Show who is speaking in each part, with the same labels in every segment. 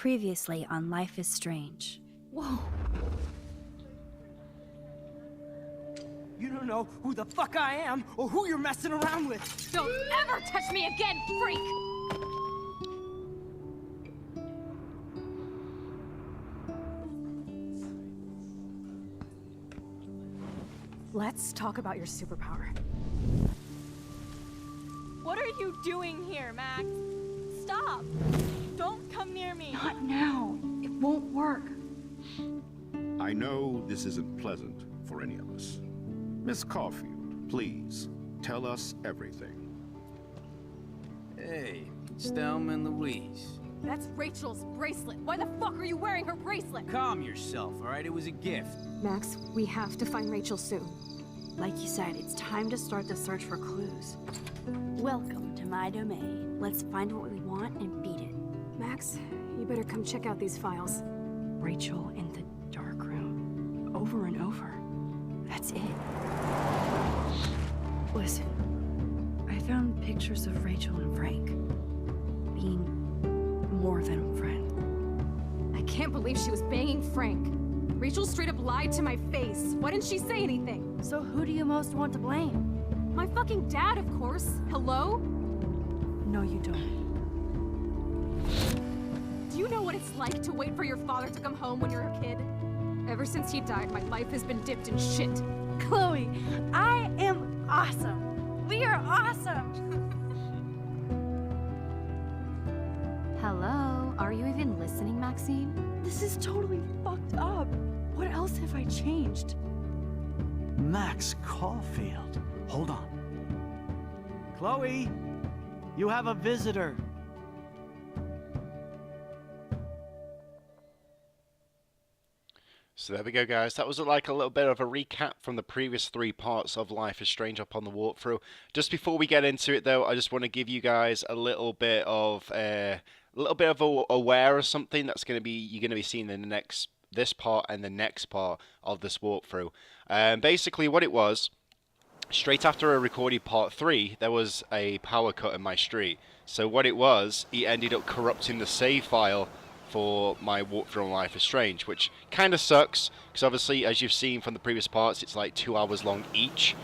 Speaker 1: Previously on Life is Strange.
Speaker 2: Whoa.
Speaker 3: You don't know who the fuck I am or who you're messing around with.
Speaker 2: Don't ever touch me again, freak! Let's talk about your superpower.
Speaker 4: What are you doing here, Max? Stop! Don't come near me!
Speaker 2: Not now. It won't work.
Speaker 5: I know this isn't pleasant for any of us. Miss Caulfield, please, tell us everything.
Speaker 6: Hey, it's Thelma and Louise.
Speaker 2: That's Rachel's bracelet. Why the fuck are you wearing her bracelet?
Speaker 6: Calm yourself, all right? It was a gift.
Speaker 7: Max, we have to find Rachel soon.
Speaker 1: Like you said, it's time to start the search for clues. Welcome to my domain. Let's find what we want and beat it.
Speaker 7: Max, you better come check out these files.
Speaker 1: Rachel in the dark room. Over and over. That's it. Listen, I found pictures of Rachel and Frank being more than a friend.
Speaker 7: I can't believe she was banging Frank. Rachel straight up lied to my face. Why didn't she say anything?
Speaker 1: So who do you most want to blame?
Speaker 7: My fucking dad, of course. Hello?
Speaker 1: No, you don't.
Speaker 7: Do you know what it's like to wait for your father to come home when you're a kid? Ever since he died, my life has been dipped in shit.
Speaker 1: Chloe, I am awesome. We are awesome.
Speaker 7: Hello? Are you even listening, Maxine?
Speaker 1: This is totally fucked up. What else have I changed?
Speaker 8: Max Caulfield. Hold on. Chloe, you have a visitor.
Speaker 9: So there we go, guys. That was like a little bit of a recap from the previous 3 parts of Life is Strange up on the walkthrough. Just before we get into it, though, I just want to give you guys a little bit of aware of something that's going to be you're going to be seeing in this part and the next part of this walkthrough. Basically, what it was, straight after I recorded part 3, there was a power cut in my street. So what it was, it ended up corrupting the save file for my walkthrough on Life is Strange, which kind of sucks, because obviously, as you've seen from the previous parts, it's like 2 hours long each.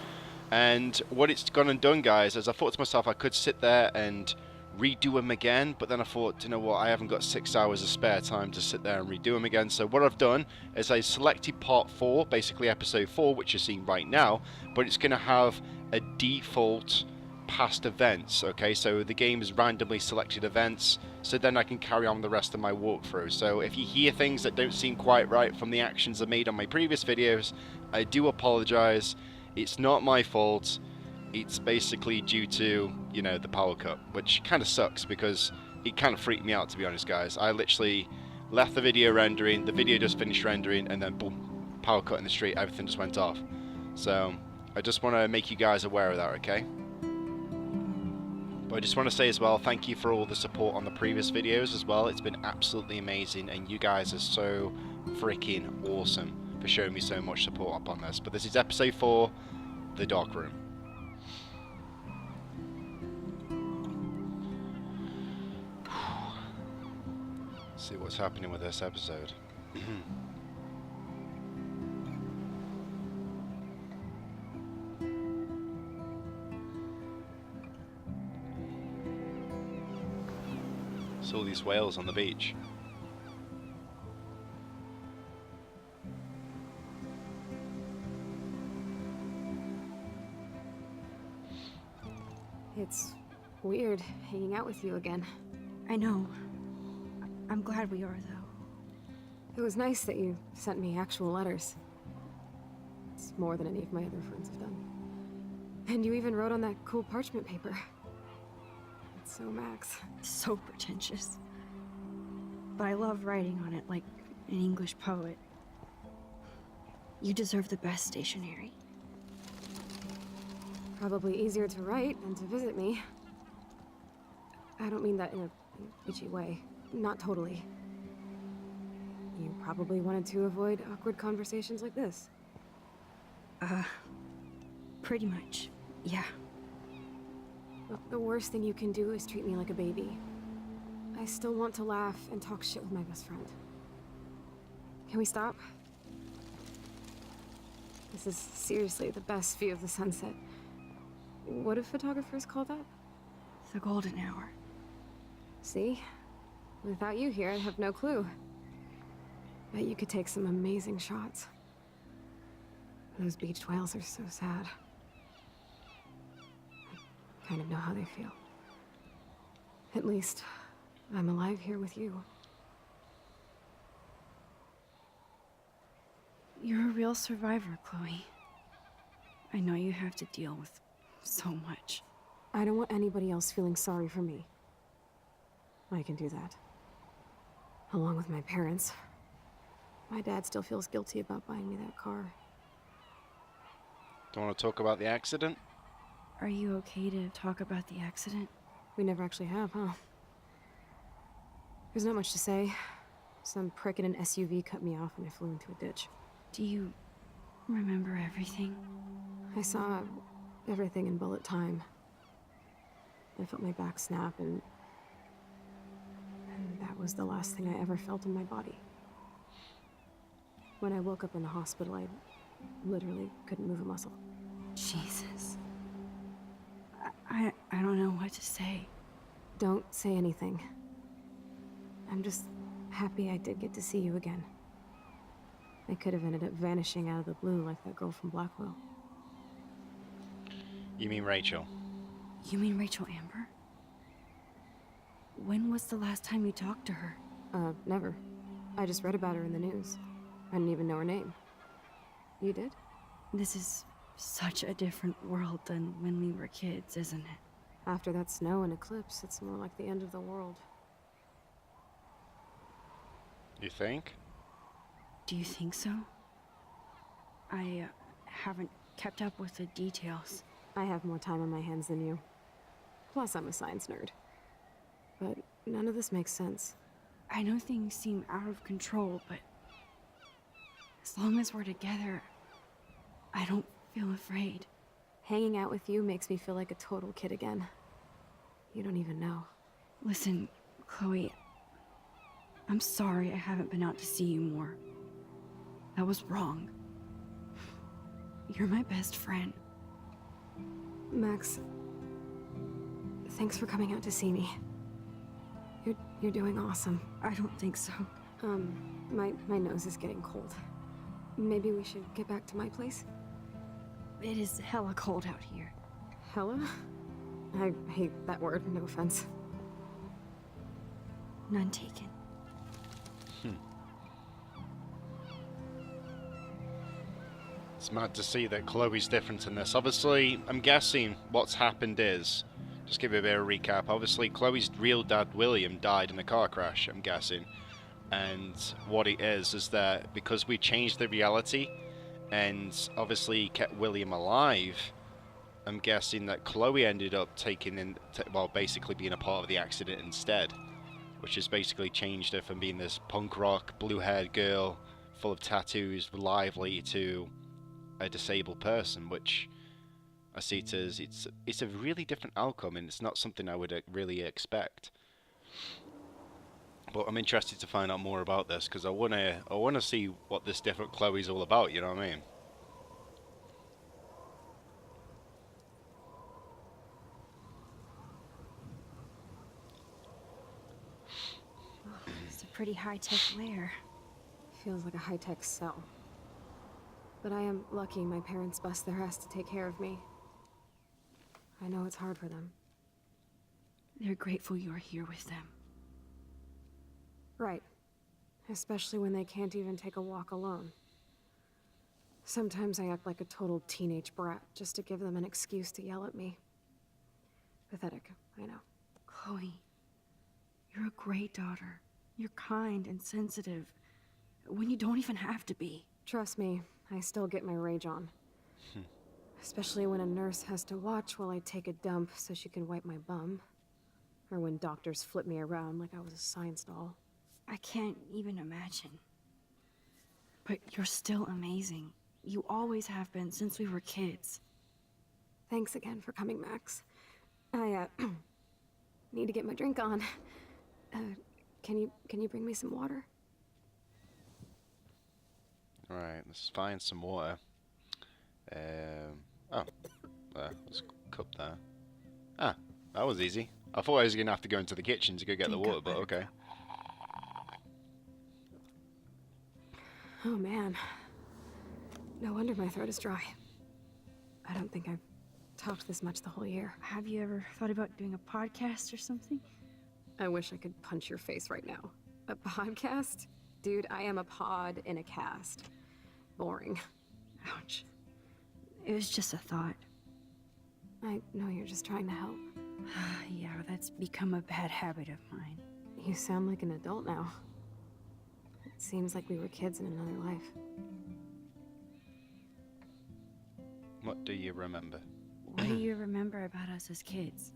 Speaker 9: And what it's gone and done, guys, is I thought to myself I could sit there and redo them again, but then I thought, you know what, I haven't got 6 hours of spare time to sit there and redo them again. So what I've done is I selected part 4, basically episode 4, which you're seeing right now, but it's going to have a default past events. Okay, so the game has randomly selected events, so then I can carry on the rest of my walkthrough. So if you hear things that don't seem quite right from the actions I made on my previous videos, I do apologize. It's not my fault. It's basically due to, you know, the power cut, which kind of sucks because it kind of freaked me out, to be honest, guys. I literally left the video rendering, the video just finished rendering, and then boom, power cut in the street, everything just went off. So I just want to make you guys aware of that, okay? But I just want to say as well, thank you for all the support on the previous videos as well. It's been absolutely amazing, and you guys are so freaking awesome for showing me so much support up on this. But this is episode 4, The Dark Room. See what's happening with this episode. Saw these whales on the beach.
Speaker 7: It's weird hanging out with you again.
Speaker 1: I know. I'm glad we are, though.
Speaker 7: It was nice that you sent me actual letters. It's more than any of my other friends have done. And you even wrote on that cool parchment paper. It's so Max.
Speaker 1: So pretentious. But I love writing on it like an English poet. You deserve the best stationery.
Speaker 7: Probably easier to write than to visit me. I don't mean that in a bitchy way. Not totally. You probably wanted to avoid awkward conversations like this.
Speaker 1: Pretty much, yeah.
Speaker 7: Look, the worst thing you can do is treat me like a baby. I still want to laugh and talk shit with my best friend. Can we stop? This is seriously the best view of the sunset. What do photographers call that?
Speaker 1: The golden hour.
Speaker 7: See? Without you here, I'd have no clue. Bet you could take some amazing shots. Those beached whales are so sad. I kind of know how they feel. At least, I'm alive here with you.
Speaker 1: You're a real survivor, Chloe. I know you have to deal with so much.
Speaker 7: I don't want anybody else feeling sorry for me. I can do that. Along with my parents. My dad still feels guilty about buying me that car.
Speaker 9: Don't want to talk about the accident?
Speaker 1: Are you okay to talk about the accident?
Speaker 7: We never actually have, huh? There's not much to say. Some prick in an SUV cut me off and I flew into a ditch.
Speaker 1: Do you remember everything?
Speaker 7: I saw everything in bullet time. I felt my back snap and that was the last thing I ever felt in my body. When I woke up in the hospital, I literally couldn't move a muscle.
Speaker 1: Jesus. I don't know what to say.
Speaker 7: Don't say anything. I'm just happy I did get to see you again. I could have ended up vanishing out of the blue like that girl from Blackwell.
Speaker 9: You mean Rachel?
Speaker 1: You mean Rachel Amber? When was the last time you talked to her?
Speaker 7: Never. I just read about her in the news. I didn't even know her name. You did?
Speaker 1: This is such a different world than when we were kids, isn't it?
Speaker 7: After that snow and eclipse, it's more like the end of the world.
Speaker 9: You think?
Speaker 1: Do you think so? I haven't kept up with the details.
Speaker 7: I have more time on my hands than you. Plus, I'm a science nerd. But none of this makes sense.
Speaker 1: I know things seem out of control, but as long as we're together, I don't feel afraid.
Speaker 7: Hanging out with you makes me feel like a total kid again. You don't even know.
Speaker 1: Listen, Chloe, I'm sorry I haven't been out to see you more. That was wrong. You're my best friend.
Speaker 7: Max, thanks for coming out to see me. You're doing awesome.
Speaker 1: I don't think so.
Speaker 7: My nose is getting cold. Maybe we should get back to my place?
Speaker 1: It is hella cold out here.
Speaker 7: Hella? I hate that word, no offense.
Speaker 1: None taken.
Speaker 9: It's mad to see that Chloe's different in this. Obviously, I'm guessing what's happened is, just give you a bit of a recap, obviously Chloe's real dad William died in a car crash, I'm guessing. And what it is that because we changed the reality and obviously kept William alive, I'm guessing that Chloe ended up basically being a part of the accident instead, which has basically changed her from being this punk rock, blue-haired girl, full of tattoos, lively, to a disabled person, which I see it as it's a really different outcome, and it's not something I would really expect. But I'm interested to find out more about this because I wanna see what this different Chloe's all about. You know what I mean?
Speaker 1: It's a pretty high-tech lair.
Speaker 7: Feels like a high-tech cell. But I am lucky my parents bust their ass to take care of me. I know it's hard for them.
Speaker 1: They're grateful you're here with them.
Speaker 7: Right. Especially when they can't even take a walk alone. Sometimes I act like a total teenage brat just to give them an excuse to yell at me. Pathetic, I know.
Speaker 1: Chloe, you're a great daughter. You're kind and sensitive when you don't even have to be.
Speaker 7: Trust me, I still get my rage on. Especially when a nurse has to watch while I take a dump so she can wipe my bum. Or when doctors flip me around like I was a science doll.
Speaker 1: I can't even imagine. But you're still amazing. You always have been since we were kids.
Speaker 7: Thanks again for coming, Max. I, need to get my drink on. Can you bring me some water?
Speaker 9: Right, let's find some water. Oh, there's a cup there. Ah, that was easy. I thought I was gonna have to go into the kitchen to go get the
Speaker 1: Drink
Speaker 9: water,
Speaker 1: up,
Speaker 9: but okay.
Speaker 7: Oh man. No wonder my throat is dry. I don't think I've talked this much the whole year.
Speaker 1: Have you ever thought about doing a podcast or something?
Speaker 7: I wish I could punch your face right now. A podcast? Dude, I am a pod in a cast. Boring.
Speaker 1: Ouch. It was just a thought.
Speaker 7: I know you're just trying to help.
Speaker 1: Yeah, that's become a bad habit of mine.
Speaker 7: You sound like an adult now. It seems like we were kids in another life.
Speaker 9: What do you remember?
Speaker 1: What do you remember about us as kids?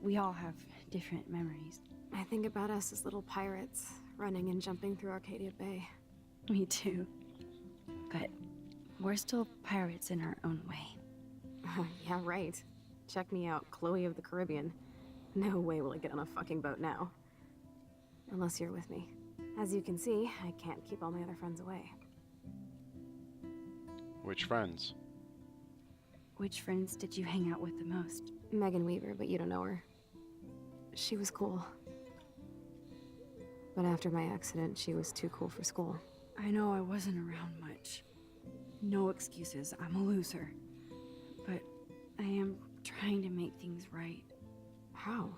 Speaker 1: We all have different memories.
Speaker 7: I think about us as little pirates, running and jumping through Arcadia Bay.
Speaker 1: Me too. But we're still pirates in our own way.
Speaker 7: Yeah, right. Check me out, Chloe of the Caribbean. No way will I get on a fucking boat now. Unless you're with me. As you can see, I can't keep all my other friends away.
Speaker 9: Which friends?
Speaker 1: Which friends did you hang out with the most?
Speaker 7: Megan Weaver, but you don't know her. She was cool. But after my accident, she was too cool for school.
Speaker 1: I know I wasn't around much. No excuses, I'm a loser. But I am trying to make things right.
Speaker 7: How?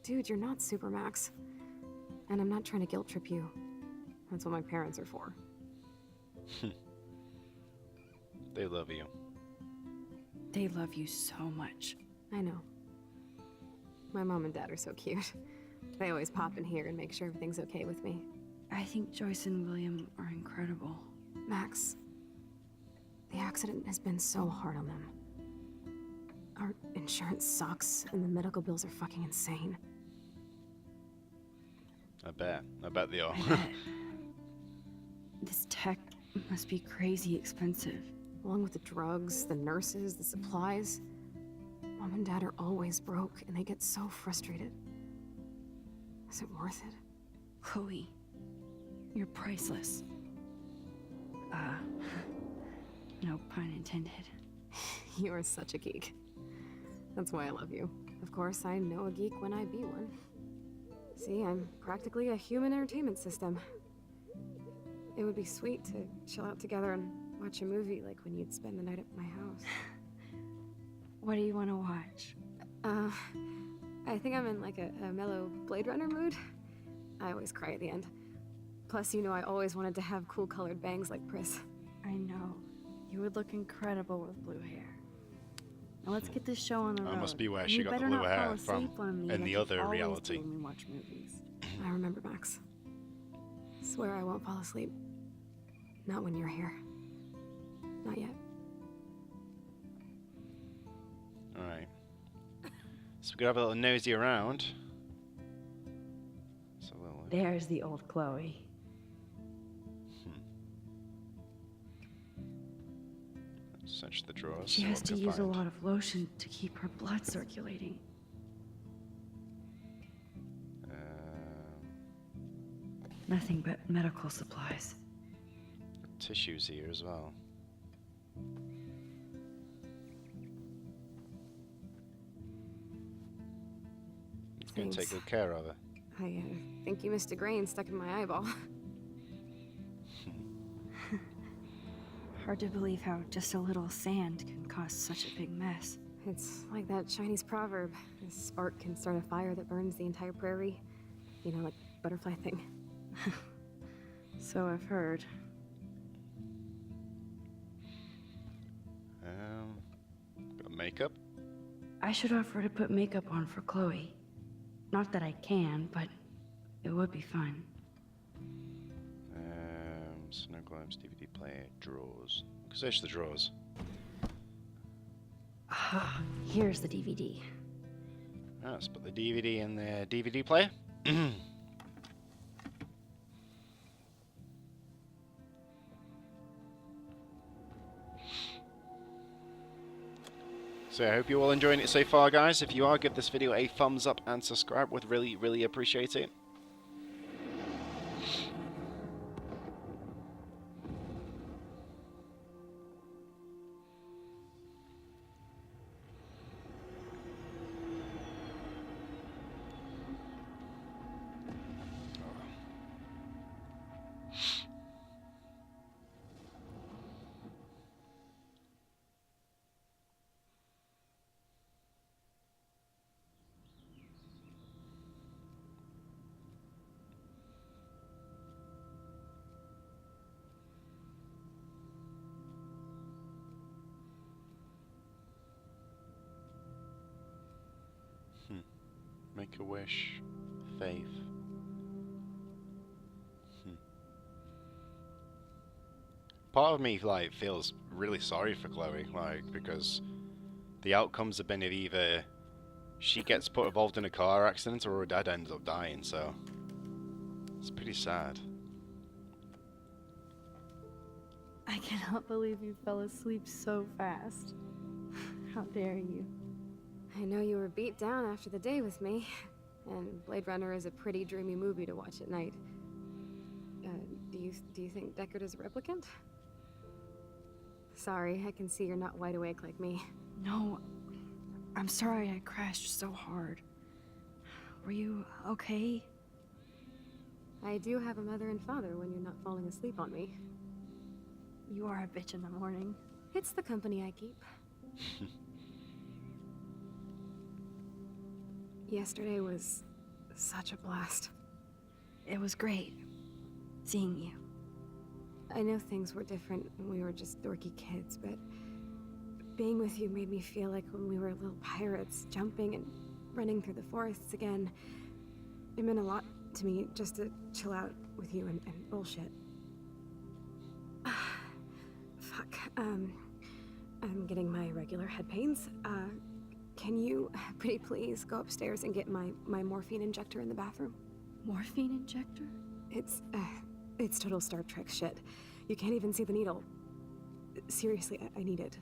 Speaker 7: Dude, you're not Supermax. And I'm not trying to guilt trip you. That's what my parents are for.
Speaker 9: They love you.
Speaker 1: They love you so much.
Speaker 7: I know. My mom and dad are so cute. They always pop in here and make sure everything's okay with me.
Speaker 1: I think Joyce and William are incredible.
Speaker 7: Max, the accident has been so hard on them. Our insurance sucks, and the medical bills are fucking insane.
Speaker 9: I bet they are.
Speaker 1: I bet. This tech must be crazy expensive.
Speaker 7: Along with the drugs, the nurses, the supplies. Mom and Dad are always broke, and they get so frustrated. Is it worth it?
Speaker 1: Chloe, you're priceless. No pun intended.
Speaker 7: You are such a geek. That's why I love you. Of course, I know a geek when I be one. See, I'm practically a human entertainment system. It would be sweet to chill out together and watch a movie like when you'd spend the night at my house.
Speaker 1: What do you want to watch?
Speaker 7: I think I'm in like a mellow Blade Runner mood. I always cry at the end. Plus, you know I always wanted to have cool colored bangs like Pris.
Speaker 1: I know. You would look incredible with blue hair. Now let's get this show on the road.
Speaker 9: That must be where
Speaker 1: And
Speaker 9: she
Speaker 1: you
Speaker 9: got the
Speaker 1: better
Speaker 9: blue
Speaker 1: not
Speaker 9: hair
Speaker 1: fall asleep
Speaker 9: from
Speaker 1: on me
Speaker 9: in
Speaker 1: like
Speaker 9: the
Speaker 1: you
Speaker 9: other
Speaker 1: always
Speaker 9: reality.
Speaker 1: do when we watch movies.
Speaker 7: I remember, Max. Swear I won't fall asleep. Not when you're here. Not yet.
Speaker 9: Alright. So we're gonna have a little nosy around. So we'll
Speaker 1: There's the old Chloe.
Speaker 9: search the drawers.
Speaker 1: She
Speaker 9: see
Speaker 1: has
Speaker 9: what
Speaker 1: to
Speaker 9: we can
Speaker 1: use a
Speaker 9: find.
Speaker 1: lot of lotion to keep her blood circulating. Nothing but medical supplies.
Speaker 9: Tissues here as well. It's gonna take
Speaker 7: Thanks.
Speaker 9: good care of her.
Speaker 7: I think you missed a grain stuck in my eyeball.
Speaker 1: Hard to believe how just a little sand can cause such a big mess.
Speaker 7: It's like that Chinese proverb. A spark can start a fire that burns the entire prairie. You know, like butterfly thing.
Speaker 1: So I've heard.
Speaker 9: Got makeup.
Speaker 1: I should offer to put makeup on for Chloe. Not that I can, but it would be fun.
Speaker 9: Snow globes, DVD player, drawers. Search the drawers.
Speaker 1: Ah, here's the DVD.
Speaker 9: Ah, let's put the DVD in the DVD player. So I hope you're all enjoying it so far, guys. If you are, give this video a thumbs up and subscribe. Would really appreciate it. Make a wish. Faith. Part of me, like, feels really sorry for Chloe, like, because the outcomes have been that either she gets put involved in a car accident or her dad ends up dying, so it's pretty sad.
Speaker 1: I cannot believe you fell asleep so fast. How dare you?
Speaker 7: I know you were beat down after the day with me, and Blade Runner is a pretty dreamy movie to watch at night. Do you think Deckard is a replicant? Sorry, I can see you're not wide awake like me.
Speaker 1: No, I'm sorry I crashed so hard. Were you okay?
Speaker 7: I do have a mother and father when you're not falling asleep on me.
Speaker 1: You are a bitch in the morning.
Speaker 7: It's the company I keep. Yesterday was such a blast.
Speaker 1: It was great seeing you.
Speaker 7: I know things were different when we were just dorky kids, but being with you made me feel like when we were little pirates, jumping and running through the forests again. It meant a lot to me just to chill out with you and bullshit. Fuck, I'm getting my regular head pains. Can you, pretty please, go upstairs and get my morphine injector in the bathroom?
Speaker 1: Morphine injector?
Speaker 7: It's total Star Trek shit. You can't even see the needle. Seriously, I need it.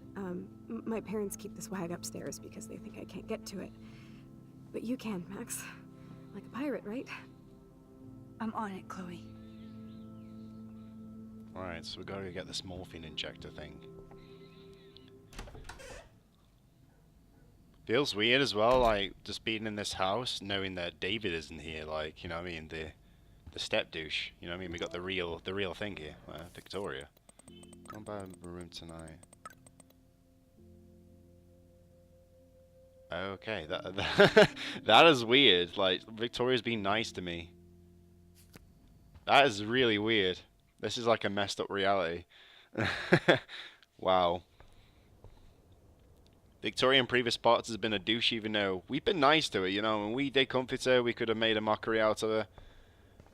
Speaker 7: My parents keep the swag upstairs because they think I can't get to it. But you can, Max. Like a pirate, right?
Speaker 1: I'm on it, Chloe.
Speaker 9: Alright, so we gotta get this morphine injector thing. Feels weird as well, like, just being in this house, knowing that David isn't here, like, you know what I mean, the step douche, you know what I mean, we got the real thing here, Victoria. Come by the room tonight. Okay, that is weird, like, Victoria's being nice to me. That is really weird. This is like a messed up reality. Wow. Victoria in previous parts has been a douche, even though we've been nice to her, you know. When we did comfort her, we could have made a mockery out of her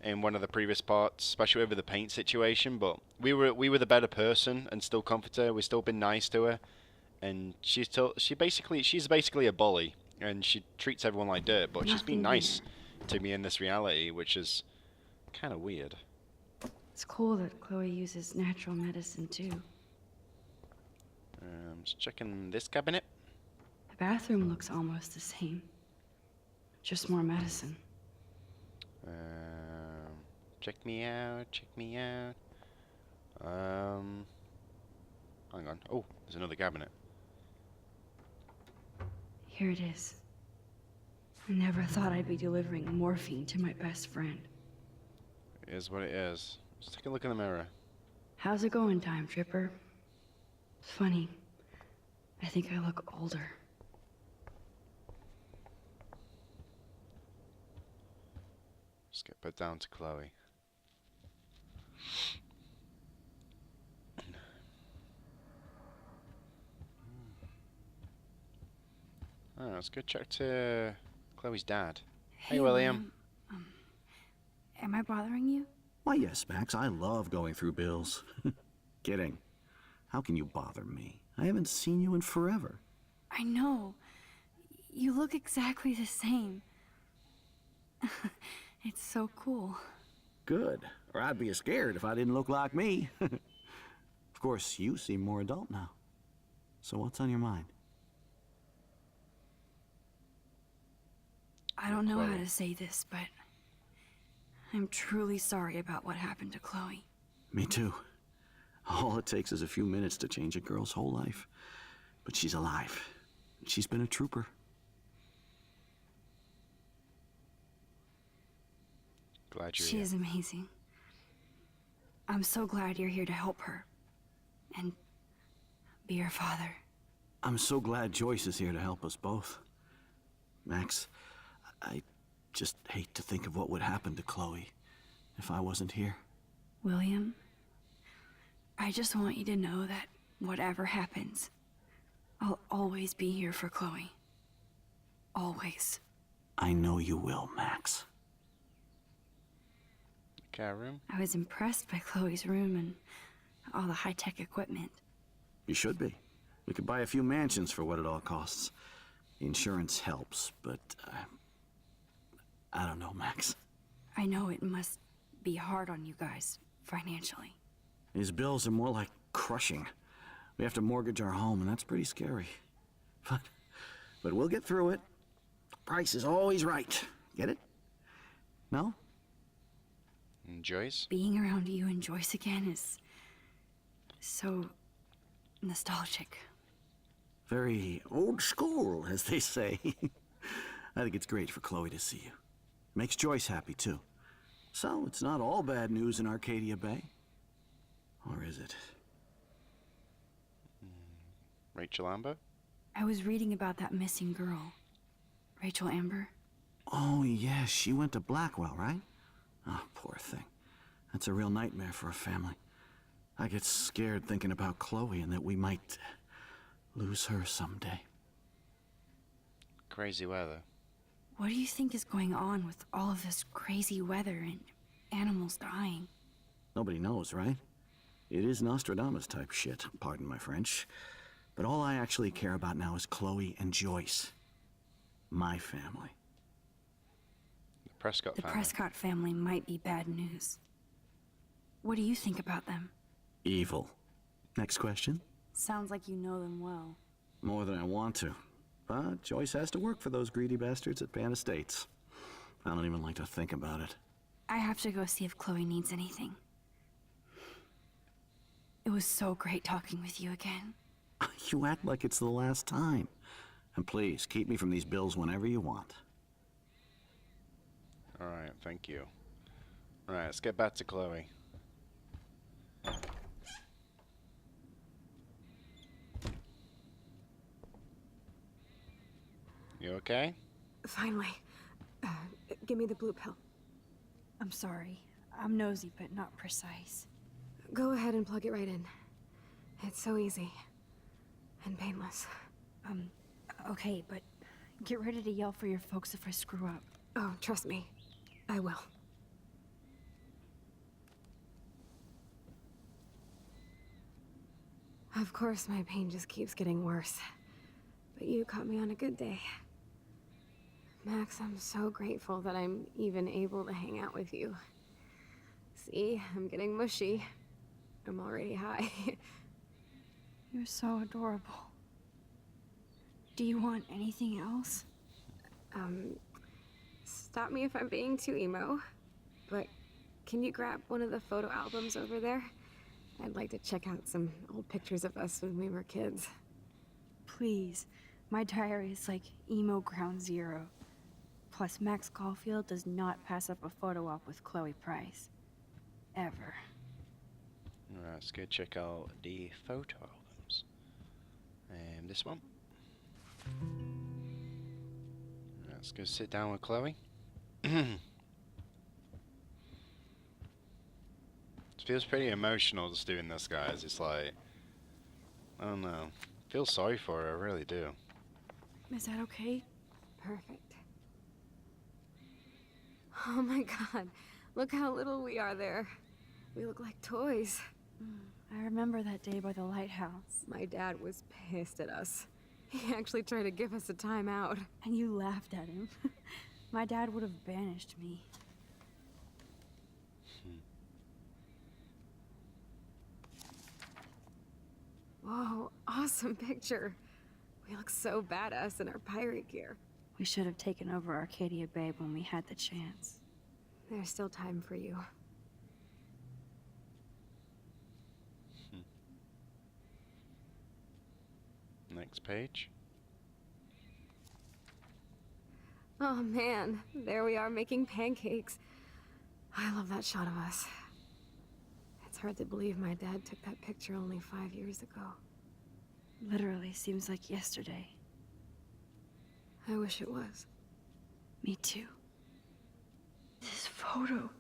Speaker 9: in one of the previous parts, especially over the paint situation. But we were the better person and still comfort her. We've still been nice to her, and she's basically a bully, and she treats everyone like dirt. But she's been nice to me in this reality, which is kind of weird.
Speaker 1: It's cool that Chloe uses natural medicine too.
Speaker 9: Just checking this cabinet.
Speaker 1: The bathroom looks almost the same. Just more medicine.
Speaker 9: Check me out, check me out. Hang on. Oh, there's another cabinet.
Speaker 1: Here it is. I never thought I'd be delivering morphine to my best friend.
Speaker 9: It is what it is. Let's take a look in the mirror.
Speaker 1: How's it going, Time Tripper? It's funny. I think I look older.
Speaker 9: Let's get put down to Chloe. Alright, let's go check to Chloe's dad. Hey, William.
Speaker 1: Am I bothering you?
Speaker 10: Why, yes, Max. I love going through bills. Kidding. How can you bother me? I haven't seen you in forever.
Speaker 1: I know. You look exactly the same. It's so cool.
Speaker 10: Good. Or I'd be scared if I didn't look like me. Of course, you seem more adult now. So what's on your mind?
Speaker 1: I don't know how
Speaker 9: Chloe.
Speaker 1: to say this, but I'm truly sorry about what happened to Chloe.
Speaker 10: Me too. All it takes is a few minutes to change a girl's whole life. But she's alive. She's been a trooper.
Speaker 9: Glad you're
Speaker 1: She
Speaker 9: here.
Speaker 1: is amazing. I'm so glad you're here to help her. And be her father.
Speaker 10: I'm so glad Joyce is here to help us both. Max, I just hate to think of what would happen to Chloe if I wasn't here.
Speaker 1: William, I just want you to know that whatever happens, I'll always be here for Chloe. Always.
Speaker 10: I know you will, Max.
Speaker 9: Care room?
Speaker 1: I was impressed by Chloe's room and all the high-tech equipment.
Speaker 10: You should be. We could buy a few mansions for what it all costs. The insurance helps, but I don't know, Max.
Speaker 1: I know it must be hard on you guys, financially.
Speaker 10: These bills are more like crushing. We have to mortgage our home, and that's pretty scary. But we'll get through it. The price is always right. Get it? No?
Speaker 9: And Joyce?
Speaker 1: Being around you and Joyce again is so nostalgic.
Speaker 10: Very old school, as they say. I think it's great for Chloe to see you. Makes Joyce happy, too. So, it's not all bad news in Arcadia Bay. Or is it?
Speaker 9: Rachel Amber?
Speaker 1: I was reading about that missing girl, Rachel Amber.
Speaker 10: Oh, yeah, she went to Blackwell, right? Oh, poor thing. That's a real nightmare for a family. I get scared thinking about Chloe and that we might lose her someday.
Speaker 9: Crazy weather.
Speaker 1: What do you think is going on with all of this crazy weather and animals dying?
Speaker 10: Nobody knows, right? It is Nostradamus type shit, pardon my French. But all I actually care about now is Chloe and Joyce. My family.
Speaker 9: The Prescott
Speaker 1: The
Speaker 9: family.
Speaker 1: Prescott family might be bad news. What do you think about them?
Speaker 10: Evil. Next question?
Speaker 1: Sounds like you know them well.
Speaker 10: More than I want to. But Joyce has to work for those greedy bastards at Pan Estates. I don't even like to think about it.
Speaker 1: I have to go see if Chloe needs anything. It was so great talking with you again.
Speaker 10: You act like it's the last time. And please, keep me from these bills whenever you want.
Speaker 9: Alright, thank you. Alright, let's get back to Chloe. You okay?
Speaker 7: Finally. Give me the blue pill.
Speaker 1: I'm sorry. I'm nosy, but not precise.
Speaker 7: Go ahead and plug it right in. It's so easy. And painless.
Speaker 1: Okay, but get ready to yell for your folks if I screw up.
Speaker 7: Oh, trust me. I will. Of course, my pain just keeps getting worse. But you caught me on a good day. Max, I'm so grateful that I'm even able to hang out with you. See, I'm getting mushy. I'm already high.
Speaker 1: You're so adorable. Do you want anything else?
Speaker 7: Stop me if I'm being too emo. But can you grab one of the photo albums over there? I'd like to check out some old pictures of us when we were kids.
Speaker 1: Please. My diary is like emo ground zero. Plus, Max Caulfield does not pass up a photo op with Chloe Price. Ever.
Speaker 9: Alright, let's go check out the photo albums. This one. Let's go sit down with Chloe. It feels pretty emotional just doing this, guys. It's like, I don't know. I feel sorry for her, I really do.
Speaker 1: Is that okay?
Speaker 7: Perfect. Oh my god, look how little we are there. We look like toys.
Speaker 1: I remember that day by the lighthouse.
Speaker 7: My dad was pissed at us. He actually tried to give us a timeout.
Speaker 1: And you laughed at him. My dad would have banished me.
Speaker 7: Whoa, awesome picture. We look so badass in our pirate gear.
Speaker 1: We should have taken over Arcadia Bay when we had the chance.
Speaker 7: There's still time for you.
Speaker 9: Next page.
Speaker 7: Oh man, there we are making pancakes. I love that shot of us. It's hard to believe my dad took that picture only 5 years ago.
Speaker 1: Literally seems like yesterday.
Speaker 7: I wish it was.
Speaker 1: Me too. This photo...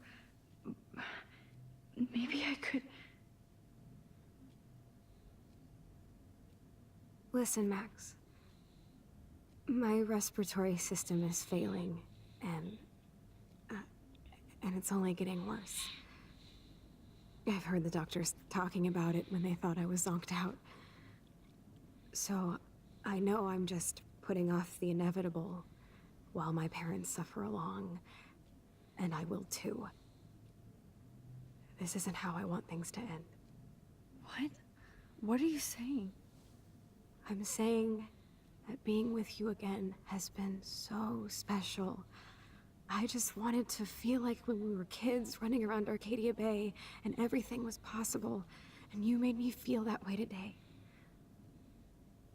Speaker 1: Maybe I could...
Speaker 7: Listen, Max. My respiratory system is failing, and it's only getting worse. I've heard the doctors talking about it when they thought I was zonked out. So, I know I'm just putting off the inevitable while my parents suffer along, and I will too. This isn't how I want things to end.
Speaker 1: What? What are you saying?
Speaker 7: I'm saying that being with you again has been so special. I just wanted to feel like when we were kids running around Arcadia Bay and everything was possible, and you made me feel that way today.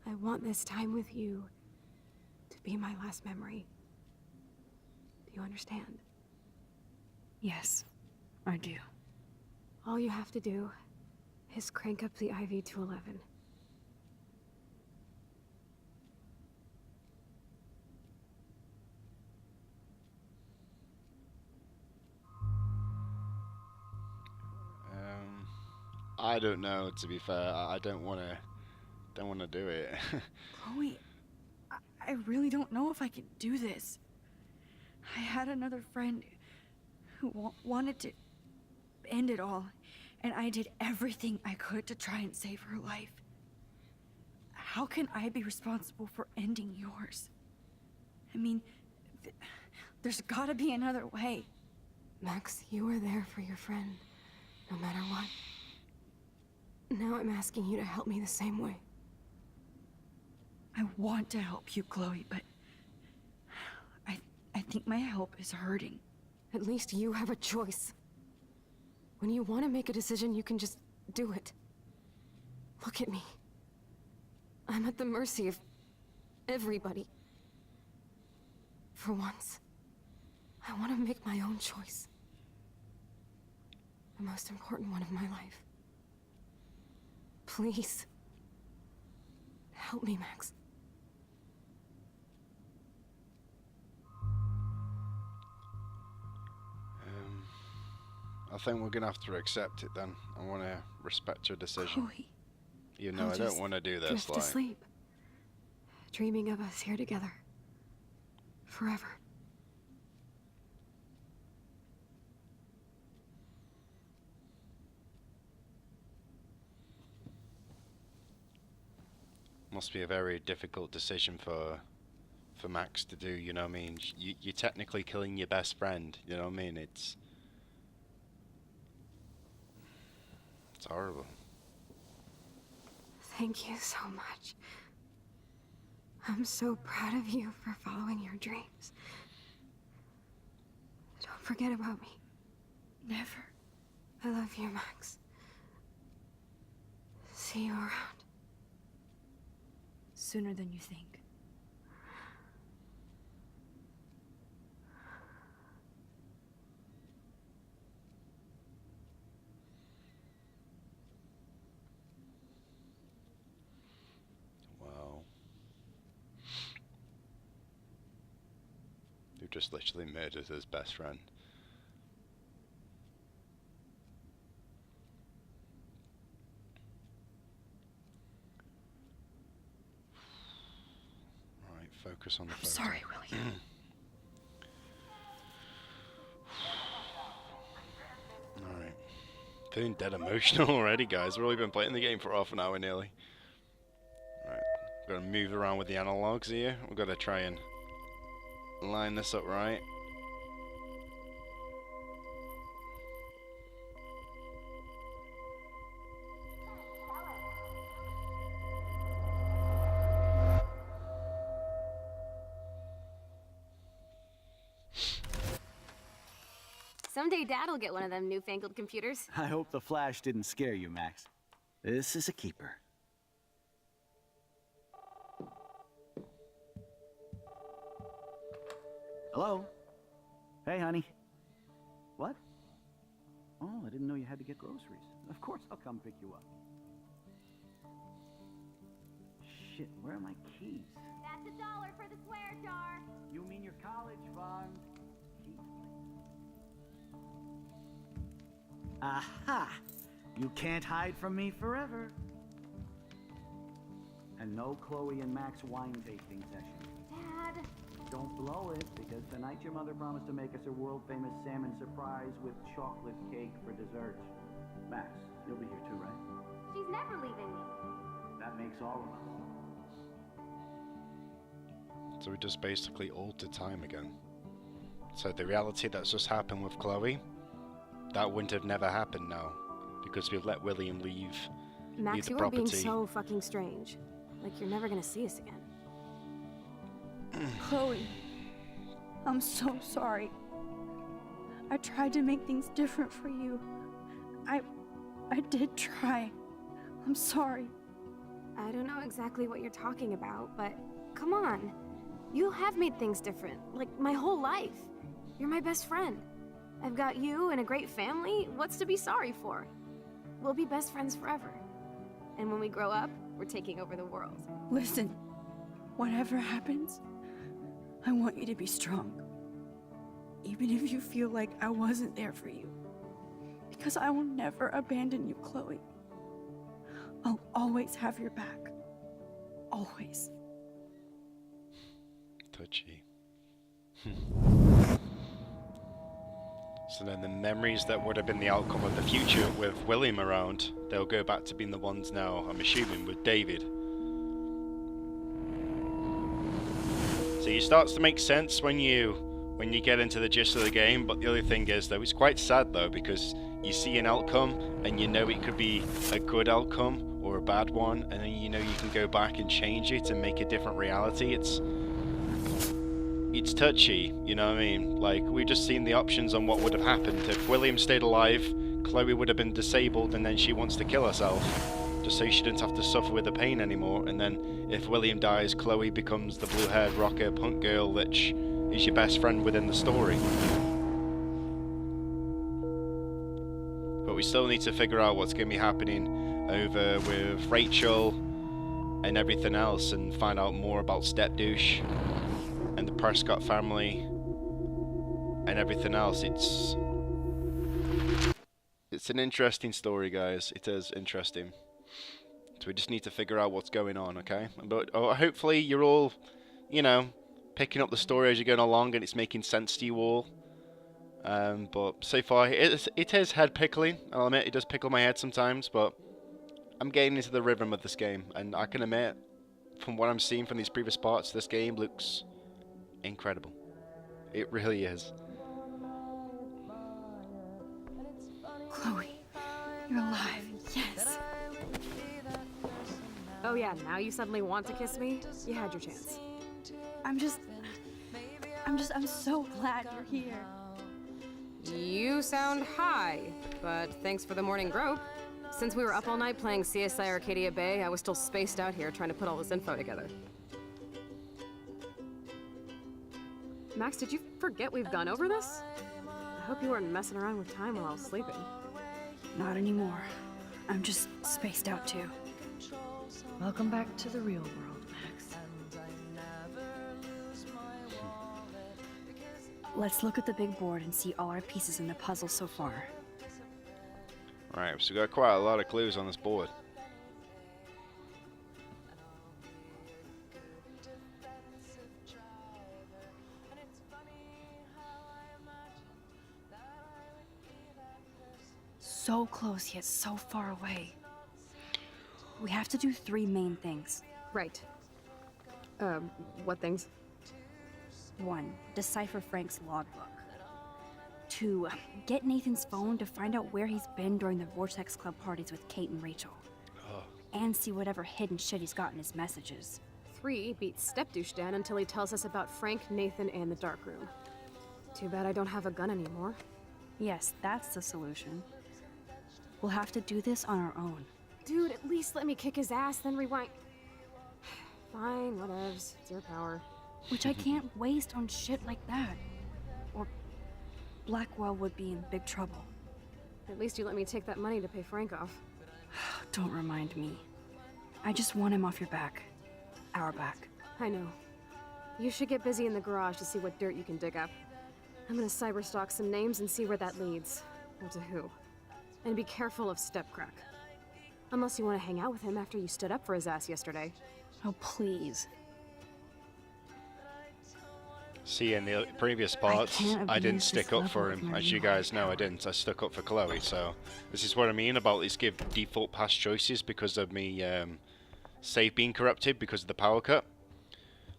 Speaker 7: I want this time with you to be my last memory. Do you understand?
Speaker 1: Yes, I do.
Speaker 7: All you have to do is crank up the IV to 11.
Speaker 9: I don't know, to be fair. I don't want to do it.
Speaker 1: Chloe, I really don't know if I can do this. I had another friend who wanted to end it all, and I did everything I could to try and save her life. How can I be responsible for ending yours? I mean, there's gotta be another way.
Speaker 7: Max, you were there for your friend, no matter what. Now I'm asking you to help me the same way.
Speaker 1: I want to help you, Chloe, but I think my help is hurting.
Speaker 7: At least you have a choice. When you want to make a decision, you can just do it. Look at me. I'm at the mercy of everybody. For once, I want to make my own choice. The most important one of my life. Please. Help me, Max.
Speaker 9: I think we're gonna have to accept it then. I want to respect your decision.
Speaker 1: Chloe,
Speaker 9: Even though
Speaker 1: I'll
Speaker 9: I don't
Speaker 1: just
Speaker 9: want to do this,
Speaker 7: Drift to
Speaker 9: like.
Speaker 7: sleep. Dreaming of us here together. Forever.
Speaker 9: Must be a very difficult decision for Max to do, you know what I mean? You're technically killing your best friend, you know what I mean? It's horrible.
Speaker 7: Thank you so much. I'm so proud of you for following your dreams. Don't forget about me.
Speaker 1: never.
Speaker 7: I love you, Max. See you around.
Speaker 1: Sooner than you think.
Speaker 9: Wow. You just literally murdered his best friend. Right, focus on the photo.
Speaker 1: Sorry, William.
Speaker 9: Alright. Feeling dead emotional already, guys. We've only been playing the game for half an hour nearly. Right, we're gonna move around with the analogs here. We've got to try and line this up right.
Speaker 7: Someday Dad'll get one of them newfangled computers.
Speaker 8: I hope the flash didn't scare you, Max. This is a keeper. Hello? Hey, honey. What? Oh, I didn't know you had to get groceries. Of course I'll come pick you up. Shit, where are my keys?
Speaker 4: That's $1 for the swear jar.
Speaker 8: You mean your college fund? Keys, please. Aha! You can't hide from me forever. And no Chloe and Max wine tasting session.
Speaker 4: Dad.
Speaker 8: Don't blow it, because tonight your mother promised to make us a world-famous salmon surprise with chocolate cake for dessert. Max, you'll be here too, right?
Speaker 4: She's never leaving me.
Speaker 8: That makes all of us.
Speaker 9: So we just basically altered time again. So the reality that's just happened with Chloe, that wouldn't have never happened now, because we've let William leave
Speaker 7: Max,
Speaker 9: the
Speaker 7: you are
Speaker 9: property.
Speaker 7: being so fucking strange. Like you're never gonna see us again.
Speaker 1: Chloe, I'm so sorry. I tried to make things different for you. I did try. I'm sorry.
Speaker 7: I don't know exactly what you're talking about, but come on. You have made things different, like my whole life. You're my best friend. I've got you and a great family. What's to be sorry for? We'll be best friends forever. And when we grow up, we're taking over the world.
Speaker 1: Listen, whatever happens, I want you to be strong. Even if you feel like I wasn't there for you. Because I will never abandon you, Chloe. I'll always have your back. Always.
Speaker 9: Touchy. So then the memories that would have been the outcome of the future with William around, they'll go back to being the ones now, I'm assuming, with David. So it starts to make sense when you get into the gist of the game, but the other thing is though, it's quite sad though, because you see an outcome and you know it could be a good outcome or a bad one, and then you know you can go back and change it and make a different reality. It's touchy, you know what I mean? Like, we've just seen the options on what would have happened. If William stayed alive, Chloe would have been disabled and then she wants to kill herself, just so she didn't have to suffer with the pain anymore. And then if William dies, Chloe becomes the blue-haired rocker punk girl that is your best friend within the story. But we still need to figure out what's going to be happening over with Rachel and everything else, and find out more about Stepdouche and the Prescott family and everything else. It's an interesting story, guys. It is interesting. So we just need to figure out what's going on, okay? But hopefully you're all, you know, picking up the story as you're going along and it's making sense to you all. But so far it is head pickling. I'll admit it does pickle my head sometimes, but I'm getting into the rhythm of this game, and I can admit, from what I'm seeing from these previous parts, this game looks incredible. It really is.
Speaker 1: Chloe, you're alive. Yes.
Speaker 7: Oh yeah, now you suddenly want to kiss me? You had your chance.
Speaker 1: I'm so glad you're here.
Speaker 7: You sound high, but thanks for the morning grope. Since we were up all night playing CSI Arcadia Bay, I was still spaced out here trying to put all this info together. Max, did you forget we've gone over this? I hope you weren't messing around with time while I was sleeping.
Speaker 1: Not anymore. I'm just spaced out too. Welcome back to the real world, Max. Let's look at the big board and see all our pieces in the puzzle so far.
Speaker 9: Right, so we've got quite a lot of clues on this board.
Speaker 1: So close yet so far away. We have to do 3 main things.
Speaker 7: Right. What things?
Speaker 1: 1. Decipher Frank's logbook. 2. Get Nathan's phone to find out where he's been during the Vortex Club parties with Kate and Rachel.
Speaker 9: Oh.
Speaker 1: And see whatever hidden shit he's got in his messages.
Speaker 7: 3. Beat Stepdouche down until he tells us about Frank, Nathan, and the dark room. Too bad I don't have a gun anymore.
Speaker 1: Yes, that's the solution. We'll have to do this on our own.
Speaker 7: Dude, at least let me kick his ass, then rewind. Fine, whatevs. It's your power.
Speaker 1: Which I can't waste on shit like that. Or Blackwell would be in big trouble.
Speaker 7: At least you let me take that money to pay Frank off.
Speaker 1: Don't remind me. I just want him off your back. Our back.
Speaker 7: I know. You should get busy in the garage to see what dirt you can dig up. I'm gonna cyberstalk some names and see where that leads. Or to who. And be careful of Stepcrack. Unless you want to hang out with him after you stood up for his ass yesterday.
Speaker 1: Oh, please.
Speaker 9: See, in the previous parts, I didn't stick up for him. As you guys know, I didn't. I stuck up for Chloe, so... This is what I mean about these give default past choices because of me save being corrupted because of the power cut.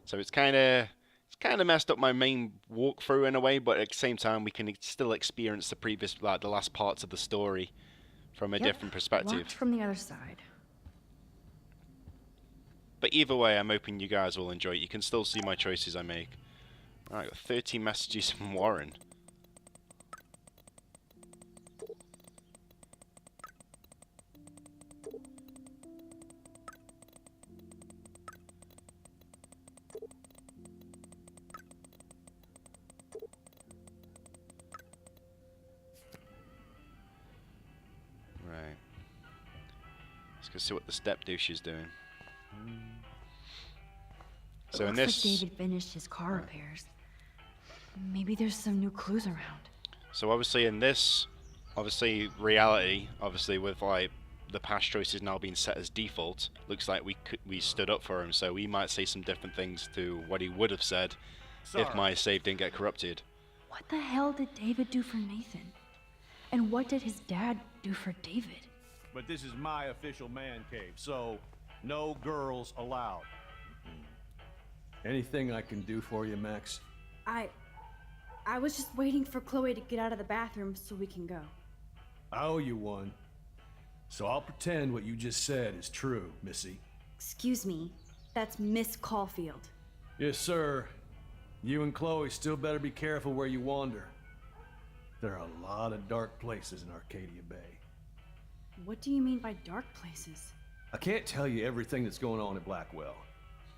Speaker 9: So it's kind of messed up my main walkthrough in a way, but at the same time, we can still experience the previous, like the last parts of the story from a different perspective.
Speaker 1: Locked from the other side.
Speaker 9: But either way, I'm hoping you guys will enjoy it. You can still see my choices I make. Alright, got 13 messages from Warren. Right. Let's go see what the step douche is doing. So in this,
Speaker 1: Looks like David finished his car repairs. Maybe there's some new clues around.
Speaker 9: So obviously in this, reality, with like the past choices now being set as default, looks like we stood up for him. So we might say some different things to what he would have said if my save didn't get corrupted.
Speaker 1: What the hell did David do for Nathan? And what did his dad do for David?
Speaker 11: But this is my official man cave, so no girls allowed.
Speaker 12: Anything I can do for you, Max?
Speaker 1: I was just waiting for Chloe to get out of the bathroom so we can go.
Speaker 12: I owe you one. So I'll pretend what you just said is true, Missy.
Speaker 1: Excuse me, that's Miss Caulfield.
Speaker 12: Yes, sir. You and Chloe still better be careful where you wander. There are a lot of dark places in Arcadia Bay.
Speaker 1: What do you mean by dark places?
Speaker 12: I can't tell you everything that's going on at Blackwell.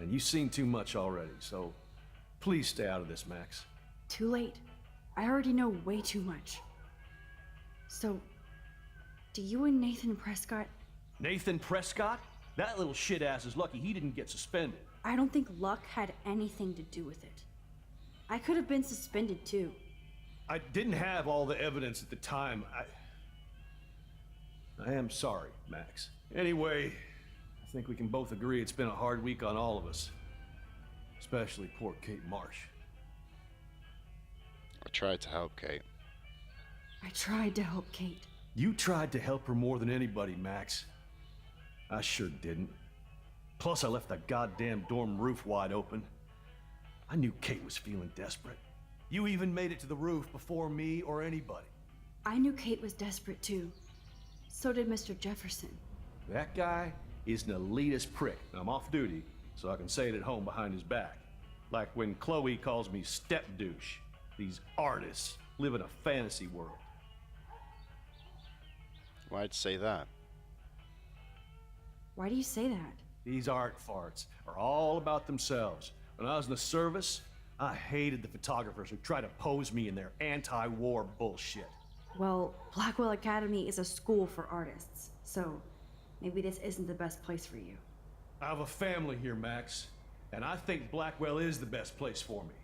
Speaker 12: And you've seen too much already, so please stay out of this, Max.
Speaker 1: Too late. I already know way too much. So, do you and Nathan Prescott...
Speaker 11: Nathan Prescott? That little shit-ass is lucky he didn't get suspended.
Speaker 1: I don't think luck had anything to do with it. I could have been suspended too.
Speaker 12: I didn't have all the evidence at the time. I am sorry, Max. Anyway, I think we can both agree it's been a hard week on all of us. Especially poor Kate Marsh.
Speaker 9: I tried to help Kate.
Speaker 1: I tried to help Kate.
Speaker 12: You tried to help her more than anybody, Max. I sure didn't. Plus, I left that goddamn dorm roof wide open. I knew Kate was feeling desperate. You even made it to the roof before me or anybody.
Speaker 1: I knew Kate was desperate too. So did Mr. Jefferson.
Speaker 12: That guy is an elitist prick. I'm off duty, so I can say it at home behind his back. Like when Chloe calls me step douche. These artists live in a fantasy world.
Speaker 9: Why'd you say that?
Speaker 1: Why do you say that?
Speaker 12: These art farts are all about themselves. When I was in the service, I hated the photographers who try to pose me in their anti-war bullshit.
Speaker 1: Well, Blackwell Academy is a school for artists, so maybe this isn't the best place for you.
Speaker 12: I have a family here, Max, and I think Blackwell is the best place for me.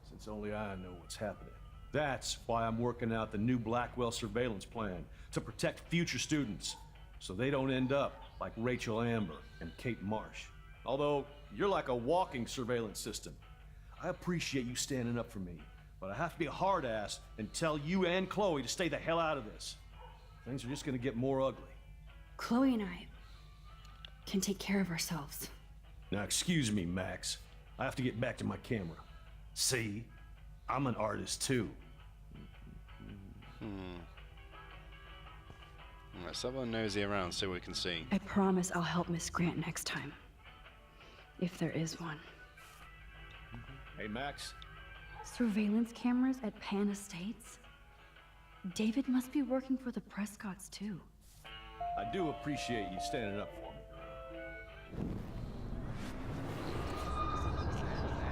Speaker 12: Since only I know what's happening. That's why I'm working out the new Blackwell surveillance plan to protect future students, so they don't end up like Rachel Amber and Kate Marsh. Although, you're like a walking surveillance system. I appreciate you standing up for me, but I have to be a hard ass and tell you and Chloe to stay the hell out of this. Things are just gonna get more ugly.
Speaker 1: Chloe and I can take care of ourselves.
Speaker 12: Now excuse me, Max. I have to get back to my camera. See? I'm an artist too.
Speaker 9: Let's have a nosy around so we can see.
Speaker 1: I promise I'll help Miss Grant next time. If there is one.
Speaker 12: Hey, Max.
Speaker 1: Surveillance cameras at Pan Estates? David must be working for the Prescotts, too.
Speaker 12: I do appreciate you standing up for me.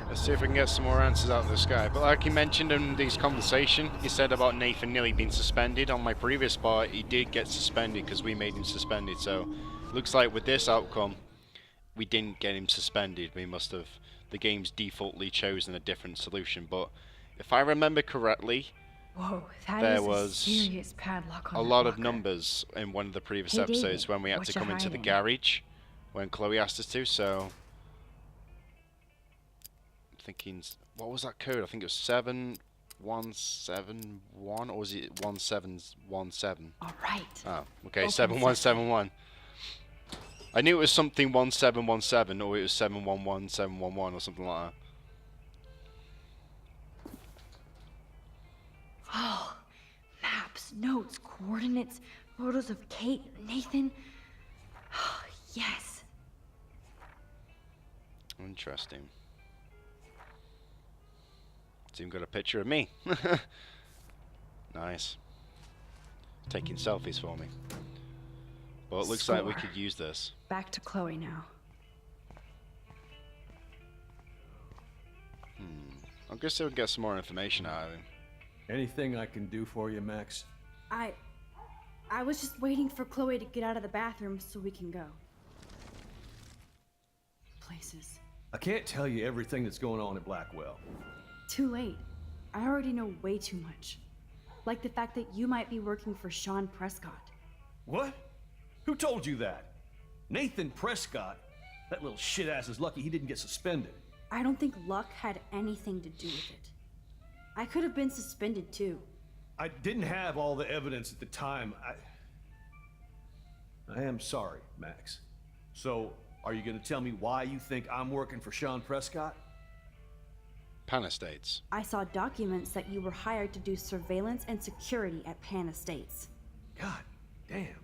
Speaker 9: Let's see if we can get some more answers out of this guy. But like he mentioned in this conversation, he said about Nathan nearly being suspended. On my previous part, he did get suspended because we made him suspended. So, looks like with this outcome, we didn't get him suspended. We must have, the game's defaultly chosen a different solution. But if I remember correctly,
Speaker 1: Whoa, that
Speaker 9: there
Speaker 1: is
Speaker 9: was
Speaker 1: a serious padlock on
Speaker 9: a
Speaker 1: that
Speaker 9: lot of
Speaker 1: locker.
Speaker 9: numbers in one of the previous
Speaker 1: Hey,
Speaker 9: episodes
Speaker 1: David,
Speaker 9: when we had
Speaker 1: what
Speaker 9: to
Speaker 1: you
Speaker 9: come into the
Speaker 1: hiding?
Speaker 9: garage when Chloe asked us to. So, I'm thinking, what was that code? I think it was 7171, or was it 1717?
Speaker 1: All right.
Speaker 9: Oh, okay,
Speaker 1: Open
Speaker 9: 7171. I knew it was something 1717, or it was 711711, or something like that.
Speaker 1: Oh, maps, notes, coordinates, photos of Kate, Nathan. Oh, yes.
Speaker 9: Interesting. It's even got a picture of me. Nice. Taking selfies for me. But it looks like we
Speaker 1: Score.
Speaker 9: could use this.
Speaker 1: Back to Chloe now.
Speaker 9: I guess we can get some more information out of him.
Speaker 12: Anything I can do for you, Max?
Speaker 1: I was just waiting for Chloe to get out of the bathroom so we can go. Places.
Speaker 12: I can't tell you everything that's going on at Blackwell.
Speaker 1: Too late. I already know way too much. Like the fact that you might be working for Sean Prescott.
Speaker 12: What? Who told you that? Nathan Prescott? That little shit-ass is lucky he didn't get suspended.
Speaker 1: I don't think luck had anything to do with it. I could have been suspended too.
Speaker 12: I didn't have all the evidence at the time. I am sorry, Max. So, are you gonna tell me why you think I'm working for Sean Prescott?
Speaker 9: Pan Estates.
Speaker 1: I saw documents that you were hired to do surveillance and security at Pan Estates.
Speaker 12: God damn.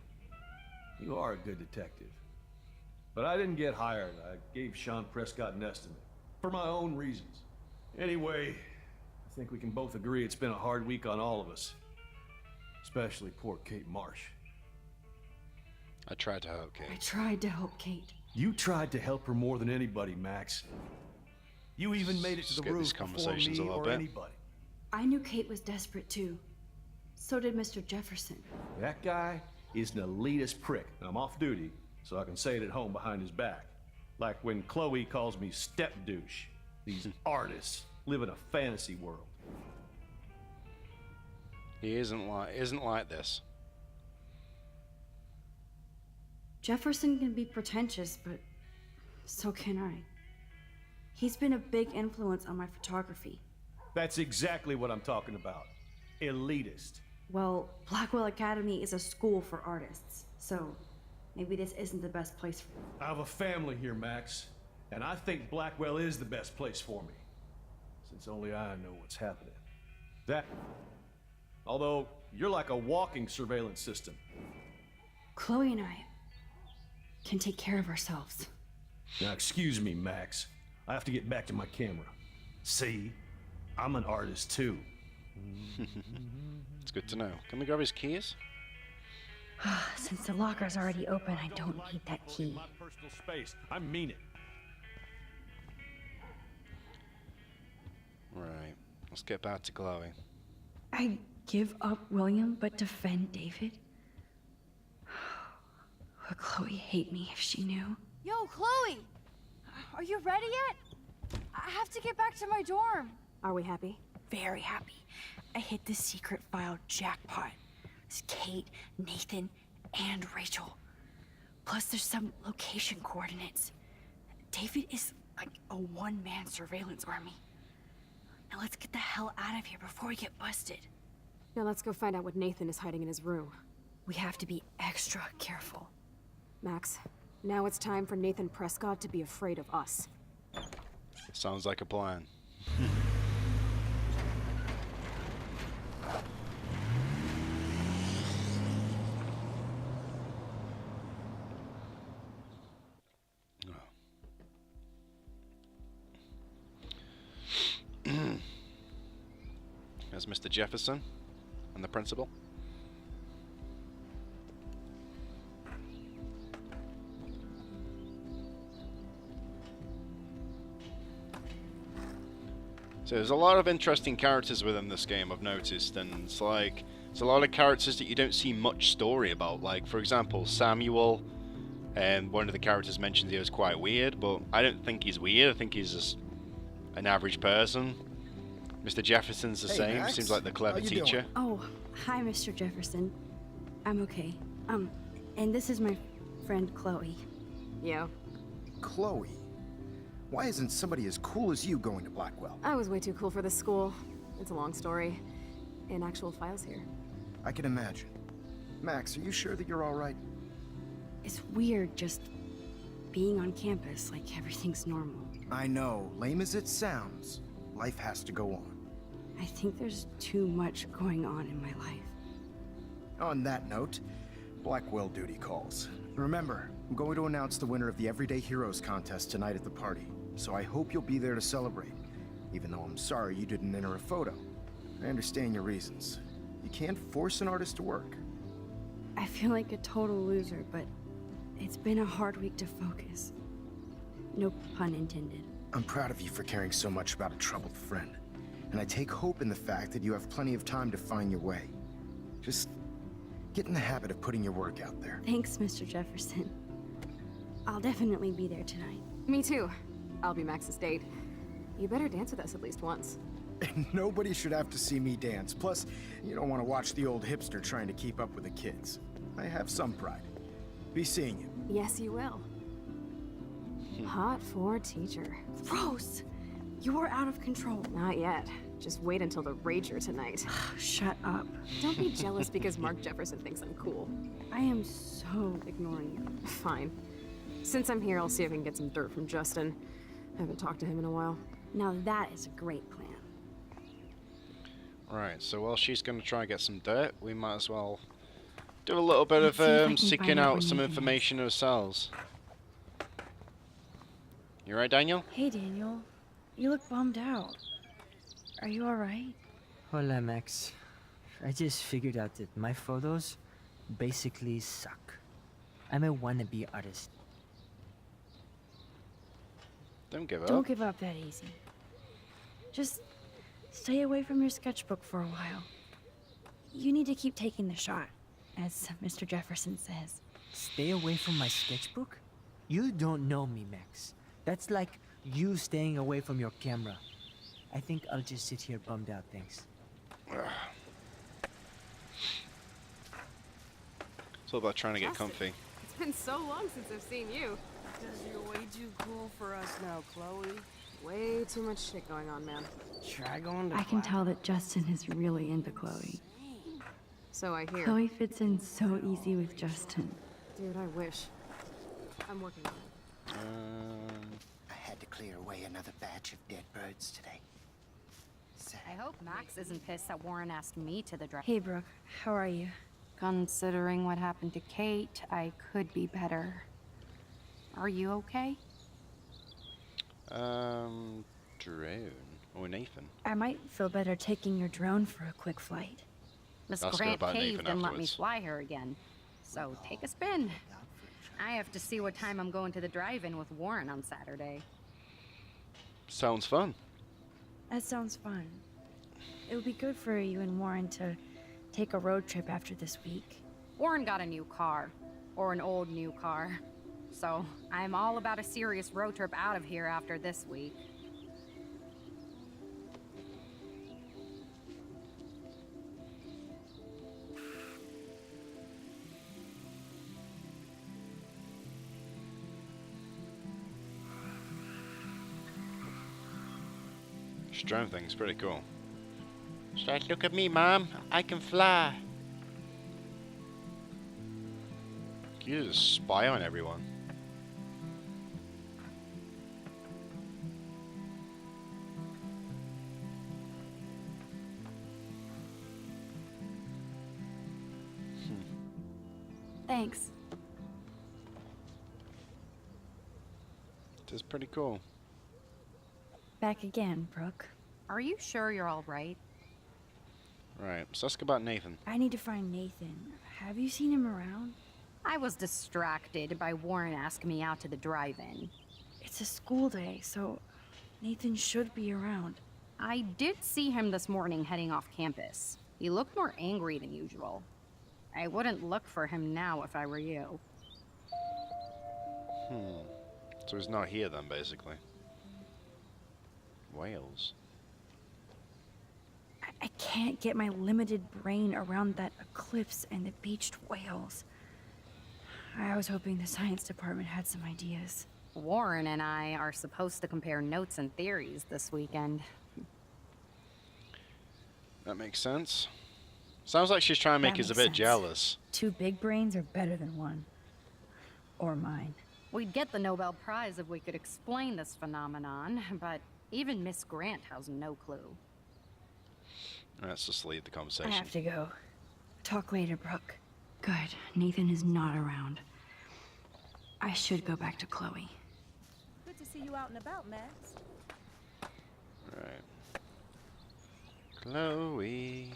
Speaker 12: You are a good detective. But I didn't get hired. I gave Sean Prescott an estimate. For my own reasons. Anyway, I think we can both agree it's been a hard week on all of us. Especially poor Kate Marsh.
Speaker 9: I tried to help Kate.
Speaker 1: I tried to help Kate.
Speaker 12: You tried to help her more than anybody, Max. You even made it to
Speaker 9: Let's
Speaker 12: the
Speaker 9: get
Speaker 12: roof
Speaker 9: these
Speaker 12: before
Speaker 9: conversations
Speaker 12: me
Speaker 9: a little
Speaker 12: or
Speaker 9: bit.
Speaker 12: anybody.
Speaker 1: I knew Kate was desperate too. So did Mr. Jefferson.
Speaker 12: That guy is an elitist prick. And I'm off duty, so I can say it at home behind his back. Like when Chloe calls me step douche. These artists live in a fantasy world.
Speaker 9: He isn't like this.
Speaker 1: Jefferson can be pretentious, but so can I. He's been a big influence on my photography.
Speaker 12: That's exactly what I'm talking about. Elitist.
Speaker 1: Well, Blackwell Academy is a school for artists, so maybe this isn't the best place for them.
Speaker 12: I have a family here, Max. And I think Blackwell is the best place for me. Since only I know what's happening. Although, you're like a walking surveillance system.
Speaker 1: Chloe and I can take care of ourselves.
Speaker 12: Now, excuse me, Max. I have to get back to my camera. See? I'm an artist, too.
Speaker 9: It's good to know. Can we grab his keys?
Speaker 1: Since the locker's already open, I don't need that key.
Speaker 12: My personal space. I mean it.
Speaker 9: Right. Let's get back to Chloe.
Speaker 1: I give up William, but defend David? Would Chloe hate me if she knew?
Speaker 2: Yo, Chloe! Are you ready yet? I have to get back to my dorm.
Speaker 7: Are we happy?
Speaker 1: Very happy. I hit the secret file jackpot. It's Kate, Nathan, and Rachel. Plus there's some location coordinates. David is like a one-man surveillance army. Now let's get the hell out of here before we get busted.
Speaker 7: Now let's go find out what Nathan is hiding in his room.
Speaker 1: We have to be extra careful.
Speaker 7: Max, now it's time for Nathan Prescott to be afraid of us.
Speaker 9: Sounds like a plan. There's Mr. Jefferson. and the principal. So there's a lot of interesting characters within this game, I've noticed, and it's like, it's a lot of characters that you don't see much story about. Like, for example, Samuel, and one of the characters mentioned he was quite weird, but I don't think he's weird. I think he's just an average person. Mr. Jefferson's the same.
Speaker 13: Max.
Speaker 9: Seems like the clever
Speaker 13: How you
Speaker 9: teacher.
Speaker 13: doing?
Speaker 1: Oh, hi, Mr. Jefferson. I'm okay. And this is my friend Chloe.
Speaker 7: Yeah.
Speaker 13: Chloe. Why isn't somebody as cool as you going to Blackwell?
Speaker 7: I was way too cool for this school. It's a long story. In actual files here.
Speaker 13: I can imagine. Max, are you sure that you're all right?
Speaker 1: It's weird just being on campus like everything's normal.
Speaker 13: I know, lame as it sounds, life has to go on.
Speaker 1: I think there's too much going on in my life.
Speaker 13: On that note, Blackwell duty calls. Remember, I'm going to announce the winner of the Everyday Heroes contest tonight at the party, so I hope you'll be there to celebrate, even though I'm sorry you didn't enter a photo. I understand your reasons. You can't force an artist to work.
Speaker 1: I feel like a total loser, but it's been a hard week to focus. No pun intended.
Speaker 13: I'm proud of you for caring so much about a troubled friend, and I take hope in the fact that you have plenty of time to find your way. Just get in the habit of putting your work out there.
Speaker 1: Thanks, Mr. Jefferson. I'll definitely be there tonight.
Speaker 7: Me too. I'll be Max's date. You better dance with us at least once.
Speaker 13: Nobody should have to see me dance. Plus, you don't want to watch the old hipster trying to keep up with the kids. I have some pride. Be seeing you.
Speaker 7: Yes, you will. Hot for teacher.
Speaker 1: Rose! You're out of control.
Speaker 7: Not yet. Just wait until the Rager tonight.
Speaker 1: Shut up.
Speaker 7: Don't be jealous because Mark Jefferson thinks I'm cool.
Speaker 1: I am so ignoring you.
Speaker 7: Fine. Since I'm here, I'll see if I can get some dirt from Justin. I haven't talked to him in a while.
Speaker 1: Now that is a great plan.
Speaker 9: Right, so while she's going to try and get some dirt, we might as well do a little bit
Speaker 1: Let's see if I
Speaker 9: of
Speaker 1: can
Speaker 9: seeking
Speaker 1: find out
Speaker 9: out
Speaker 1: what
Speaker 9: some
Speaker 1: Nathan
Speaker 9: information ourselves. You right, Daniel?
Speaker 1: Hey, Daniel. You look bummed out. Are you alright?
Speaker 3: Hola, Max. I just figured out that my photos basically suck. I'm a wannabe artist.
Speaker 9: Don't give up.
Speaker 1: Don't give up that easy. Just stay away from your sketchbook for a while. You need to keep taking the shot, as Mr. Jefferson says.
Speaker 3: Stay away from my sketchbook? You don't know me, Max. That's like you staying away from your camera. I think I'll just sit here bummed out, thanks.
Speaker 9: It's all about trying to get comfy.
Speaker 7: It's been so long since I've seen you.
Speaker 3: Because you're way too cool for us now, Chloe.
Speaker 7: Way too much shit going on, man.
Speaker 3: Try going to
Speaker 1: I can tell that Justin is really into Chloe.
Speaker 7: So I hear.
Speaker 1: Chloe fits in so easy with Justin.
Speaker 7: Dude, I wish. I'm working on it.
Speaker 13: I had to clear away another batch of dead birds today.
Speaker 14: I hope Max isn't pissed that Warren asked me to the drive.
Speaker 1: Hey, Brooke. How are you?
Speaker 14: Considering what happened to Kate, I could be better. Are you okay?
Speaker 9: Drone. Or Nathan.
Speaker 1: I might feel better taking your drone for a quick flight.
Speaker 14: Miss
Speaker 9: Ask her
Speaker 14: Grant
Speaker 9: about
Speaker 14: caved
Speaker 9: Nathan
Speaker 14: and let me
Speaker 9: afterwards.
Speaker 14: fly her again. So take a spin. I have to see what time I'm going to the drive-in with Warren on Saturday.
Speaker 9: Sounds fun.
Speaker 1: That sounds fun. It would be good for you and Warren to take a road trip after this week.
Speaker 14: Warren got a new car. Or an old new car. So I'm all about a serious road trip out of here after this week.
Speaker 9: This drone thing's pretty cool. She's like, look at me, Mom. I can fly. You just spy on everyone.
Speaker 1: Thanks.
Speaker 9: This is pretty cool.
Speaker 1: Back again, Brooke.
Speaker 14: Are you sure you're all right?
Speaker 9: Right, so let's go about Nathan.
Speaker 1: I need to find Nathan. Have you seen him around?
Speaker 14: I was distracted by Warren asking me out to the drive-in.
Speaker 1: It's a school day, so Nathan should be around.
Speaker 14: I did see him this morning heading off campus. He looked more angry than usual. I wouldn't look for him now if I were you.
Speaker 9: So he's not here then, basically. Wales.
Speaker 1: I can't get my limited brain around that eclipse and the beached whales. I was hoping the science department had some ideas.
Speaker 14: Warren and I are supposed to compare notes and theories this weekend.
Speaker 9: That makes sense. Sounds like she's trying to make us a bit jealous.
Speaker 1: 2 big brains are better than 1. Or mine.
Speaker 14: We'd get the Nobel Prize if we could explain this phenomenon, but even Miss Grant has no clue.
Speaker 9: Let's just leave the conversation.
Speaker 1: I have to go. Talk later, Brooke. Good. Nathan is not around. I should go back to Chloe.
Speaker 4: Good to see you out and about, Max.
Speaker 9: Right. Chloe.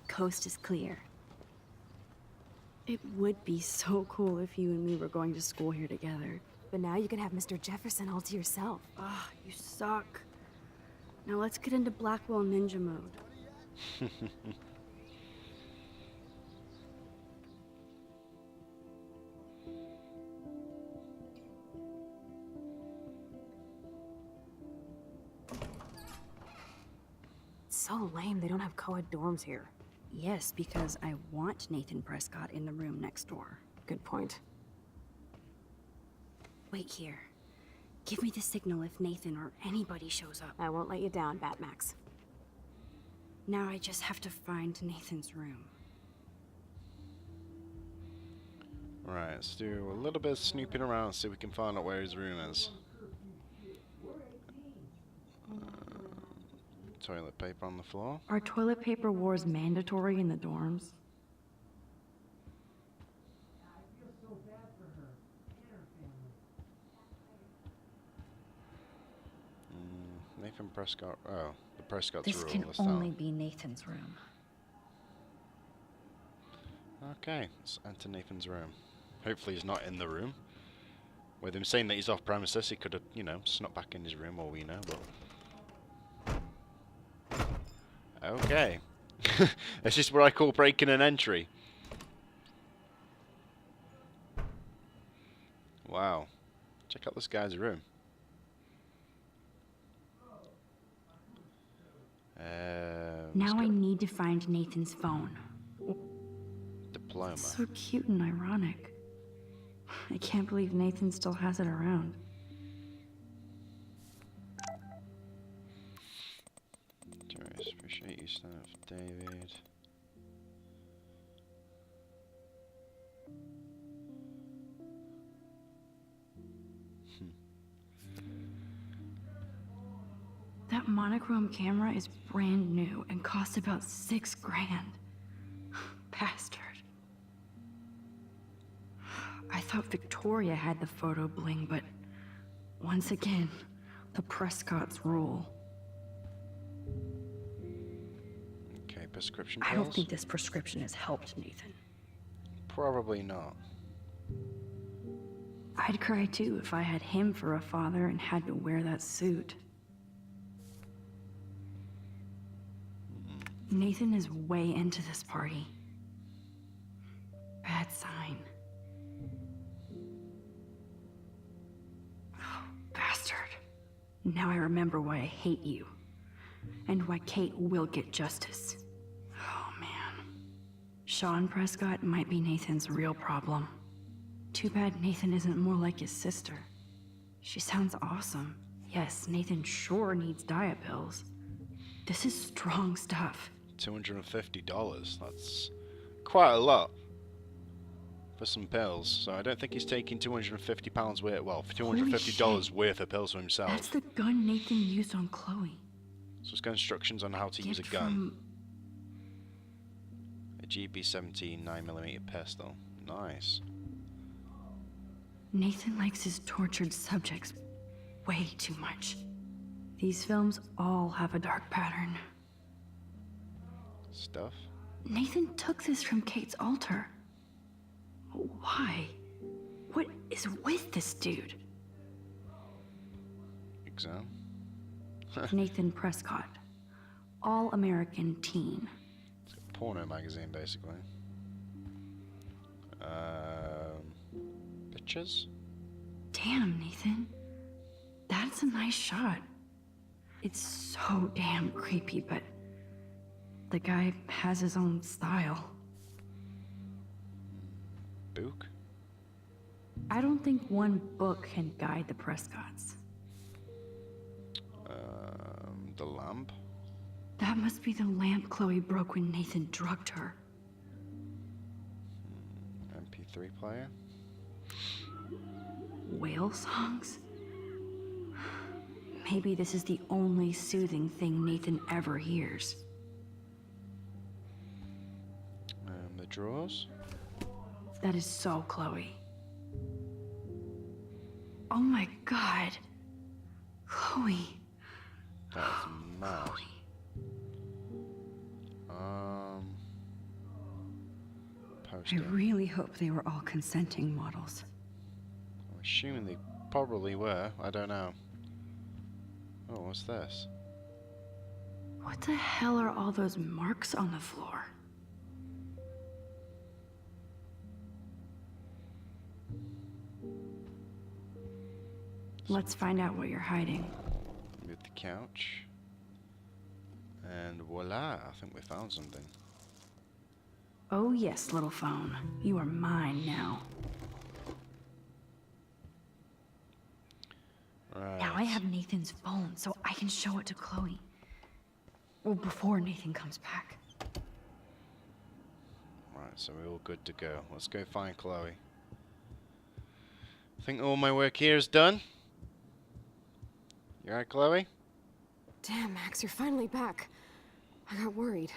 Speaker 1: Coast is clear. It would be so cool if you and me were going to school here together.
Speaker 7: But now you can have Mr. Jefferson all to yourself.
Speaker 1: Ah, you suck. Now let's get into Blackwell Ninja mode.
Speaker 7: It's so lame they don't have co-ed dorms here.
Speaker 1: Yes, because I want Nathan Prescott in the room next door.
Speaker 7: Good point.
Speaker 1: Wait here. Give me the signal if Nathan or anybody shows up.
Speaker 7: I won't let you down, Batmax.
Speaker 1: Now I just have to find Nathan's room.
Speaker 9: Right, let's do a little bit of snooping around, see if we can find out where his room is. Toilet paper on the floor.
Speaker 1: Are toilet paper wars mandatory in the dorms?
Speaker 9: Nathan Prescott. Oh, the Prescott's
Speaker 1: This
Speaker 9: room.
Speaker 1: can
Speaker 9: Let's
Speaker 1: only be Nathan's room.
Speaker 9: Okay, let's enter Nathan's room. Hopefully he's not in the room. With him saying that he's off premises, he could have, you know, snuck back in his room, all we know, but... Okay. This is what I call breaking an entry. Wow. Check out this guy's room.
Speaker 1: Now I need to find Nathan's phone.
Speaker 9: Diploma.
Speaker 1: So cute and ironic. I can't believe Nathan still has it around.
Speaker 9: Terrence, appreciate you standing up for David.
Speaker 1: That monochrome camera is brand new and costs about $6 grand. Bastard. I thought Victoria had the photo bling, but once again, the Prescotts rule.
Speaker 9: Okay, prescription
Speaker 1: I
Speaker 9: pills?
Speaker 1: don't think this prescription has helped Nathan.
Speaker 9: Probably not.
Speaker 1: I'd cry too if I had him for a father and had to wear that suit. Nathan is way into this party. Bad sign. Oh, bastard. Now I remember why I hate you. And why Kate will get justice. Oh, man. Sean Prescott might be Nathan's real problem. Too bad Nathan isn't more like his sister. She sounds awesome. Yes, Nathan sure needs diet pills. This is strong stuff.
Speaker 9: $250. That's quite a lot for some pills. So I don't think he's taking £250 worth. Well, for $250 worth of pills for himself.
Speaker 1: That's the gun Nathan used on Chloe.
Speaker 9: So it's got instructions on how to use a gun. A GB-17 9mm pistol. Nice.
Speaker 1: Nathan likes his tortured subjects way too much. These films all have a dark pattern.
Speaker 9: Stuff.
Speaker 1: Nathan took this from Kate's altar. Why? What is with this dude?
Speaker 9: Exam.
Speaker 1: Nathan Prescott. All-American teen.
Speaker 9: It's a porno magazine, basically. Pictures?
Speaker 1: Damn, Nathan. That's a nice shot. It's so damn creepy, but the guy has his own style.
Speaker 9: Book?
Speaker 1: I don't think one book can guide the Prescotts.
Speaker 9: The lamp?
Speaker 1: That must be the lamp Chloe broke when Nathan drugged her.
Speaker 9: MP3 player?
Speaker 1: Whale songs? Maybe this is the only soothing thing Nathan ever hears.
Speaker 9: The drawers?
Speaker 1: That is so Chloe. Oh my god. Chloe.
Speaker 9: That's mad.
Speaker 1: I
Speaker 9: Poster.
Speaker 1: really hope they were all consenting models.
Speaker 9: I'm assuming they probably were. I don't know. Oh, what's this?
Speaker 1: What the hell are all those marks on the floor? Let's find out what you're hiding.
Speaker 9: Move the couch. And voila, I think we found something.
Speaker 1: Oh yes, little phone. You are mine now.
Speaker 9: Right.
Speaker 1: Now I have Nathan's phone, so I can show it to Chloe. Well, before Nathan comes back.
Speaker 9: Right, so we're all good to go. Let's go find Chloe. I think all my work here is done. You alright, Chloe?
Speaker 7: Damn, Max, you're finally back. I got worried.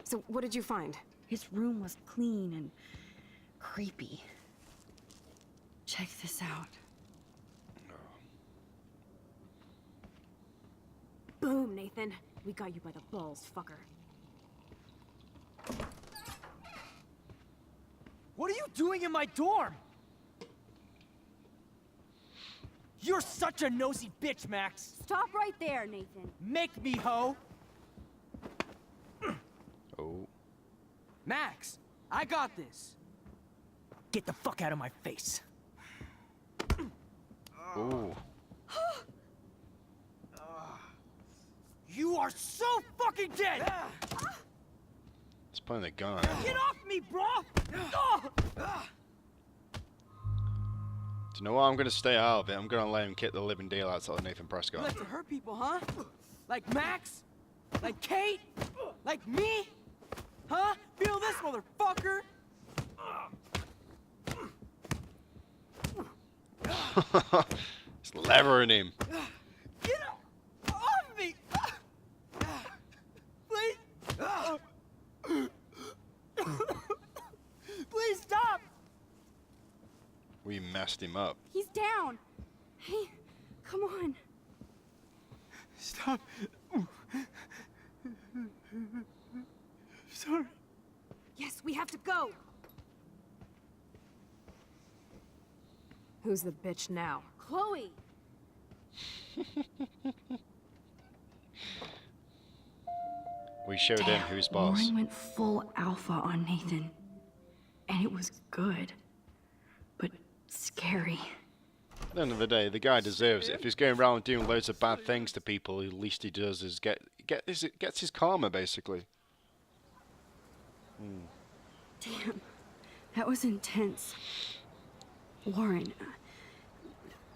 Speaker 7: So, what did you find?
Speaker 1: His room was clean and creepy. Check this out.
Speaker 7: Boom, Nathan. We got you by the balls, fucker.
Speaker 3: What are you doing in my dorm? You're such a nosy bitch, Max.
Speaker 2: Stop right there, Nathan.
Speaker 3: Make me, ho.
Speaker 9: Oh.
Speaker 3: Max, I got this. Get the fuck out of my face.
Speaker 9: Ooh.
Speaker 3: You are so fucking dead!
Speaker 9: It's pointing a gun at him.
Speaker 3: Get off me, bro!
Speaker 9: Do you know what? I'm gonna stay out of it. I'm gonna let him kick the living daylights out of Nathan
Speaker 3: You
Speaker 9: Prescott.
Speaker 3: like to hurt people, huh? Like Max? Like Kate? Like me? Huh? Feel this, motherfucker?
Speaker 9: It's levering him.
Speaker 3: Get off me! Please! Please stop!
Speaker 9: We messed him up.
Speaker 2: He's down. Hey, come on.
Speaker 3: Stop. Sorry.
Speaker 7: Yes, we have to go. Who's the bitch now?
Speaker 2: Chloe.
Speaker 9: We showed him who's boss.
Speaker 1: Warren went full alpha on Nathan. And it was good. But scary.
Speaker 9: At the end of the day, the guy deserves it. If he's going around doing loads of bad things to people, the least he does is gets his karma, basically.
Speaker 1: Damn. That was intense. Warren,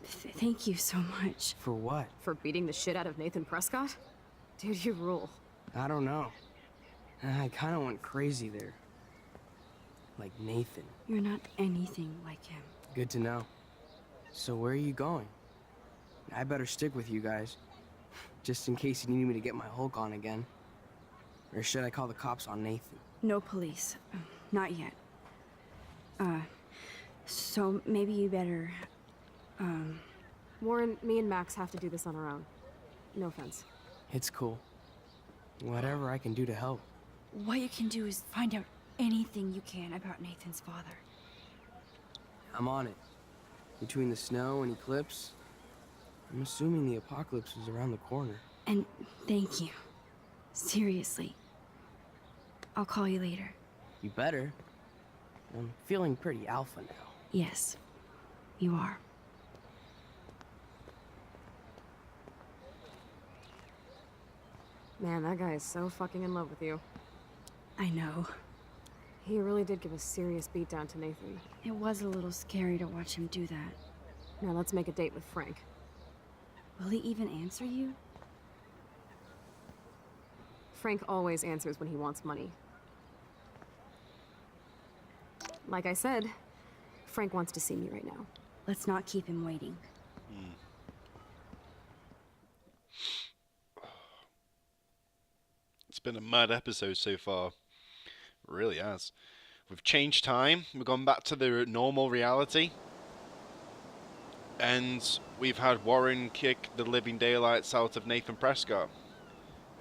Speaker 1: thank you so much.
Speaker 15: For what?
Speaker 7: For beating the shit out of Nathan Prescott? Dude, you rule.
Speaker 15: I don't know. I kind of went crazy there. Like Nathan.
Speaker 1: You're not anything like him.
Speaker 15: Good to know. So where are you going? I better stick with you guys. Just in case you need me to get my Hulk on again. Or should I call the cops on Nathan?
Speaker 1: No police. Not yet. So maybe you better,
Speaker 7: Warren, me and Max have to do this on our own. No offense.
Speaker 15: It's cool. Whatever I can do to help.
Speaker 1: What you can do is find out anything you can about Nathan's father.
Speaker 15: I'm on it. Between the snow and eclipse, I'm assuming the apocalypse is around the corner.
Speaker 1: And thank you. Seriously. I'll call you later.
Speaker 15: You better. I'm feeling pretty alpha now.
Speaker 1: Yes, you are.
Speaker 7: Man, that guy is so fucking in love with you.
Speaker 1: I know.
Speaker 7: He really did give a serious beatdown to Nathan.
Speaker 1: It was a little scary to watch him do that.
Speaker 7: Now let's make a date with Frank.
Speaker 1: Will he even answer you?
Speaker 7: Frank always answers when he wants money. Like I said, Frank wants to see me right now.
Speaker 1: Let's not keep him waiting.
Speaker 9: It's been a mad episode so far. It really has. We've changed time. We've gone back to the normal reality. And we've had Warren kick the living daylights out of Nathan Prescott.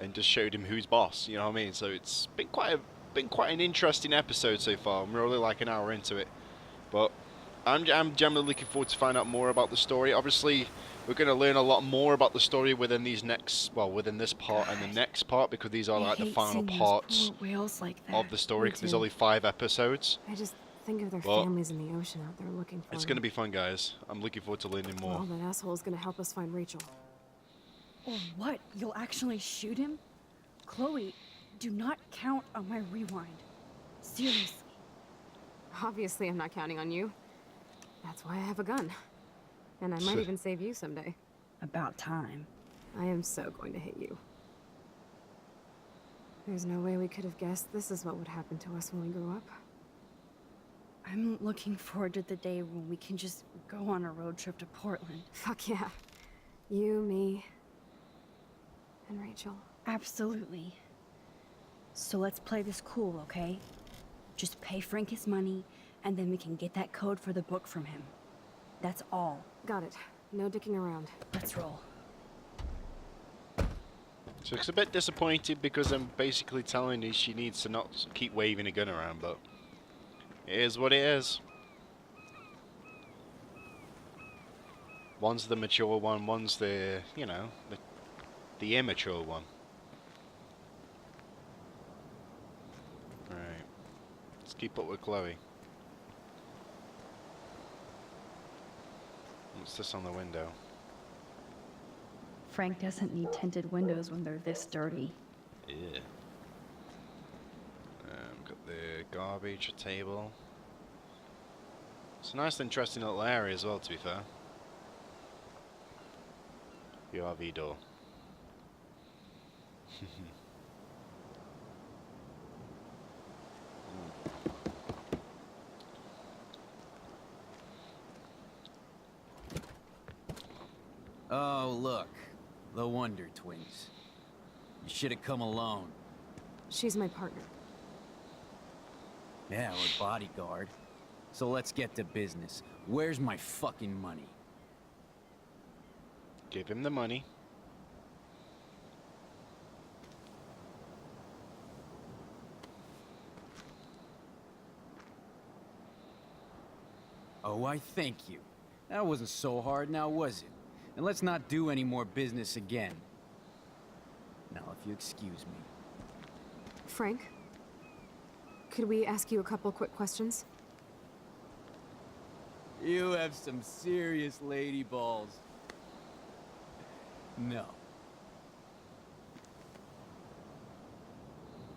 Speaker 9: And just showed him who's boss, you know what I mean? So it's been quite an interesting episode so far. I'm really like an hour into it. But I'm generally looking forward to find out more about the story. Obviously, we're going to learn a lot more about the story within within this part and the next part, because these are like the final parts of the story, because there's only 5 episodes.
Speaker 7: I just think of their
Speaker 9: But
Speaker 7: families in the ocean out there looking for
Speaker 9: it's
Speaker 7: them.
Speaker 9: going to be fun, guys. I'm looking forward to learning more.
Speaker 7: Well, that asshole is going to help us find Rachel.
Speaker 1: Or what? You'll actually shoot him? Chloe, do not count on my rewind. Seriously.
Speaker 7: Obviously, I'm not counting on you. That's why I have a gun. And I might even save you someday.
Speaker 1: About time.
Speaker 7: I am so going to hit you. There's no way we could have guessed this is what would happen to us when we grew up.
Speaker 1: I'm looking forward to the day when we can just go on a road trip to Portland.
Speaker 7: Fuck yeah. You, me, and Rachel.
Speaker 1: Absolutely. So let's play this cool, okay? Just pay Frank his money, and then we can get that code for the book from him. That's all.
Speaker 7: Got it. No dicking around.
Speaker 1: Let's roll.
Speaker 9: So it's a bit disappointed because I'm basically telling her she needs to not keep waving a gun around, but it is what it is. One's the mature one, one's the, you know, the immature one. Right. Let's keep up with Chloe. What's this on the window?
Speaker 1: Frank doesn't need tinted windows when they're this dirty.
Speaker 9: Yeah. Got the garbage table. It's a nice, interesting little area as well, to be fair. The RV door.
Speaker 6: Oh, look. The Wonder Twins. You should have come alone.
Speaker 7: She's my partner.
Speaker 6: Yeah, or bodyguard. So let's get to business. Where's my fucking money?
Speaker 9: Give him the money.
Speaker 6: Oh, I thank you. That wasn't so hard now, was it? And let's not do any more business again. Now, if you excuse me.
Speaker 7: Frank? Could we ask you a couple quick questions?
Speaker 6: You have some serious lady balls. No.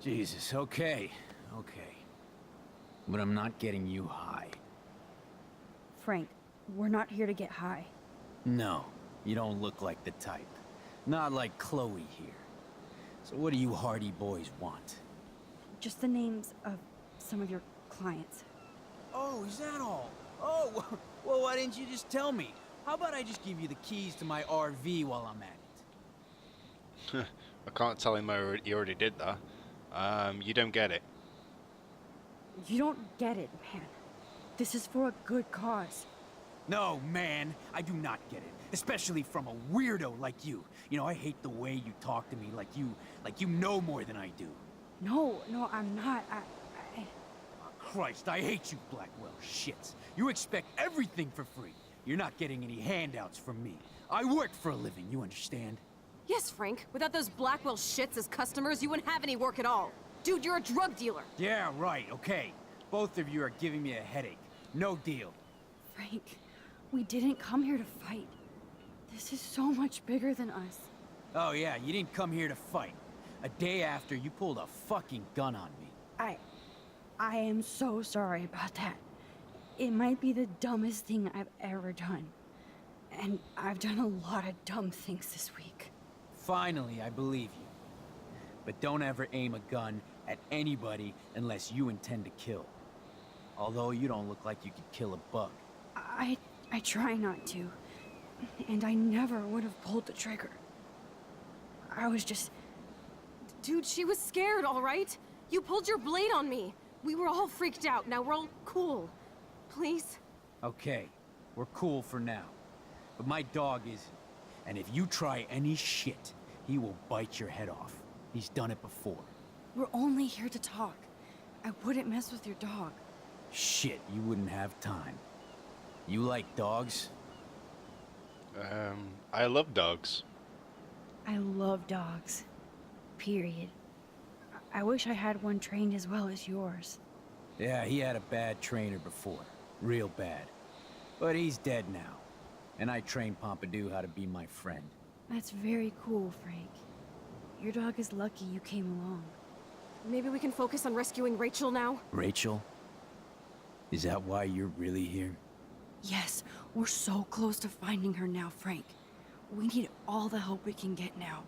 Speaker 6: Jesus, okay. Okay. But I'm not getting you high.
Speaker 1: Frank, we're not here to get high.
Speaker 6: No, you don't look like the type. Not like Chloe here. So what do you hardy boys want?
Speaker 1: Just the names of some of your clients.
Speaker 6: Oh, is that all? Oh, well, why didn't you just tell me? How about I just give you the keys to my RV while I'm at it?
Speaker 9: I can't tell him he already did that. You don't get it.
Speaker 1: You don't get it, man. This is for a good cause.
Speaker 6: No, man, I do not get it. Especially from a weirdo like you. You know, I hate the way you talk to me like you know more than I do.
Speaker 1: No, I'm not.
Speaker 6: Christ, I hate you, Blackwell shits. You expect everything for free. You're not getting any handouts from me. I work for a living, you understand?
Speaker 7: Yes, Frank. Without those Blackwell shits as customers, you wouldn't have any work at all. Dude, you're a drug dealer.
Speaker 6: Yeah, right, okay. Both of you are giving me a headache. No deal.
Speaker 1: Frank, we didn't come here to fight. This is so much bigger than us.
Speaker 6: Oh yeah, you didn't come here to fight. A day after, you pulled a fucking gun on me.
Speaker 1: I am so sorry about that. It might be the dumbest thing I've ever done. And I've done a lot of dumb things this week.
Speaker 6: Finally, I believe you. But don't ever aim a gun at anybody unless you intend to kill. Although you don't look like you could kill a bug.
Speaker 1: I try not to. And I never would have pulled the trigger. I was just...
Speaker 7: Dude, she was scared, all right? You pulled your blade on me. We were all freaked out. Now we're all cool. Please?
Speaker 6: Okay, we're cool for now. But my dog isn't. And if you try any shit, he will bite your head off. He's done it before.
Speaker 1: We're only here to talk. I wouldn't mess with your dog.
Speaker 6: Shit, you wouldn't have time. You like dogs?
Speaker 9: I love dogs.
Speaker 1: I love dogs. Period. I wish I had one trained as well as yours.
Speaker 6: Yeah, he had a bad trainer before. Real bad. But he's dead now. And I trained Pompidou how to be my friend.
Speaker 1: That's very cool, Frank. Your dog is lucky you came along.
Speaker 7: Maybe we can focus on rescuing Rachel now?
Speaker 6: Rachel? Is that why you're really here?
Speaker 1: Yes, we're so close to finding her now, Frank. We need all the help we can get now.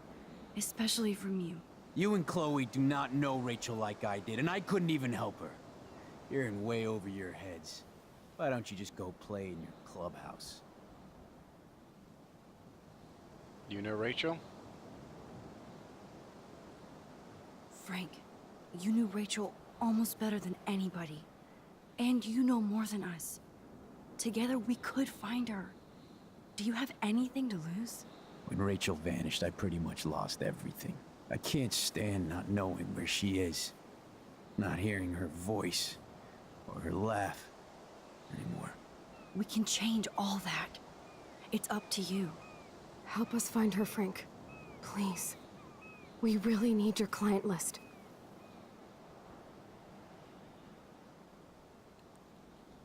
Speaker 1: Especially from you.
Speaker 6: You and Chloe do not know Rachel like I did, and I couldn't even help her. You're in way over your heads. Why don't you just go play in your clubhouse?
Speaker 9: You know Rachel?
Speaker 1: Frank, you knew Rachel almost better than anybody. And you know more than us. Together we could find her. Do you have anything to lose?
Speaker 6: When Rachel vanished, I pretty much lost everything. I can't stand not knowing where she is. Not hearing her voice or her laugh anymore.
Speaker 1: We can change all that. It's up to you.
Speaker 7: Help us find her, Frank. Please. We really need your client list.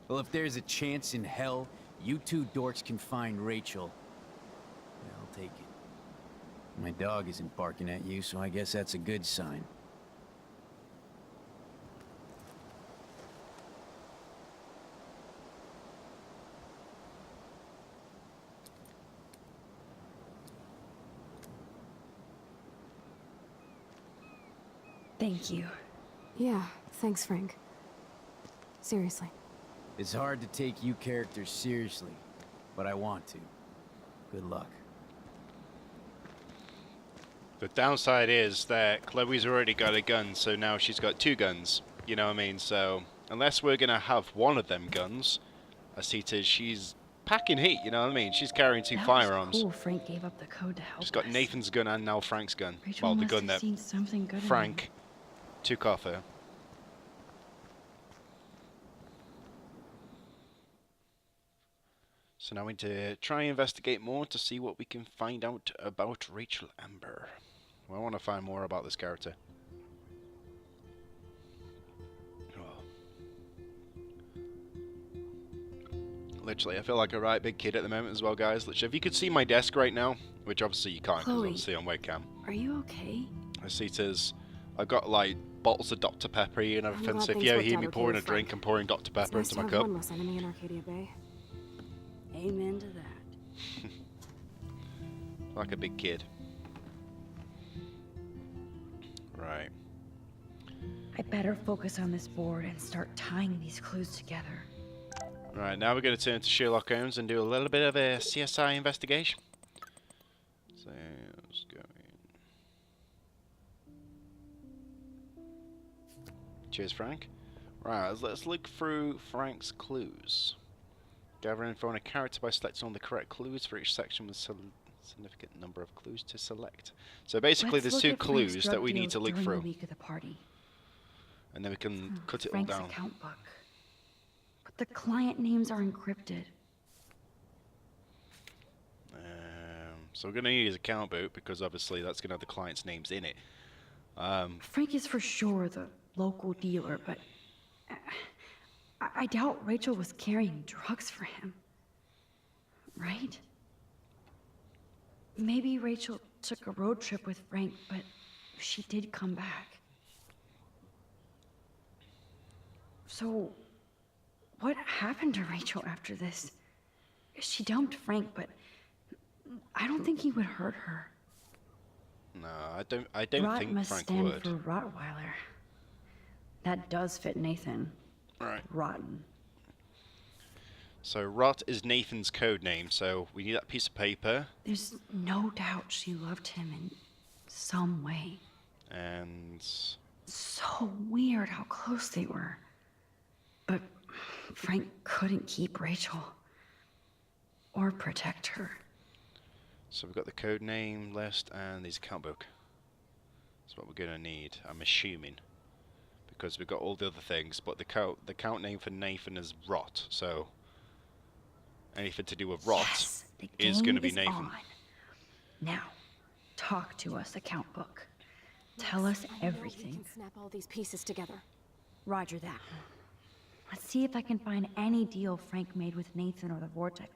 Speaker 6: Well, if there's a chance in hell, you two dorks can find Rachel. I'll take it. My dog isn't barking at you, so I guess that's a good sign.
Speaker 1: Thank you.
Speaker 7: Yeah, thanks, Frank. Seriously.
Speaker 6: It's hard to take you characters seriously, but I want to. Good luck.
Speaker 9: The downside is that Chloe's already got a gun, so now she's got two guns. You know what I mean? So, unless we're gonna have one of them guns, Asita, she's packing heat, you know what I mean? She's carrying two firearms.
Speaker 1: Cool. Frank gave up the code to help
Speaker 9: She's got
Speaker 1: us.
Speaker 9: Nathan's gun and now Frank's gun.
Speaker 1: Rachel
Speaker 9: Well, the
Speaker 1: must
Speaker 9: gun
Speaker 1: have
Speaker 9: that
Speaker 1: seen something good in
Speaker 9: Frank took off her. So now we need to try and investigate more to see what we can find out about Rachel Amber. Well, I want to find more about this character. Literally, I feel like a right big kid at the moment as well, guys. Literally, if you could see my desk right now, which obviously you can't because
Speaker 1: Chloe,
Speaker 9: obviously on webcam.
Speaker 1: Are you okay?
Speaker 9: I see it as I've got like bottles of Dr. Pepper and everything.
Speaker 7: glad
Speaker 9: So if
Speaker 7: things
Speaker 9: you ever
Speaker 7: worked
Speaker 9: hear
Speaker 7: out
Speaker 9: me
Speaker 7: okay
Speaker 9: pouring a
Speaker 7: with
Speaker 9: drink, I'm pouring Dr. Pepper
Speaker 7: It's nice
Speaker 9: into
Speaker 7: to
Speaker 9: my
Speaker 7: have
Speaker 9: cup.
Speaker 7: one less enemy in Arcadia Bay.
Speaker 1: Amen to that.
Speaker 9: Like a big kid. Right.
Speaker 1: I better focus on this board and start tying these clues together.
Speaker 9: Right, now we're going to turn to Sherlock Holmes and do a little bit of a CSI investigation. So, let's go in. Cheers, Frank. Right, let's look through Frank's clues. Gather info on a character by selecting all the correct clues for each section with significant number of clues to select. So basically,
Speaker 1: Let's
Speaker 9: there's
Speaker 1: look
Speaker 9: 2
Speaker 1: at Frank's
Speaker 9: clues
Speaker 1: drug
Speaker 9: that we need
Speaker 1: deals
Speaker 9: to look
Speaker 1: during
Speaker 9: through,
Speaker 1: the week of the party.
Speaker 9: and then we can cut it
Speaker 1: Frank's
Speaker 9: all down.
Speaker 1: account book. But the client names are encrypted.
Speaker 9: So we're going to need his account book because obviously that's going to have the client's names in it.
Speaker 1: Frank is for sure the local dealer, but I doubt Rachel was carrying drugs for him. Right? Maybe Rachel took a road trip with Frank, but she did come back. So, what happened to Rachel after this? She dumped Frank, but I don't think he would hurt her.
Speaker 9: No, I don't
Speaker 1: Rot
Speaker 9: think
Speaker 1: must
Speaker 9: Frank
Speaker 1: stand
Speaker 9: would.
Speaker 1: for Rottweiler. That does fit Nathan.
Speaker 9: Right.
Speaker 1: Rotten.
Speaker 9: So Rot is Nathan's code name, so we need that piece of paper.
Speaker 1: There's no doubt she loved him in some way.
Speaker 9: And
Speaker 1: So weird how close they were. But Frank couldn't keep Rachel. Or protect her.
Speaker 9: so we've got the code name list and his account book. That's what we're going to need, I'm assuming. Because we've got all the other things, but the count name for Nathan is Rot, so anything to do with Rot
Speaker 1: Yes, the
Speaker 9: is going to
Speaker 1: game
Speaker 9: be
Speaker 1: is
Speaker 9: Nathan.
Speaker 1: on. Now, talk to us, account book. Tell us everything.
Speaker 7: We can snap all these pieces together.
Speaker 1: Roger that. Let's see if I can find any deal Frank made with Nathan or the Vortex.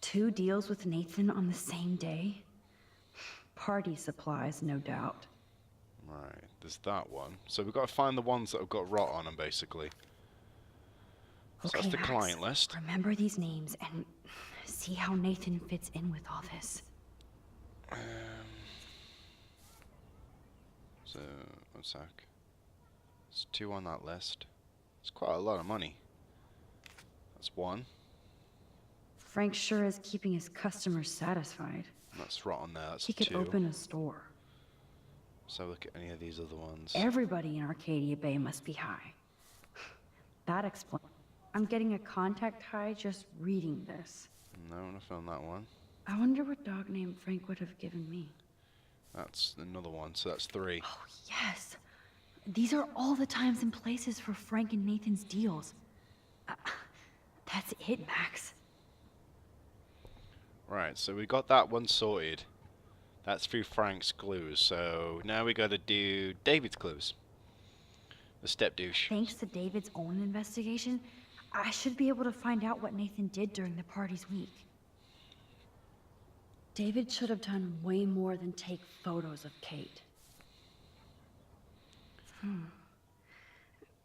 Speaker 1: 2 deals with Nathan on the same day? Party supplies, no doubt.
Speaker 9: Right, there's that one. So we've got to find the ones that have got Rot on them, basically. So
Speaker 1: Okay,
Speaker 9: that's the
Speaker 1: Max,
Speaker 9: client list.
Speaker 1: remember these names and see how Nathan fits in with all this.
Speaker 9: So, one sec. There's 2 on that list. It's quite a lot of money. That's 1.
Speaker 1: Frank sure is keeping his customers satisfied.
Speaker 9: That's Rot on there. That's
Speaker 1: He could
Speaker 9: 2.
Speaker 1: open a store.
Speaker 9: So look at any of these other ones.
Speaker 1: Everybody in Arcadia Bay must be high. That explains. I'm getting a contact high just reading this.
Speaker 9: No, nothing on that one.
Speaker 1: I wonder what dog name Frank would have given me.
Speaker 9: That's another one, so that's 3.
Speaker 1: Oh, yes. These are all the times and places for Frank and Nathan's deals. That's it, Max.
Speaker 9: Right, so we got that one sorted. That's through Frank's clues, so now we got to do David's clues. The step douche.
Speaker 1: Thanks to David's own investigation, I should be able to find out what Nathan did during the party's week. David should have done way more than take photos of Kate.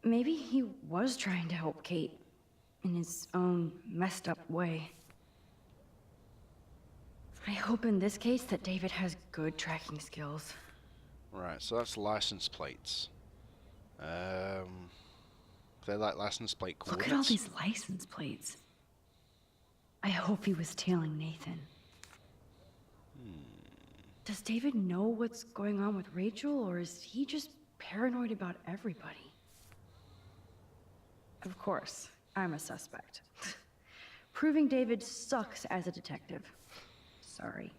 Speaker 1: Maybe he was trying to help Kate in his own messed up way. I hope in this case that David has good tracking skills.
Speaker 9: Right, so that's license plates. They like license plate
Speaker 1: Look
Speaker 9: coordinates.
Speaker 1: at all these license plates. I hope he was tailing Nathan. Does David know what's going on with Rachel, or is he just paranoid about everybody? Of course, I'm a suspect. Proving David sucks as a detective. Sorry.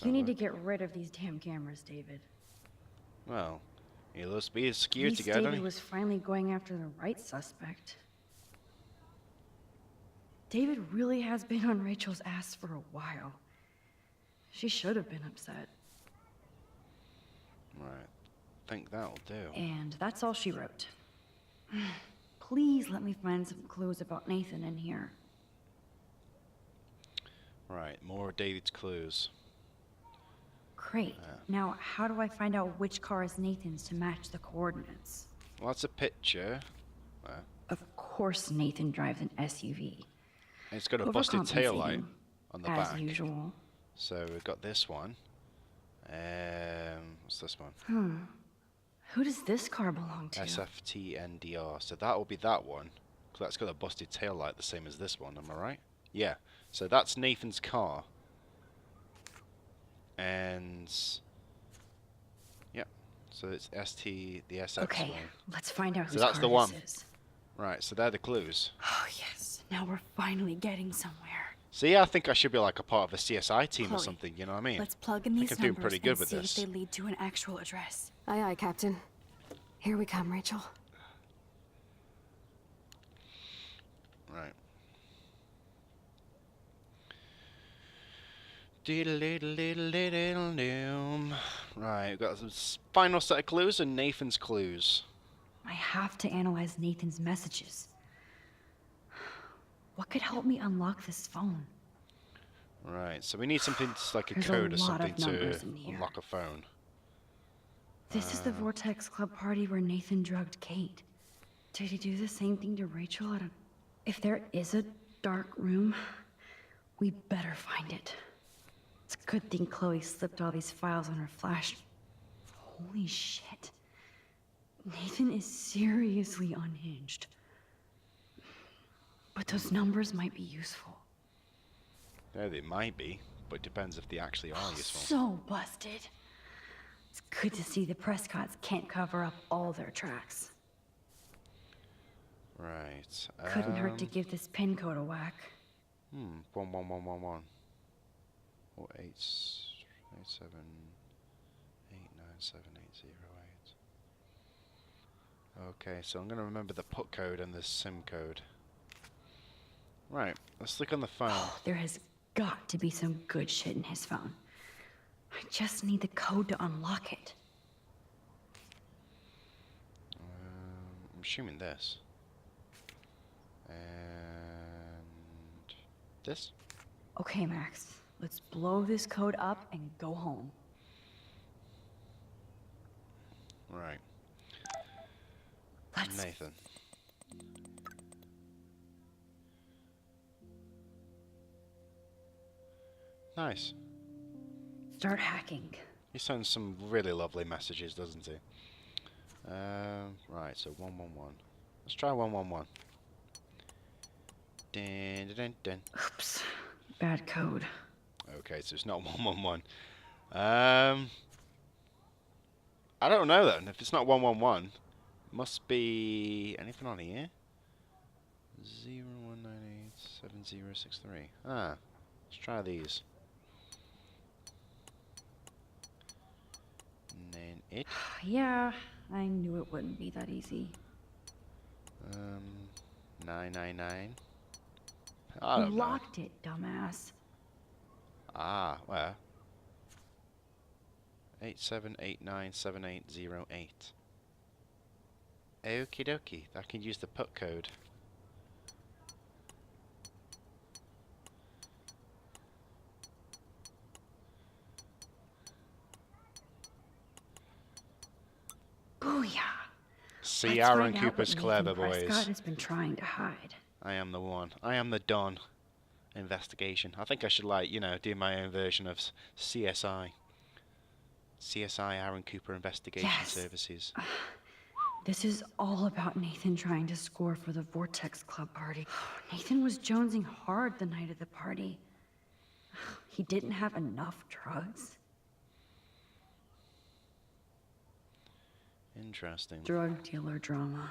Speaker 1: You need to get rid of these damn cameras, David.
Speaker 9: Well, he must be a
Speaker 1: At
Speaker 9: security
Speaker 1: least
Speaker 9: guy,
Speaker 1: David
Speaker 9: doesn't he?
Speaker 1: was finally going after the right suspect. David really has been on Rachel's ass for a while. She should have been upset.
Speaker 9: Right, think that'll do.
Speaker 1: And that's all she wrote. Please let me find some clues about Nathan in here.
Speaker 9: Right, more David's clues.
Speaker 1: Great. Now, how do I find out which car is Nathan's to match the coordinates?
Speaker 9: Well, that's a picture.
Speaker 1: Of course Nathan drives an SUV.
Speaker 9: And it's got a busted taillight on the
Speaker 1: as
Speaker 9: back.
Speaker 1: usual.
Speaker 9: So we've got this one. What's this one?
Speaker 1: Who does this car belong to?
Speaker 9: SFTNDR. So that will be that one. 'Cause that's got a busted taillight the same as this one, am I right? Yeah. So that's Nathan's car. And yeah. So it's the SX
Speaker 1: Okay,
Speaker 9: one.
Speaker 1: let's find out
Speaker 9: So
Speaker 1: whose
Speaker 9: that's
Speaker 1: car
Speaker 9: the one.
Speaker 1: this is.
Speaker 9: Right, so they're the clues.
Speaker 1: Oh, yes. Now we're finally getting somewhere.
Speaker 9: See, I think I should be like a part of a CSI team or
Speaker 1: Chloe,
Speaker 9: something, you know what I mean?
Speaker 1: Let's plug in
Speaker 9: I
Speaker 1: these
Speaker 9: think I'm doing
Speaker 1: numbers
Speaker 9: pretty good
Speaker 1: and
Speaker 9: with
Speaker 1: see
Speaker 9: this.
Speaker 1: if they lead to an actual address.
Speaker 7: Aye, aye, Captain. Here we come, Rachel.
Speaker 9: Right. Right, we've got some final set of clues and Nathan's clues.
Speaker 1: I have to analyze Nathan's messages. What could help me unlock this phone?
Speaker 9: Right, so we need something like a
Speaker 1: There's
Speaker 9: code
Speaker 1: a
Speaker 9: or
Speaker 1: lot
Speaker 9: something
Speaker 1: of
Speaker 9: to
Speaker 1: numbers in here.
Speaker 9: unlock a phone.
Speaker 1: This is the Vortex Club party where Nathan drugged Kate. Did he do the same thing to Rachel? I don't... If there is a dark room, we better find it. It's a good thing Chloe slipped all these files on her flash. Holy shit. Nathan is seriously unhinged. But those numbers might be useful.
Speaker 9: Yeah, they might be, but it depends if they actually are useful.
Speaker 1: So busted. It's good to see the Prescotts can't cover up all their tracks.
Speaker 9: Right.
Speaker 1: Couldn't hurt to give this pin code a whack.
Speaker 9: 11111. Or 887897808. Okay, so I'm gonna remember the put code and the SIM code. Right, let's look on the phone.
Speaker 1: There has got to be some good shit in his phone. I just need the code to unlock it.
Speaker 9: I'm assuming this. And this?
Speaker 1: Okay, Max. Let's blow this code up and go home.
Speaker 9: Right.
Speaker 1: Let's...
Speaker 9: Nathan. Nice.
Speaker 1: Start hacking.
Speaker 9: He sends some really lovely messages, doesn't he? Right, so 111. Let's try 111. Dun, dun, dun.
Speaker 1: Oops. Bad code.
Speaker 9: Okay, so it's not 111. I don't know then. If it's not 111, must be anything on here. 01987063. Ah, let's try these. And then it.
Speaker 1: Yeah, I knew it wouldn't be that easy.
Speaker 9: 999. I don't know.
Speaker 1: Locked it, dumbass.
Speaker 9: Ah, where? 87897808. Okie dokie, I can use the put code.
Speaker 1: Booyah!
Speaker 9: See,
Speaker 1: Let's
Speaker 9: Arron
Speaker 1: find out
Speaker 9: Cooper's
Speaker 1: what
Speaker 9: clever,
Speaker 1: Nathan
Speaker 9: boys.
Speaker 1: Prescott has been trying to hide.
Speaker 9: I am the one. I am the Don. Investigation. I think I should, like, you know, do my own version of CSI. CSI Arron Cooper Investigation
Speaker 1: Yes.
Speaker 9: Services.
Speaker 1: This is all about Nathan trying to score for the Vortex Club party. Nathan was jonesing hard the night of the party. He didn't have enough drugs.
Speaker 9: Interesting.
Speaker 1: Drug dealer drama.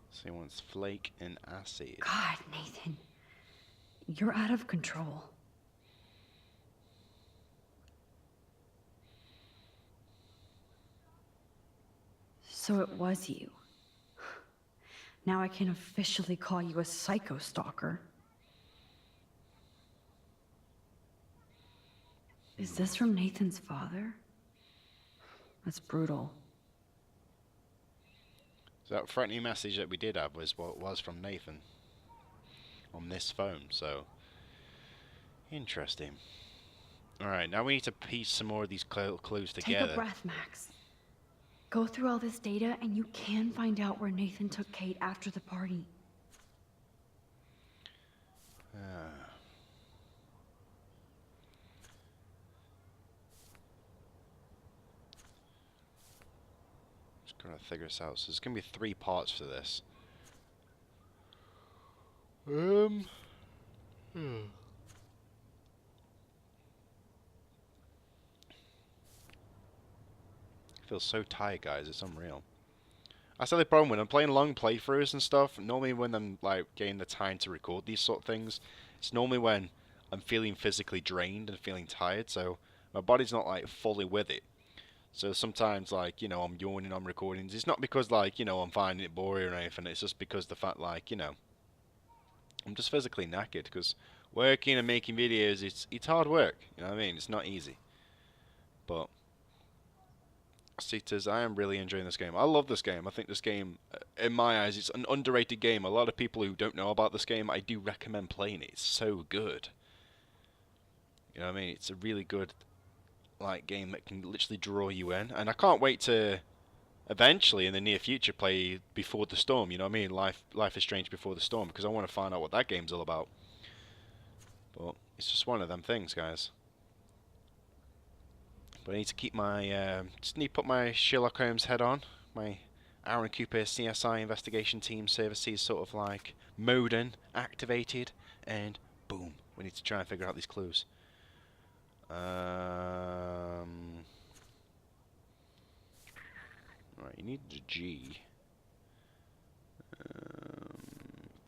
Speaker 9: So he wants flake and acid.
Speaker 1: God, Nathan. You're out of control. So it was you. Now I can officially call you a psycho stalker. Is this from Nathan's father? That's brutal.
Speaker 9: So that threatening message that we did have was what was from Nathan on this phone, so interesting. Alright, now we need to piece some more of these clues together.
Speaker 1: Take a breath, Max. Go through all this data and you can find out where Nathan took Kate after the party.
Speaker 9: Just gotta figure this out. So there's gonna be 3 parts for this. feel so tired, guys. It's unreal. That's the only problem when I'm playing long playthroughs and stuff. Normally when I'm like getting the time to record these sort of things, it's normally when I'm feeling physically drained and feeling tired, so my body's not like fully with it. So sometimes, like, you know, I'm yawning on recordings. It's not because, like, you know, I'm finding it boring or anything. It's just because the fact, like, you know, I'm just physically knackered. Because working and making videos, it's hard work. You know what I mean? It's not easy. But Cetas, I am really enjoying this game. I love this game. I think this game, in my eyes, it's an underrated game. A lot of people who don't know about this game, I do recommend playing it. It's so good. You know what I mean? It's a really good, like, game that can literally draw you in, and I can't wait to eventually in the near future play Before the Storm. You know what I mean? Life is Strange Before the Storm, because I want to find out what that game's all about. But it's just one of them things, guys. But I need to keep my just need to put my Sherlock Holmes head on, my Aaron Cooper CSI investigation team services sort of like modem activated, and boom, we need to try and figure out these clues. Right, you need the G.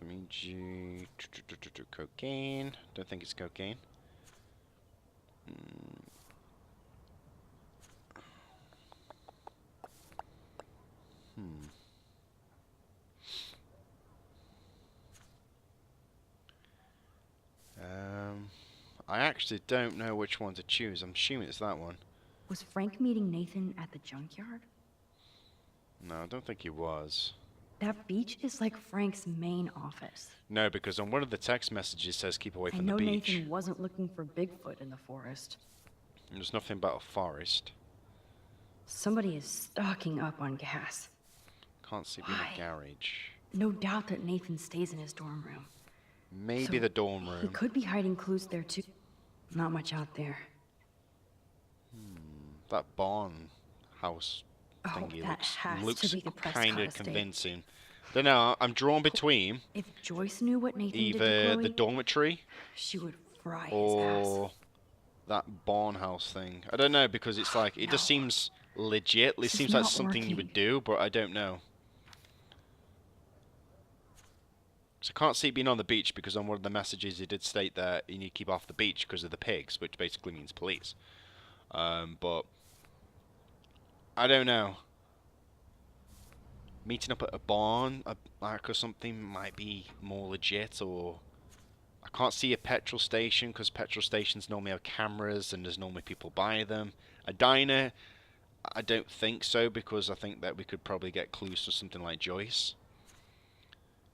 Speaker 9: I mean G. Cocaine. Don't think it's cocaine. I actually don't know which one to choose. I'm assuming it's that one.
Speaker 1: Was Frank meeting Nathan at the junkyard?
Speaker 9: No, I don't think he was.
Speaker 1: That beach is like Frank's main office.
Speaker 9: No, because on one of the text messages it says keep away from the
Speaker 1: I know
Speaker 9: beach.
Speaker 1: Nathan wasn't looking for Bigfoot in the forest.
Speaker 9: There's nothing about a forest.
Speaker 1: Somebody is stocking up on gas.
Speaker 9: Can't see being a garage.
Speaker 1: No doubt that Nathan stays in his dorm room.
Speaker 9: Maybe
Speaker 1: So
Speaker 9: the dorm room.
Speaker 1: He could be hiding clues there too. Not much out there.
Speaker 9: That barn house thingy
Speaker 1: that has
Speaker 9: looks
Speaker 1: to be the Prescott
Speaker 9: kind of
Speaker 1: estate.
Speaker 9: convincing. Don't know. I'm drawn between
Speaker 1: If Joyce knew what Nathan did to
Speaker 9: either
Speaker 1: Chloe,
Speaker 9: the dormitory
Speaker 1: she would fry his ass.
Speaker 9: or that barn house thing. I don't know, because it's like it just seems legit. It
Speaker 1: This is
Speaker 9: seems like
Speaker 1: not
Speaker 9: something you would do, but I don't know. So I can't see it being on the beach, because on one of the messages it did state that you need to keep off the beach because of the pigs, which basically means police. But I don't know. Meeting up at a barn, like, or something might be more legit, or I can't see a petrol station, because petrol stations normally have cameras and there's normally people by them. A diner, I don't think so, because I think that we could probably get clues to something like Joyce.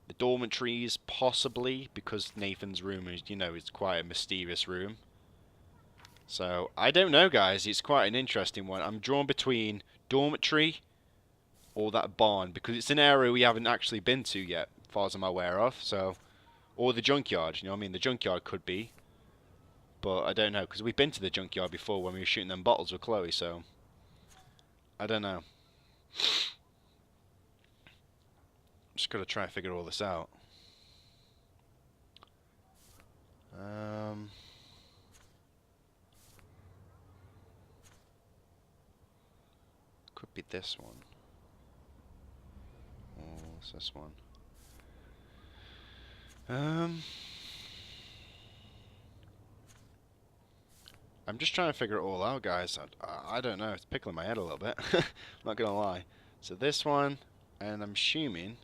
Speaker 9: The dormitories, possibly, because Nathan's room is, you know, it's quite a mysterious room. So, I don't know, guys. It's quite an interesting one. I'm drawn between dormitory or that barn, because it's an area we haven't actually been to yet, as far as I'm aware of. So, or the junkyard, you know what I mean? The junkyard could be. But I don't know, because we've been to the junkyard before when we were shooting them bottles with Chloe, so I don't know. Just gotta try and figure all this out. Could be this one. Or what's this one? I'm just trying to figure it all out, guys. I don't know. It's pickling my head a little bit. I'm not gonna lie. So this one, and I'm assuming.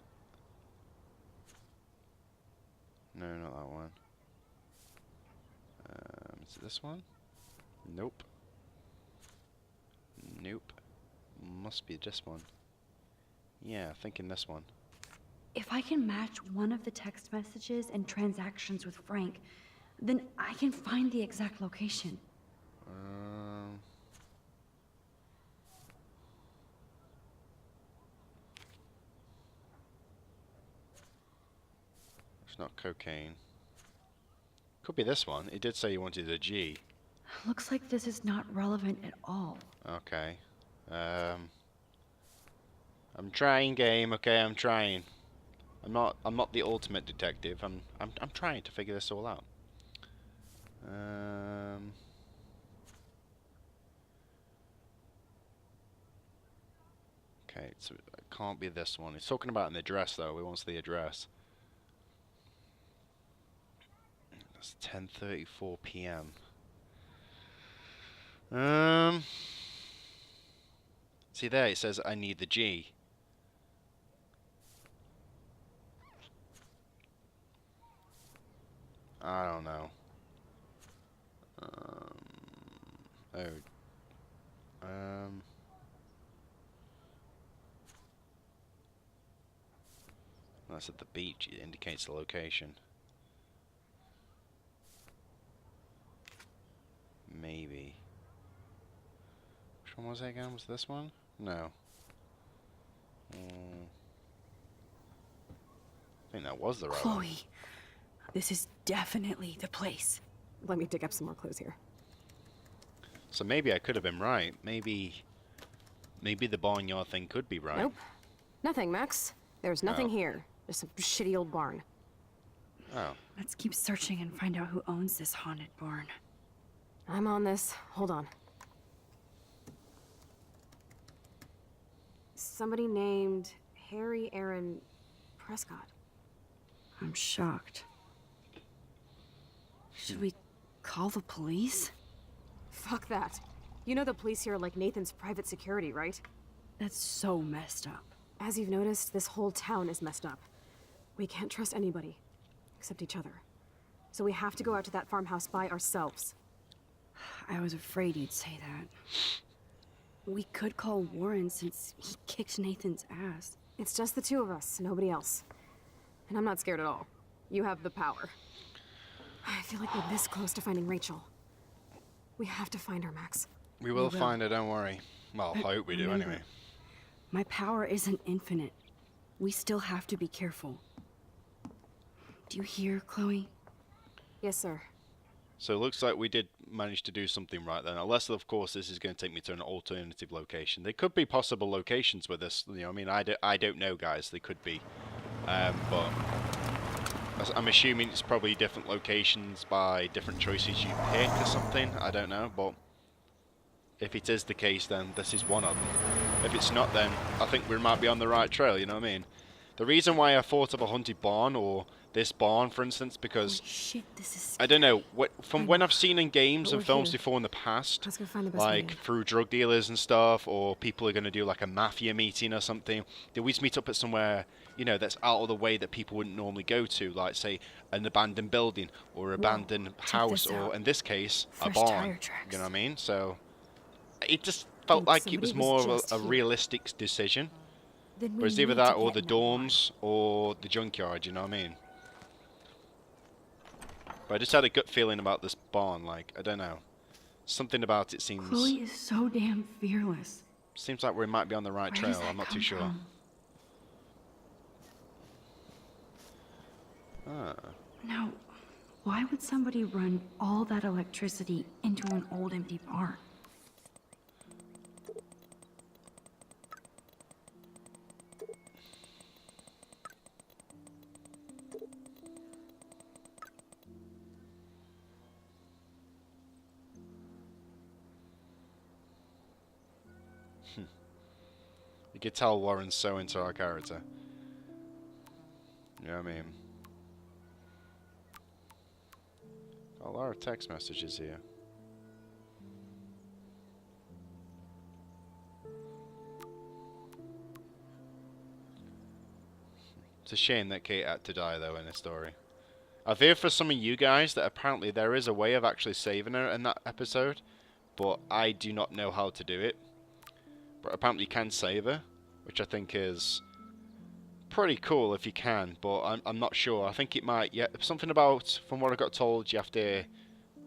Speaker 9: No, not that one. Is it this one? Nope. Nope. Must be this one. Yeah, thinking this one.
Speaker 1: If I can match one of the text messages and transactions with Frank, then I can find the exact location.
Speaker 9: It's not cocaine. Could be this one. It did say you wanted a G.
Speaker 1: Looks like this is not relevant at all.
Speaker 9: Okay. I'm trying, game. Okay, I'm trying. I'm not the ultimate detective. I'm trying to figure this all out. Okay, so it can't be this one. He's talking about an address, though. He wants the address. It's 10:34 p.m. See there, it says I need the G. I don't know. That's at the beach. It indicates the location. Maybe. Which one was it again? Was this one? No. I think that was the right one.
Speaker 1: Chloe, this is definitely the place.
Speaker 7: Let me dig up some more clues here.
Speaker 9: So maybe I could have been right. Maybe the barnyard thing could be right.
Speaker 7: Nope. Nothing, Max. There's nothing
Speaker 9: Oh.
Speaker 7: here. Just some shitty old barn.
Speaker 9: Oh.
Speaker 1: Let's keep searching and find out who owns this haunted barn.
Speaker 7: I'm on this. Hold on. Somebody named Harry Arron Prescott.
Speaker 1: I'm shocked. Should we call the police?
Speaker 7: Fuck that. You know the police here are like Nathan's private security, right?
Speaker 1: That's so messed up.
Speaker 7: As you've noticed, this whole town is messed up. We can't trust anybody, except each other. So we have to go out to that farmhouse by ourselves.
Speaker 1: I was afraid you'd say that. We could call Warren since he kicked Nathan's ass.
Speaker 7: It's just the two of us, nobody else. And I'm not scared at all. You have the power. I feel like we're this close to finding Rachel. We have to find her, Max.
Speaker 9: We will find her, don't worry. Well, I hope we do
Speaker 1: remember,
Speaker 9: anyway.
Speaker 1: My power isn't infinite. We still have to be careful. Do you hear, Chloe?
Speaker 7: Yes, sir.
Speaker 9: So it looks like we did manage to do something right then. Unless, of course, this is going to take me to an alternative location. There could be possible locations with this. You know, I mean, I don't know, guys. They could be. But I'm assuming it's probably different locations by different choices you pick or something. I don't know, but if it is the case, then this is one of them. If it's not, then I think we might be on the right trail, you know what I mean? The reason why I thought of a haunted barn, or this barn, for instance, because
Speaker 1: Holy shit, this is
Speaker 9: I don't know, from when I've seen in games
Speaker 7: But
Speaker 9: and
Speaker 7: we're
Speaker 9: films
Speaker 7: here.
Speaker 9: before in the past,
Speaker 7: Let's go find the best
Speaker 9: like
Speaker 7: man.
Speaker 9: through drug dealers and stuff, or people are going to do like a mafia meeting or something, they always meet up at somewhere, you know, that's out of the way that people wouldn't normally go to, like say an abandoned building or abandoned house,
Speaker 1: this
Speaker 9: or
Speaker 1: out.
Speaker 9: in this case, a
Speaker 1: Fresh
Speaker 9: barn.
Speaker 1: tire tracks.
Speaker 9: You know what I mean? So it just felt
Speaker 7: Dude,
Speaker 9: like it was
Speaker 7: somebody
Speaker 9: more
Speaker 7: was
Speaker 9: of
Speaker 7: just
Speaker 9: a
Speaker 7: here.
Speaker 9: realistic decision.
Speaker 1: Then we
Speaker 9: Whereas either
Speaker 1: need
Speaker 9: that
Speaker 1: to
Speaker 9: or
Speaker 1: get
Speaker 9: the
Speaker 1: in barn.
Speaker 9: dorms or the junkyard, you know what I mean? But I just had a gut feeling about this barn, like, I don't know. Something about it seems
Speaker 1: Chloe is so damn fearless.
Speaker 9: seems like we might be on the right
Speaker 1: Where
Speaker 9: trail,
Speaker 1: does that
Speaker 9: I'm not too
Speaker 1: come
Speaker 9: sure.
Speaker 1: from?
Speaker 9: Ah.
Speaker 1: Now, why would somebody run all that electricity into an old empty barn?
Speaker 9: You could tell Warren's so into our character. You know what I mean? Got a lot of text messages here. It's a shame that Kate had to die, though, in the story. I've heard for some of you guys that apparently there is a way of actually saving her in that episode, but I do not know how to do it. But apparently you can save her, which I think is pretty cool if you can, but I'm not sure. I think it might, yeah, something about, from what I got told, you have to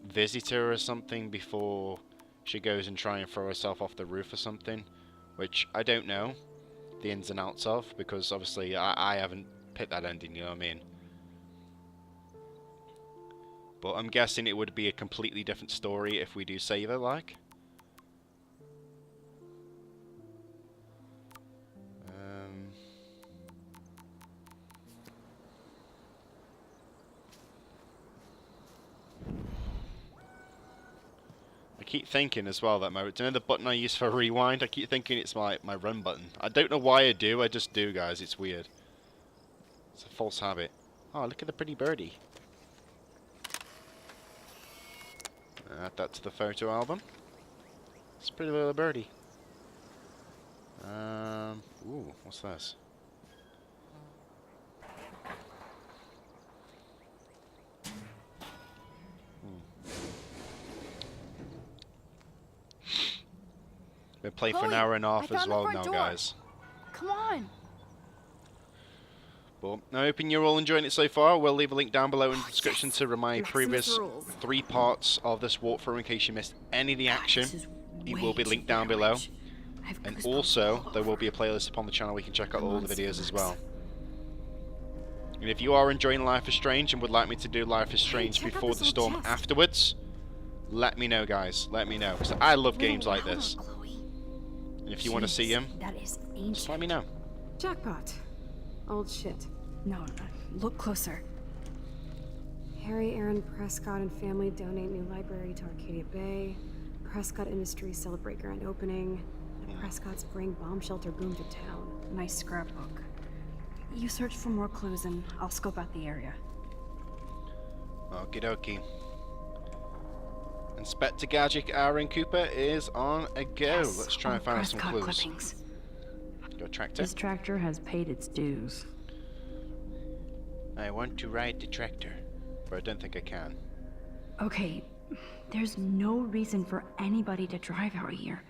Speaker 9: visit her or something before she goes and try and throw herself off the roof or something, which I don't know the ins and outs of, because obviously I haven't picked that ending, you know what I mean? But I'm guessing it would be a completely different story if we do save her, like. I keep thinking as well that do you know the button I use for rewind? I keep thinking it's my run button. I don't know why I do. I just do, guys. It's weird. It's a false habit. Oh, look at the pretty birdie. Add that to the photo album. It's a pretty little birdie. Ooh, what's this? Been playing for an hour and a half as well now, guys.
Speaker 2: Come on.
Speaker 9: But I'm hoping you're all enjoying it so far. We'll leave a link down below in the description to my previous 3 parts of this walkthrough in case you missed any of the action. It will be linked down below. And also, there will be a playlist upon the channel where you can check out all the videos as well. And if you are enjoying Life is Strange and would like me to do Life is Strange before the storm afterwards, let me know, guys. Let me know, because I love games like this. And if you want to see them, just let me know.
Speaker 7: Jackpot. Old shit.
Speaker 1: No, look closer.
Speaker 7: Harry Arron Prescott and family donate new library to Arcadia Bay. Prescott Industries celebrate grand opening. The Prescotts bring bomb shelter boom to town.
Speaker 1: Nice scrapbook. You search for more clues and I'll scope out the area.
Speaker 9: Okie dokie. Inspector Gadget Aaron Cooper is on a go.
Speaker 1: Yes,
Speaker 9: let's try and find some clues.
Speaker 1: Clippings.
Speaker 9: Go tractor.
Speaker 16: This tractor has paid its dues.
Speaker 9: I want to ride the tractor, but I don't think I can.
Speaker 1: Okay, there's no reason for anybody to drive out here.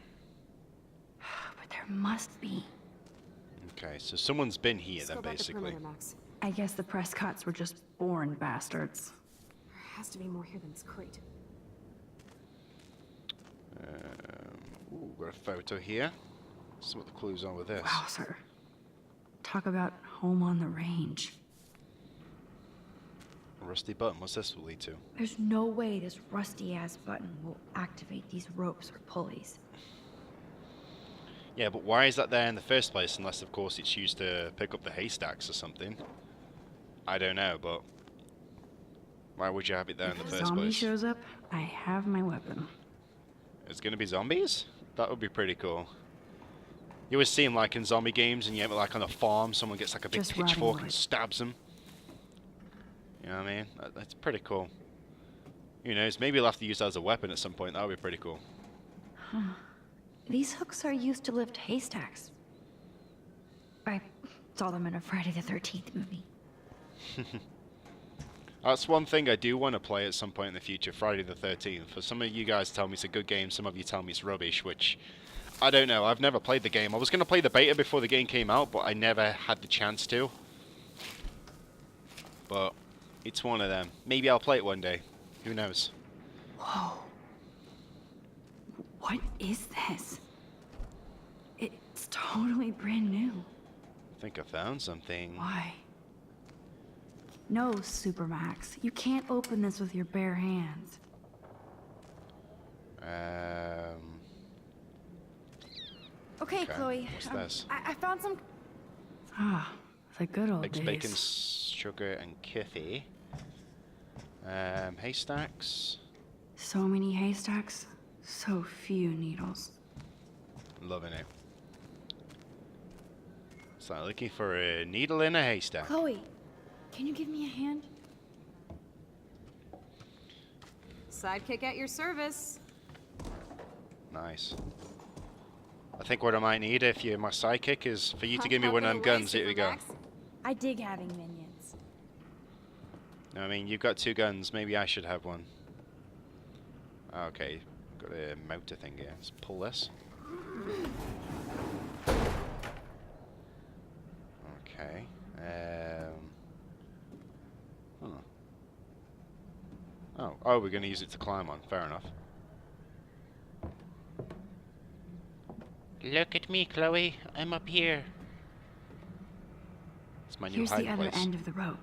Speaker 1: But there must be.
Speaker 9: Okay, so someone's been here then, basically.
Speaker 1: I guess the Prescotts were just born bastards.
Speaker 7: There has to be more here than this crate.
Speaker 9: Ooh, got a photo here. See what the clues are with this.
Speaker 1: Wow, sir. Talk about home on the range.
Speaker 9: A rusty button. What's this will lead to?
Speaker 1: There's no way this rusty-ass button will activate these ropes or pulleys.
Speaker 9: Yeah, but why is that there in the first place? Unless, of course, it's used to pick up the haystacks or something. I don't know, but why would you have it there in the first
Speaker 16: Zombie
Speaker 9: place?
Speaker 16: shows up, I have my weapon.
Speaker 9: It's gonna be zombies? That would be pretty cool. You always see them like in zombie games, and you have like on a farm, someone gets like a big pitchfork and stabs them. You know what I mean? That's pretty cool. Who knows? Maybe you'll have to use that as a weapon at some point. That would be pretty cool.
Speaker 1: Huh. These hooks are used to lift haystacks. I saw them in a Friday the 13th movie.
Speaker 9: That's one thing I do want to play at some point in the future, Friday the 13th. For some of you guys tell me it's a good game, some of you tell me it's rubbish, which I don't know. I've never played the game. I was going to play the beta before the game came out, but I never had the chance to. But it's one of them. Maybe I'll play it one day. Who knows?
Speaker 1: Whoa. What is this? It's totally brand new.
Speaker 9: I think I found something.
Speaker 1: Why? No, Supermax. You can't open this with your bare hands.
Speaker 2: Okay, Chloe.
Speaker 9: What's this?
Speaker 2: I found some.
Speaker 1: Ah, the good old
Speaker 9: Eggs,
Speaker 1: days.
Speaker 9: bacon, sugar, and coffee. Haystacks.
Speaker 1: So many haystacks, so few needles.
Speaker 9: Loving it. So looking for a needle in a haystack.
Speaker 2: Chloe, can you give me a hand?
Speaker 7: Sidekick at your service.
Speaker 9: Nice. I think what I might need if you're my sidekick is for you to give me one of them guns. Here we go.
Speaker 2: I dig having minions.
Speaker 9: I mean, you've got 2 guns. Maybe I should have one. Okay, got a motor thing here. Let's pull this. Okay. Oh, we're going to use it to climb on. Fair enough. Look at me, Chloe. I'm up here. It's my new
Speaker 1: Here's the
Speaker 9: hiding
Speaker 1: other
Speaker 9: place.
Speaker 1: end of the rope.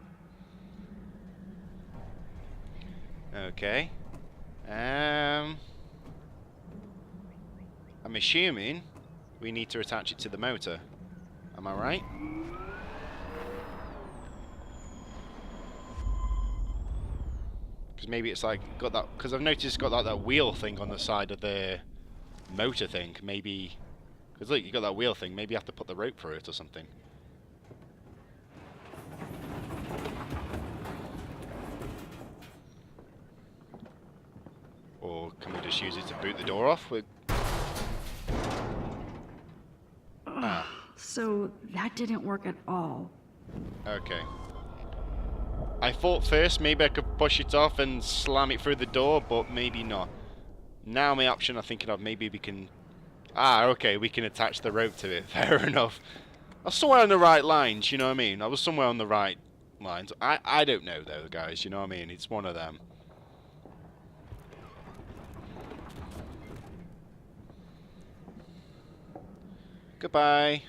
Speaker 9: Okay. I'm assuming we need to attach it to the motor. Am I right? Because maybe it's like got that, because I've noticed it's got that wheel thing on the side of the motor thing. Maybe, because look, you got that wheel thing. Maybe you have to put the rope through it or something. Or can we just use it to boot the door off?
Speaker 16: So that didn't work at all.
Speaker 9: Okay. I thought first maybe I could push it off and slam it through the door, but maybe not. Now my option I'm thinking of, maybe we can... okay, we can attach the rope to it. Fair enough. I was somewhere on the right lines, you know what I mean? I was somewhere on the right lines. I don't know though, guys, you know what I mean? It's one of them. Goodbye.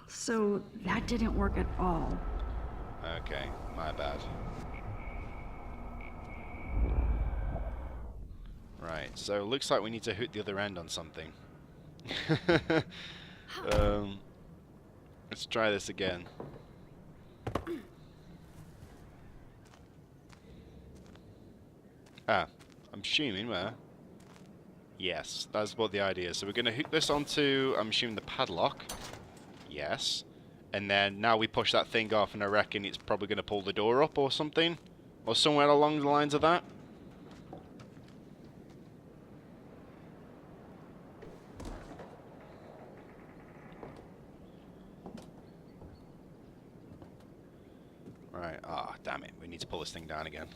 Speaker 16: So that didn't work at all.
Speaker 9: Okay, my bad. Right, so it looks like we need to hook the other end on something. Let's try this again. I'm assuming where? Yes, that's what the idea is. So we're going to hook this onto, I'm assuming, the padlock. Yes. And then now we push that thing off, and I reckon it's probably going to pull the door up or something. Or somewhere along the lines of that. Right, damn it. We need to pull this thing down again.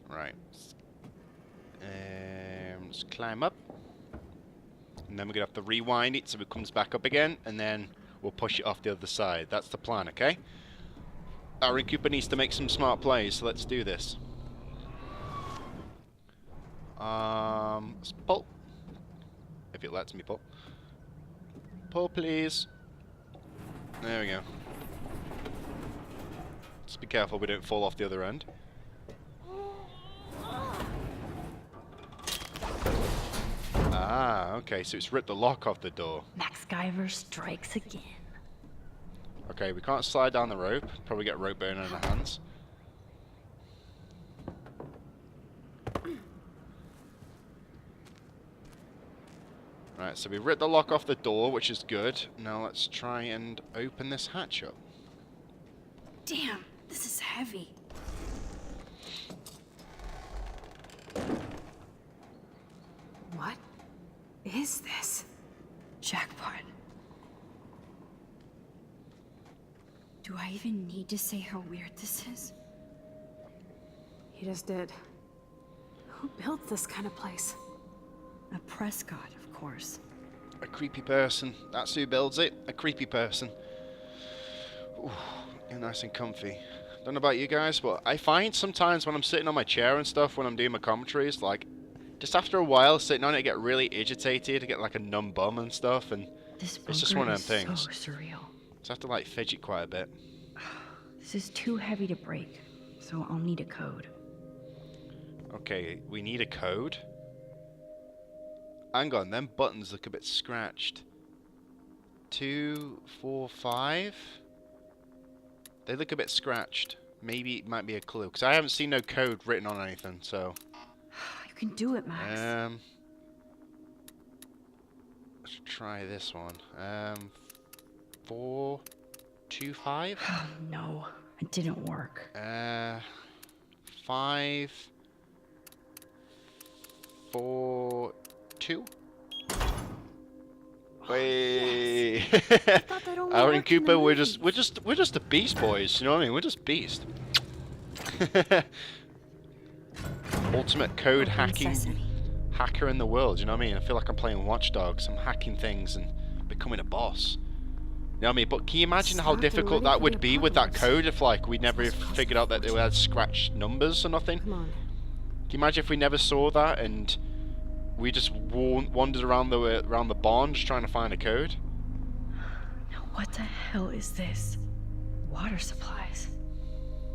Speaker 9: Right. Let's climb up. And then we're going to have to rewind it so it comes back up again. And then we'll push it off the other side. That's the plan, okay? Arron Cooper needs to make some smart plays, so let's do this. Let's pull. If it lets me pull. Pull, please. There we go. Just be careful we don't fall off the other end. Okay, so it's ripped the lock off the door.
Speaker 16: Max Guyver strikes again.
Speaker 9: Okay, we can't slide down the rope. Probably get rope burn on our hands. Right, so we ripped the lock off the door, which is good. Now let's try and open this hatch up.
Speaker 1: Damn, this is heavy.
Speaker 7: What is this?
Speaker 1: Jackpot. Do I even need to say how weird this is?
Speaker 7: You just did. Who built this kind of place?
Speaker 1: A Prescott, of course.
Speaker 9: A creepy person. That's who builds it. A creepy person. Ooh, you're nice and comfy. Don't know about you guys, but I find sometimes when I'm sitting on my chair and stuff, when I'm doing my commentaries, like, just after a while sitting on it, I get really agitated. I get like a numb bum and stuff, and
Speaker 16: this
Speaker 9: it's just one of them things.
Speaker 16: So surreal.
Speaker 9: So I have to like fidget quite a bit.
Speaker 16: This is too heavy to break, so I'll need a code.
Speaker 9: Okay, we need a code. Hang on, them buttons look a bit scratched. 2, 4, 5. They look a bit scratched. Maybe it might be a clue, because I haven't seen no code written on anything. So.
Speaker 16: You can do it, Max.
Speaker 9: Let's try this one. 4, 2, 5.
Speaker 16: Oh, no, it didn't work.
Speaker 9: 5, 4, 2. Wait. Arron Cooper, we're just the Beast Boys. You know what I mean? We're just Beast. Ultimate code hacking hacker in the world. You know what I mean? I feel like I'm playing Watch Dogs. I'm hacking things and becoming a boss. You know what I mean? But can you imagine how difficult that would be with that code if, like, we never figured out that they had scratched numbers or nothing?
Speaker 7: Come on.
Speaker 9: Can you imagine if we never saw that and we just wandered around the barn just trying to find a code?
Speaker 16: Now what the hell is this? Water supplies.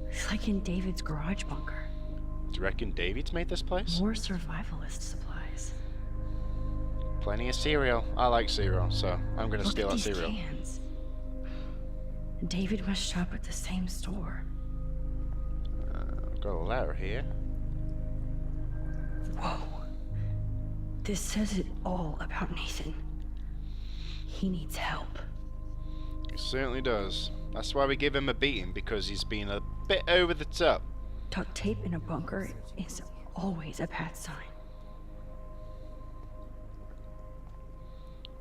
Speaker 16: It's like in David's garage bunker.
Speaker 9: Do you reckon David's made this place?
Speaker 16: More survivalist supplies.
Speaker 9: Plenty of cereal. I like cereal, so I'm gonna
Speaker 16: Look
Speaker 9: steal
Speaker 16: at
Speaker 9: that
Speaker 16: these
Speaker 9: cereal.
Speaker 16: cans. David must shop at the same store.
Speaker 9: I've got a letter here.
Speaker 16: Whoa. This says it all about Nathan. He needs help.
Speaker 9: He certainly does. That's why we give him a beating, because he's been a bit over the top.
Speaker 16: Duct tape in a bunker is always a bad sign.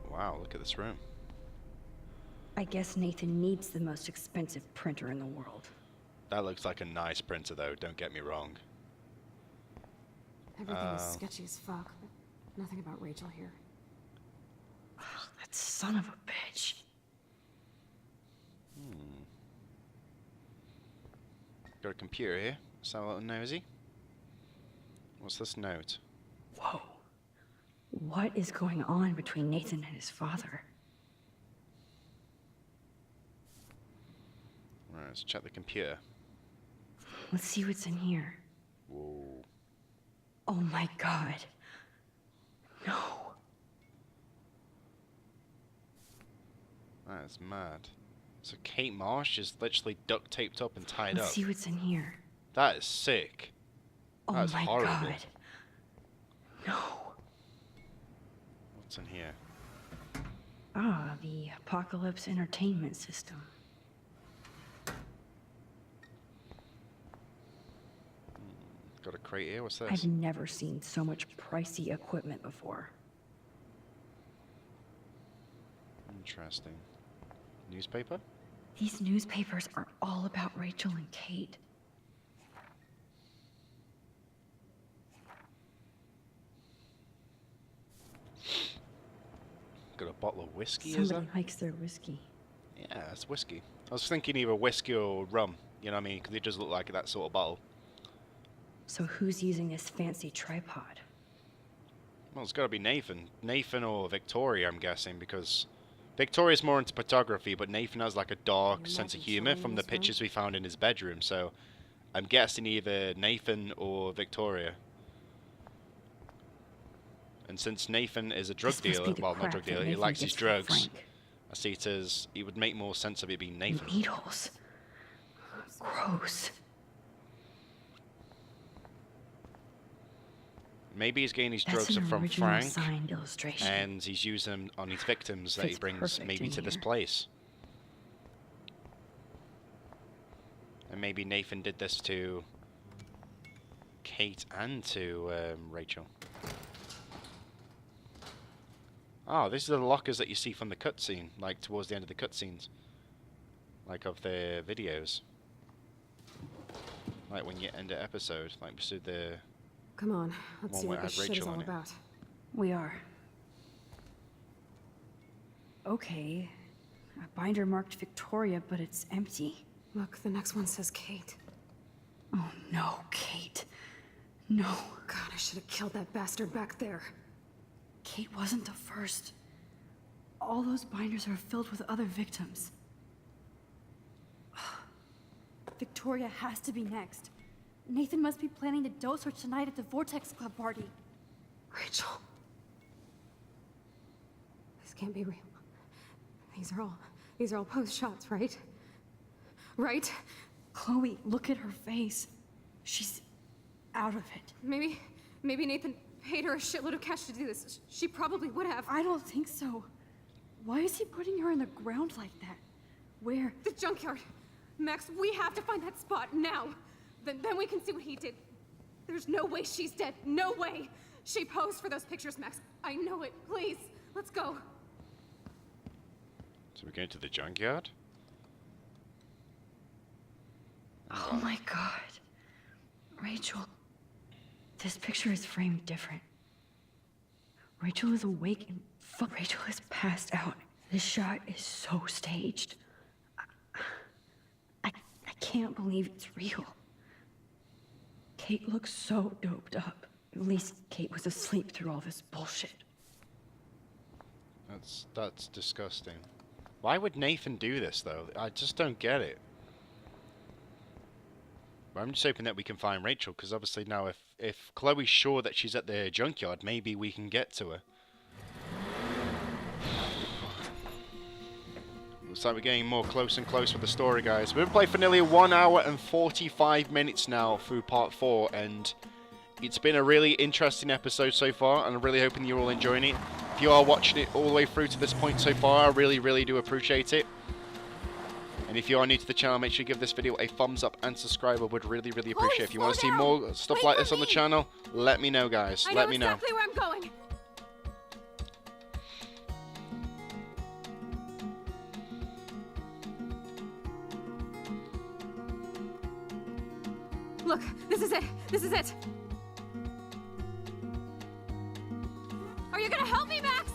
Speaker 9: Wow, look at this room.
Speaker 16: I guess Nathan needs the most expensive printer in the world.
Speaker 9: That looks like a nice printer, though, don't get me wrong.
Speaker 7: Everything is sketchy as fuck, but nothing about Rachel here.
Speaker 16: That son of a bitch.
Speaker 9: Got a computer here. Sound a little nosy. What's this note?
Speaker 16: Whoa. What is going on between Nathan and his father?
Speaker 9: Right, let's check the computer.
Speaker 16: Let's see what's in here.
Speaker 9: Whoa.
Speaker 16: Oh my god. No.
Speaker 9: That's mad. So Kate Marsh is literally duct taped up and tied
Speaker 16: Let's
Speaker 9: up.
Speaker 16: see what's in here.
Speaker 9: That is sick.
Speaker 16: Oh
Speaker 9: That is
Speaker 16: my
Speaker 9: horrible.
Speaker 16: god. No.
Speaker 9: What's in here?
Speaker 16: Ah, the Apocalypse Entertainment System.
Speaker 9: Got a crate here. What's this?
Speaker 16: I've never seen so much pricey equipment before.
Speaker 9: Interesting. Newspaper?
Speaker 16: These newspapers are all about Rachel and Kate.
Speaker 9: Got a bottle of whiskey, is
Speaker 16: Somebody
Speaker 9: there?
Speaker 16: likes their whiskey.
Speaker 9: Yeah, it's whiskey. I was thinking either whiskey or rum. You know what I mean? Because it does look like that sort of bottle.
Speaker 16: So who's using this fancy tripod?
Speaker 9: Well, it's got to be Nathan. Nathan or Victoria, I'm guessing, because Victoria's more into photography, but Nathan has like a dark sense of humor from the pictures we found in his bedroom. So I'm guessing either Nathan or Victoria. And since Nathan is a drug
Speaker 16: This must
Speaker 9: dealer,
Speaker 16: be the
Speaker 9: well, not
Speaker 16: crap
Speaker 9: drug
Speaker 16: that
Speaker 9: dealer, he
Speaker 16: Nathan
Speaker 9: likes his
Speaker 16: gets from
Speaker 9: drugs.
Speaker 16: Frank.
Speaker 9: I see it as it would make more sense of it being Nathan.
Speaker 16: Needles. Gross.
Speaker 9: Maybe he's getting his
Speaker 16: That's
Speaker 9: drugs
Speaker 16: an
Speaker 9: from
Speaker 16: original
Speaker 9: Frank,
Speaker 16: signed illustration.
Speaker 9: and he's using them on his victims that he
Speaker 16: Fits
Speaker 9: brings
Speaker 16: perfect
Speaker 9: maybe
Speaker 16: in
Speaker 9: to this
Speaker 16: here.
Speaker 9: place. And maybe Nathan did this to Kate and to Rachel. Oh, these are the lockers that you see from the cutscene, like towards the end of the cutscenes, like of the videos, like when you end an episode, like we see the
Speaker 7: Come on, let's
Speaker 9: one
Speaker 7: see
Speaker 9: where
Speaker 7: what
Speaker 9: it
Speaker 7: this
Speaker 9: had
Speaker 7: shit is
Speaker 9: Rachel
Speaker 7: all
Speaker 9: on it.
Speaker 7: about.
Speaker 16: We are. Okay. A binder marked Victoria, but it's empty.
Speaker 7: Look, the next one says Kate.
Speaker 16: Oh no, Kate. No.
Speaker 7: God, I should have killed that bastard back there.
Speaker 16: Kate wasn't the first. All those binders are filled with other victims.
Speaker 1: Victoria has to be next. Nathan must be planning to dose her tonight at the Vortex Club party.
Speaker 7: Rachel. This can't be real. These are all post shots, right? Right?
Speaker 1: Chloe, look at her face. She's out of it.
Speaker 7: Maybe Nathan paid her a shitload of cash to do this. She probably would have.
Speaker 1: I don't think so. Why is he putting her in the ground like that? Where?
Speaker 7: The junkyard. Max, we have to find that spot now. Then we can see what he did. There's no way she's dead. No way. She posed for those pictures, Max. I know it. Please, let's go.
Speaker 9: So we're going to the junkyard?
Speaker 16: Oh my god. Rachel. This picture is framed different. Rachel is awake and Rachel is passed out. This shot is so staged. I can't believe it's real. Kate looks so doped up. At least Kate was asleep through all this bullshit.
Speaker 9: That's disgusting. Why would Nathan do this, though? I just don't get it. But I'm just hoping that we can find Rachel, because obviously now if Chloe's sure that she's at the junkyard, maybe we can get to her. Looks like we're getting more close and close with the story, guys. We've been playing for nearly 1 hour and 45 minutes now through part 4, and it's been a really interesting episode so far, and I'm really hoping you're all enjoying it. If you are watching it all the way through to this point so far, I really, really do appreciate it. And if you are new to the channel, make sure you give this video a thumbs up and subscribe. I would really, really appreciate it. If you want to see more stuff like this on the channel, let me know, guys. Let me know.
Speaker 7: I know exactly where I'm going. Look, this is it. This is it. Are you gonna help me, Max?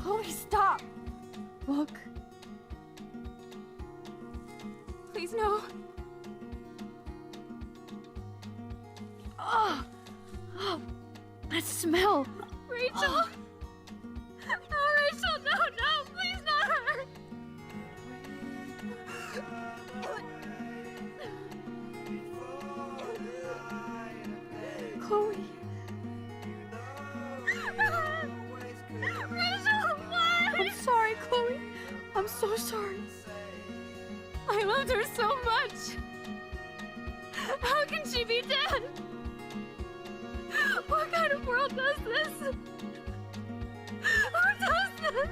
Speaker 2: Chloe, stop!
Speaker 7: Look. Please, no.
Speaker 16: Oh, that smell.
Speaker 7: Rachel. Oh, Rachel, no, please not her.
Speaker 16: Chloe.
Speaker 7: Rachel, why?
Speaker 16: I'm sorry, Chloe. I'm so sorry.
Speaker 7: I loved her so much. How can she be dead? What kind of world does this? Who does this?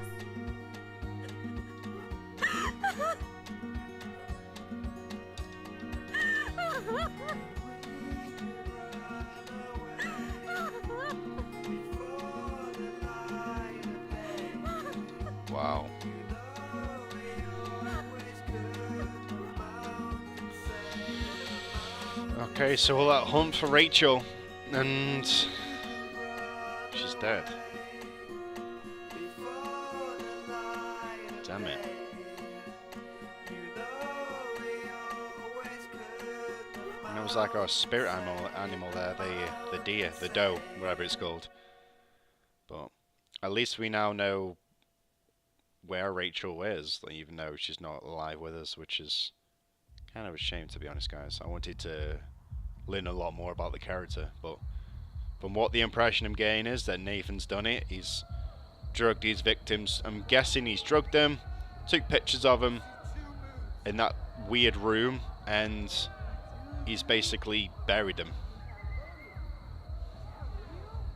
Speaker 9: Wow. Okay, so all that hunt for Rachel, and she's dead. Damn it. And it was like our spirit animal there, the deer, the doe, whatever it's called. But at least we now know where Rachel is, even though she's not alive with us, which is kind of a shame, to be honest, guys. I wanted to learn a lot more about the character, but from what the impression I'm getting is that Nathan's done it. He's drugged his victims. I'm guessing he's drugged them, took pictures of them in that weird room, and he's basically buried them.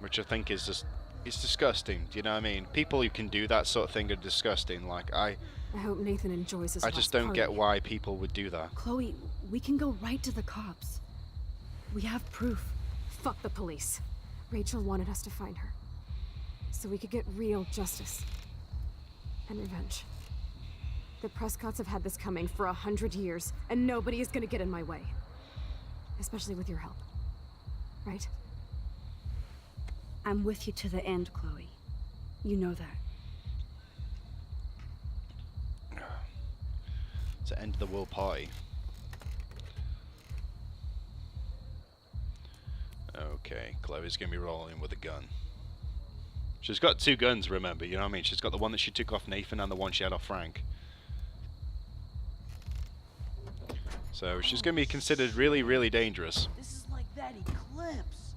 Speaker 9: Which I think is just, it's disgusting, do you know what I mean? People who can do that sort of thing are disgusting. Like, I
Speaker 7: hope Nathan enjoys his
Speaker 9: I just don't get why people would do that.
Speaker 16: Chloe, we can go right to the cops. We have proof.
Speaker 7: Fuck the police. Rachel wanted us to find her, so we could get real justice and revenge. The Prescotts have had this coming for 100 years, and nobody is gonna get in my way. Especially with your help. Right?
Speaker 16: I'm with you to the end, Chloe. You know that.
Speaker 9: To end the world party. Okay, Chloe's gonna be rolling with a gun. She's got 2 guns, remember, you know what I mean? She's got the one that she took off Nathan and the one she had off Frank. So she's gonna be considered really, really dangerous.
Speaker 15: This is like that eclipse.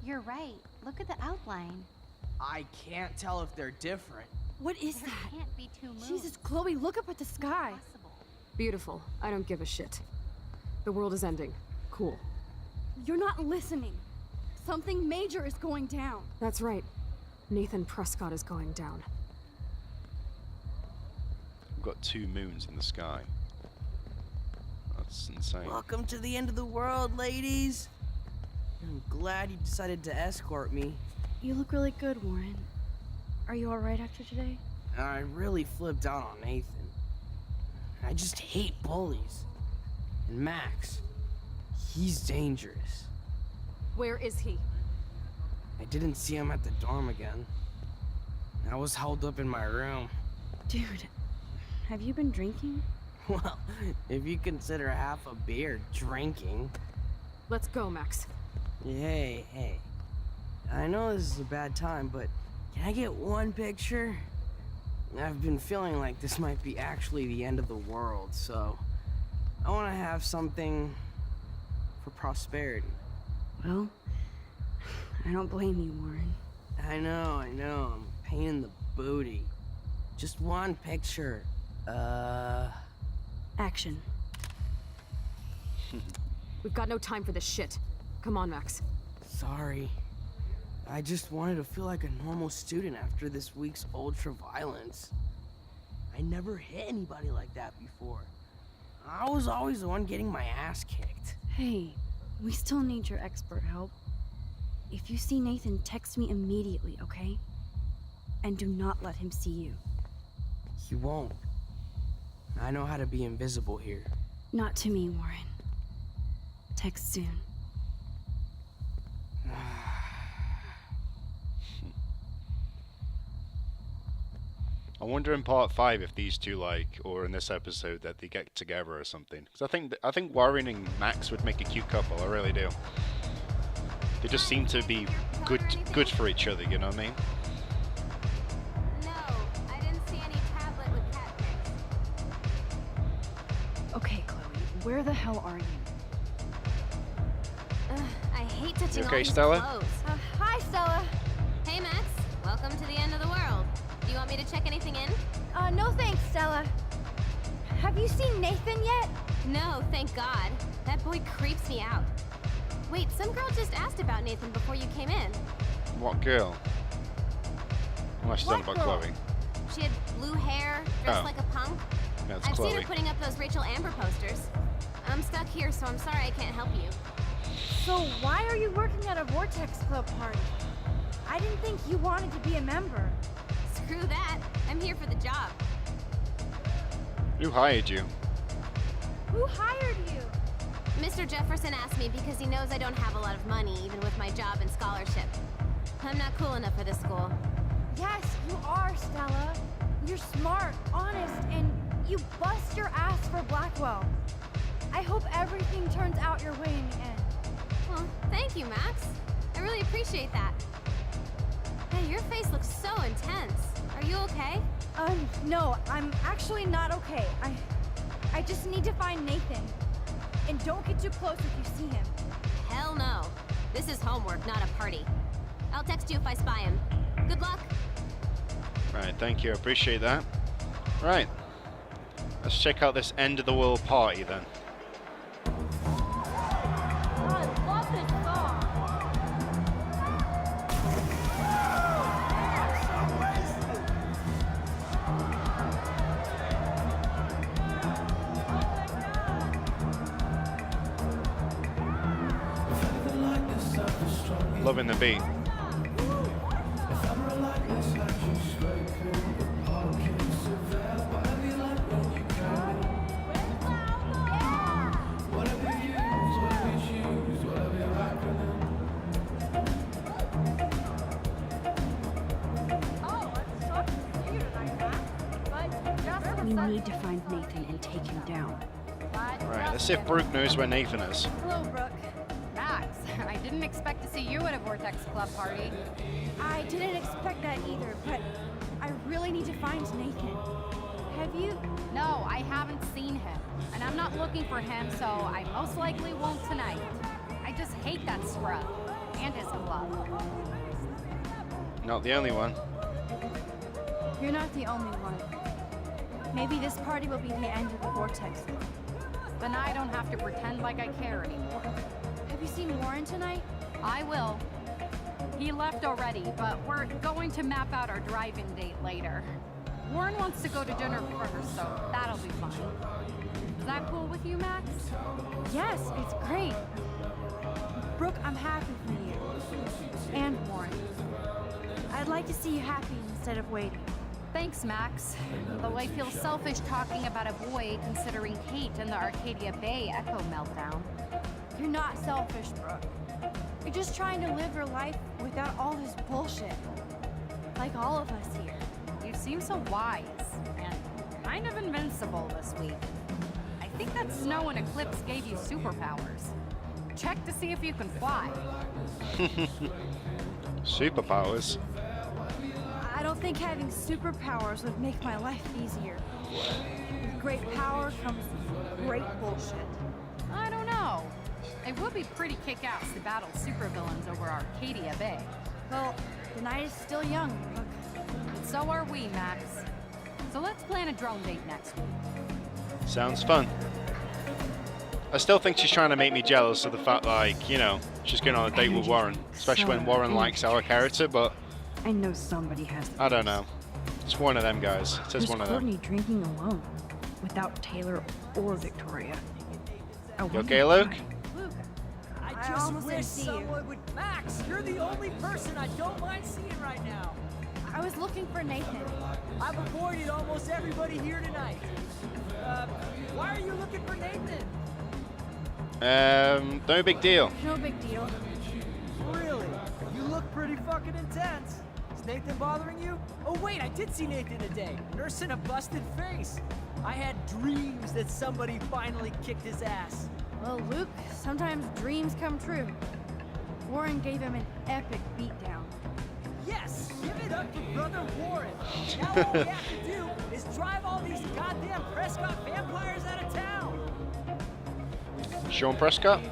Speaker 14: You're right. Look at the outline.
Speaker 15: I can't tell if they're different.
Speaker 16: What is
Speaker 14: There
Speaker 16: that?
Speaker 14: can't be 2 moons.
Speaker 16: Jesus, Chloe, look up at the sky.
Speaker 14: Impossible.
Speaker 7: Beautiful. I don't give a shit. The world is ending. Cool.
Speaker 16: You're not listening. Something major is going down.
Speaker 7: That's right. Nathan Prescott is going down.
Speaker 9: We've got 2 moons in the sky. That's insane.
Speaker 15: Welcome to the end of the world, ladies. I'm glad you decided to escort me.
Speaker 16: You look really good, Warren. Are you alright after today?
Speaker 15: I really flipped out on Nathan. I just hate bullies. And Max, he's dangerous.
Speaker 7: Where is he?
Speaker 15: I didn't see him at the dorm again. I was holed up in my room.
Speaker 16: Dude, have you been drinking?
Speaker 15: Well, if you consider half a beer drinking.
Speaker 7: Let's go, Max.
Speaker 15: Hey. I know this is a bad time, but can I get one picture? I've been feeling like this might be actually the end of the world, so I want to have something for prosperity.
Speaker 16: Well, I don't blame you, Warren.
Speaker 15: I know, I'm a pain in the booty. Just one picture.
Speaker 7: Action. We've got no time for this shit. Come on, Max.
Speaker 15: Sorry. I just wanted to feel like a normal student after this week's ultra-violence. I never hit anybody like that before. I was always the one getting my ass kicked.
Speaker 16: Hey, we still need your expert help. If you see Nathan, text me immediately, okay? And do not let him see you.
Speaker 15: He won't. I know how to be invisible here.
Speaker 16: Not to me, Warren. Text soon.
Speaker 9: I wonder in part 5 if these two or in this episode that they get together or something. Because I think Warren and Max would make a cute couple. I really do. They just seem to be good for each other. You know what I mean?
Speaker 14: No, I didn't see any tablet with cat pics.
Speaker 16: Okay, Chloe, where the hell are you?
Speaker 14: I hate touching all
Speaker 9: Okay,
Speaker 14: these
Speaker 9: Stella?
Speaker 14: clothes. Hi, Stella. Hey, Max. Welcome to the end of the world. Do you want me to check anything in?
Speaker 2: No thanks, Stella. Have you seen Nathan yet?
Speaker 14: No, thank God. That boy creeps me out. Wait, some girl just asked about Nathan before you came in.
Speaker 9: What girl? Unless she's on about Chloe.
Speaker 14: She had blue hair, dressed like a punk.
Speaker 9: No, it's
Speaker 14: I've
Speaker 9: Chloe.
Speaker 14: seen her putting up those Rachel Amber posters. I'm stuck here, so I'm sorry I can't help you.
Speaker 2: So why are you working at a Vortex Club party? I didn't think you wanted to be a member.
Speaker 14: Screw that. I'm here for the job.
Speaker 9: Who hired you?
Speaker 2: Who hired you?
Speaker 14: Mr. Jefferson asked me because he knows I don't have a lot of money, even with my job and scholarship. I'm not cool enough for this school.
Speaker 2: Yes, you are, Stella. You're smart, honest, and you bust your ass for Blackwell. I hope everything turns out your way in the end.
Speaker 14: Well, thank you, Max. I really appreciate that. Hey, your face looks so intense. Are you okay?
Speaker 2: No, I'm actually not okay. I just need to find Nathan. And don't get too close if you see him.
Speaker 14: Hell no. This is homework, not a party. I'll text you if I spy him. Good luck.
Speaker 9: Right, thank you. I appreciate that. Right. Let's check out this end of the world party then.
Speaker 2: I love this song.
Speaker 9: Loving the beat.
Speaker 16: We need to find Nathan and take him down.
Speaker 9: Right, let's see if Brooke knows where Nathan is.
Speaker 2: Hello, Brooke.
Speaker 14: Max, I didn't expect to see you at a Vortex Club party.
Speaker 2: I didn't expect that either, but I really need to find Nathan. Have you?
Speaker 14: No, I haven't seen him. And I'm not looking for him, so I most likely won't tonight. I just hate that scrub. And his glove.
Speaker 9: Not the only one.
Speaker 2: You're not the only one. Maybe this party will be the end of the Vortex.
Speaker 14: Then I don't have to pretend like I care anymore.
Speaker 2: Have you seen Warren tonight?
Speaker 14: I will. He left already, but we're going to map out our drive-in date later. Warren wants to go to dinner first, so that'll be fun. Is that cool with you, Max?
Speaker 2: Yes, it's great. Brooke, I'm happy for you. And Warren. I'd like to see you happy instead of waiting.
Speaker 14: Thanks, Max. Though I feel selfish talking about a boy considering Kate and the Arcadia Bay Echo meltdown.
Speaker 2: You're not selfish, Brooke. You're just trying to live your life without all this bullshit. Like all of us here.
Speaker 14: You seem so wise and kind of invincible this week. I think that snow and eclipse gave you superpowers. Check to see if you can fly.
Speaker 9: Superpowers?
Speaker 2: I don't think having superpowers would make my life easier. With great power comes great bullshit.
Speaker 14: I don't know. It would be pretty kick-ass to battle supervillains over Arcadia Bay.
Speaker 2: Well, the night is still young, Brooke.
Speaker 14: And so are we, Max. So let's plan a drone date next week.
Speaker 9: Sounds fun. I still think she's trying to make me jealous of the fact, like, you know, she's going on a date with Warren. Especially when Warren likes our character, but
Speaker 1: I know somebody has to.
Speaker 9: I don't know. It's one of them guys. It says
Speaker 1: There's
Speaker 9: one of
Speaker 1: Courtney
Speaker 9: them.
Speaker 1: drinking alone, without Taylor or Victoria.
Speaker 9: You okay, Luke?
Speaker 17: Luke, I
Speaker 2: I
Speaker 17: just
Speaker 2: almost
Speaker 17: wish
Speaker 2: didn't see you.
Speaker 17: someone would. Max, you're the only person I don't mind seeing right now.
Speaker 2: I was looking for Nathan.
Speaker 17: I've avoided almost everybody here tonight. Why are you looking for Nathan?
Speaker 9: No big deal.
Speaker 2: No big deal.
Speaker 17: Really? You look pretty fucking intense. Is Nathan bothering you? Oh wait, I did see Nathan today, nursing a busted face. I had dreams that somebody finally kicked his ass.
Speaker 2: Well, Luke, sometimes dreams come true. Warren gave him an epic beatdown.
Speaker 17: Yes, give it up for Brother Warren. Now all we have to do is drive all these goddamn Prescott vampires out of town.
Speaker 9: Sean Prescott?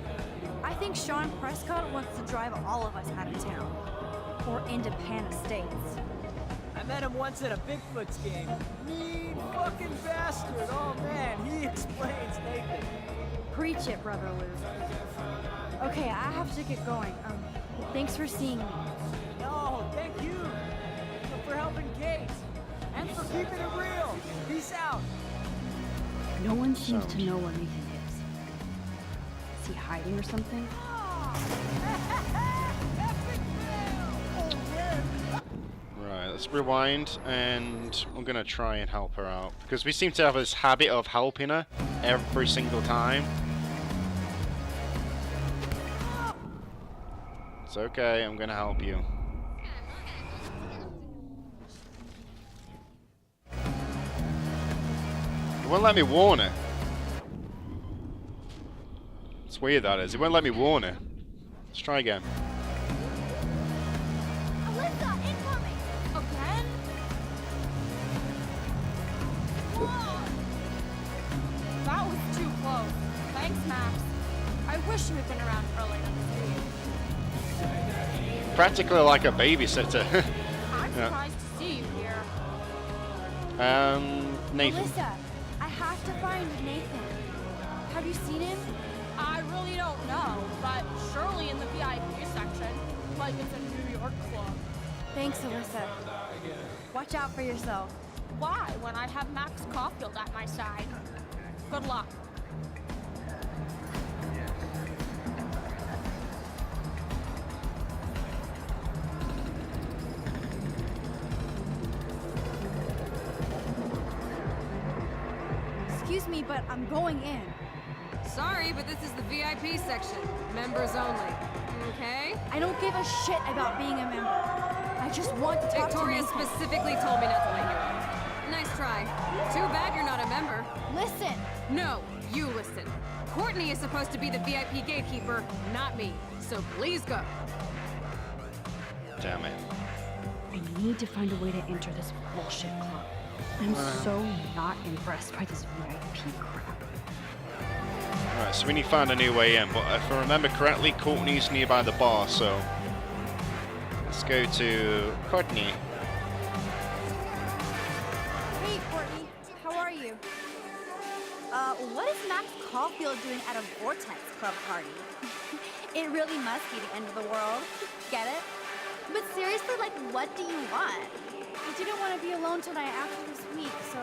Speaker 2: I think Sean Prescott wants to drive all of us out of town. Or into Pan Estates.
Speaker 17: I met him once at a Bigfoot's game. Mean fucking bastard. Oh man, he explains Nathan.
Speaker 2: Preach it, Brother Luke. Okay, I have to get going. Thanks for seeing me.
Speaker 17: No, thank you. For helping Kate. And for keeping it real. Peace out.
Speaker 1: No one seems to know where Nathan is. Is he hiding or something?
Speaker 9: Right, let's rewind, and we're gonna try and help her out. Because we seem to have this habit of helping her every single time. It's okay, I'm gonna help you. It won't let me warn her. It's weird, that is. It won't let me warn her. Let's try again.
Speaker 2: Alyssa, incoming!
Speaker 4: Again? Whoa! That was too close. Thanks, Max. I wish you had been around earlier this week.
Speaker 9: Practically like a babysitter.
Speaker 4: I'm
Speaker 9: Yeah.
Speaker 4: surprised to see you here.
Speaker 9: Nathan.
Speaker 2: Alyssa, I have to find Nathan. Have you seen him?
Speaker 4: I really don't know, but surely in the VIP section, like it's a New York club.
Speaker 2: Thanks, Alyssa. Watch out for yourself.
Speaker 4: Why, when I have Max Caulfield at my side? Good luck.
Speaker 2: Excuse me, but I'm going in.
Speaker 7: Sorry, but this is the VIP section. Members only. Okay?
Speaker 2: I don't give a shit about being a member. I just want to talk
Speaker 7: Victoria
Speaker 2: to Nathan.
Speaker 7: specifically told me not to let you in. Nice try. Too bad you're not a member.
Speaker 2: Listen!
Speaker 7: No, you listen. Courtney is supposed to be the VIP gatekeeper, not me. So please go.
Speaker 9: Damn it.
Speaker 1: I need to find a way to enter this bullshit club. I'm so not impressed by this VIP crap.
Speaker 9: Right, so we need to find a new way in, but if I remember correctly, Courtney's nearby the bar, so let's go to Courtney.
Speaker 2: Hey, Courtney. How are you? What is Max Caulfield doing at a Vortex Club party? It really must be the end of the world. Get it? But seriously, like, what do you want? I didn't want to be alone tonight after this week, so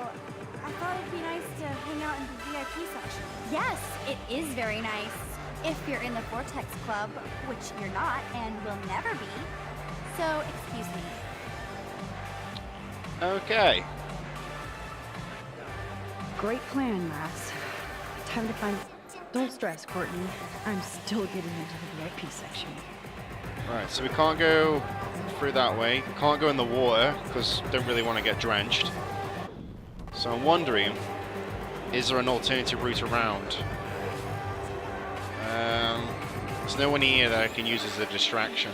Speaker 2: I thought it'd be nice to hang out in the VIP section. Yes, it is very nice. If you're in the Vortex Club, which you're not and will never be. So, excuse me.
Speaker 9: Okay.
Speaker 1: Great plan, Max. Time to find... Don't stress, Courtney. I'm still getting into the VIP section.
Speaker 9: Right, so we can't go through that way. Can't go in the water, because don't really want to get drenched. So I'm wondering, is there an alternative route around? There's no one here that I can use as a distraction.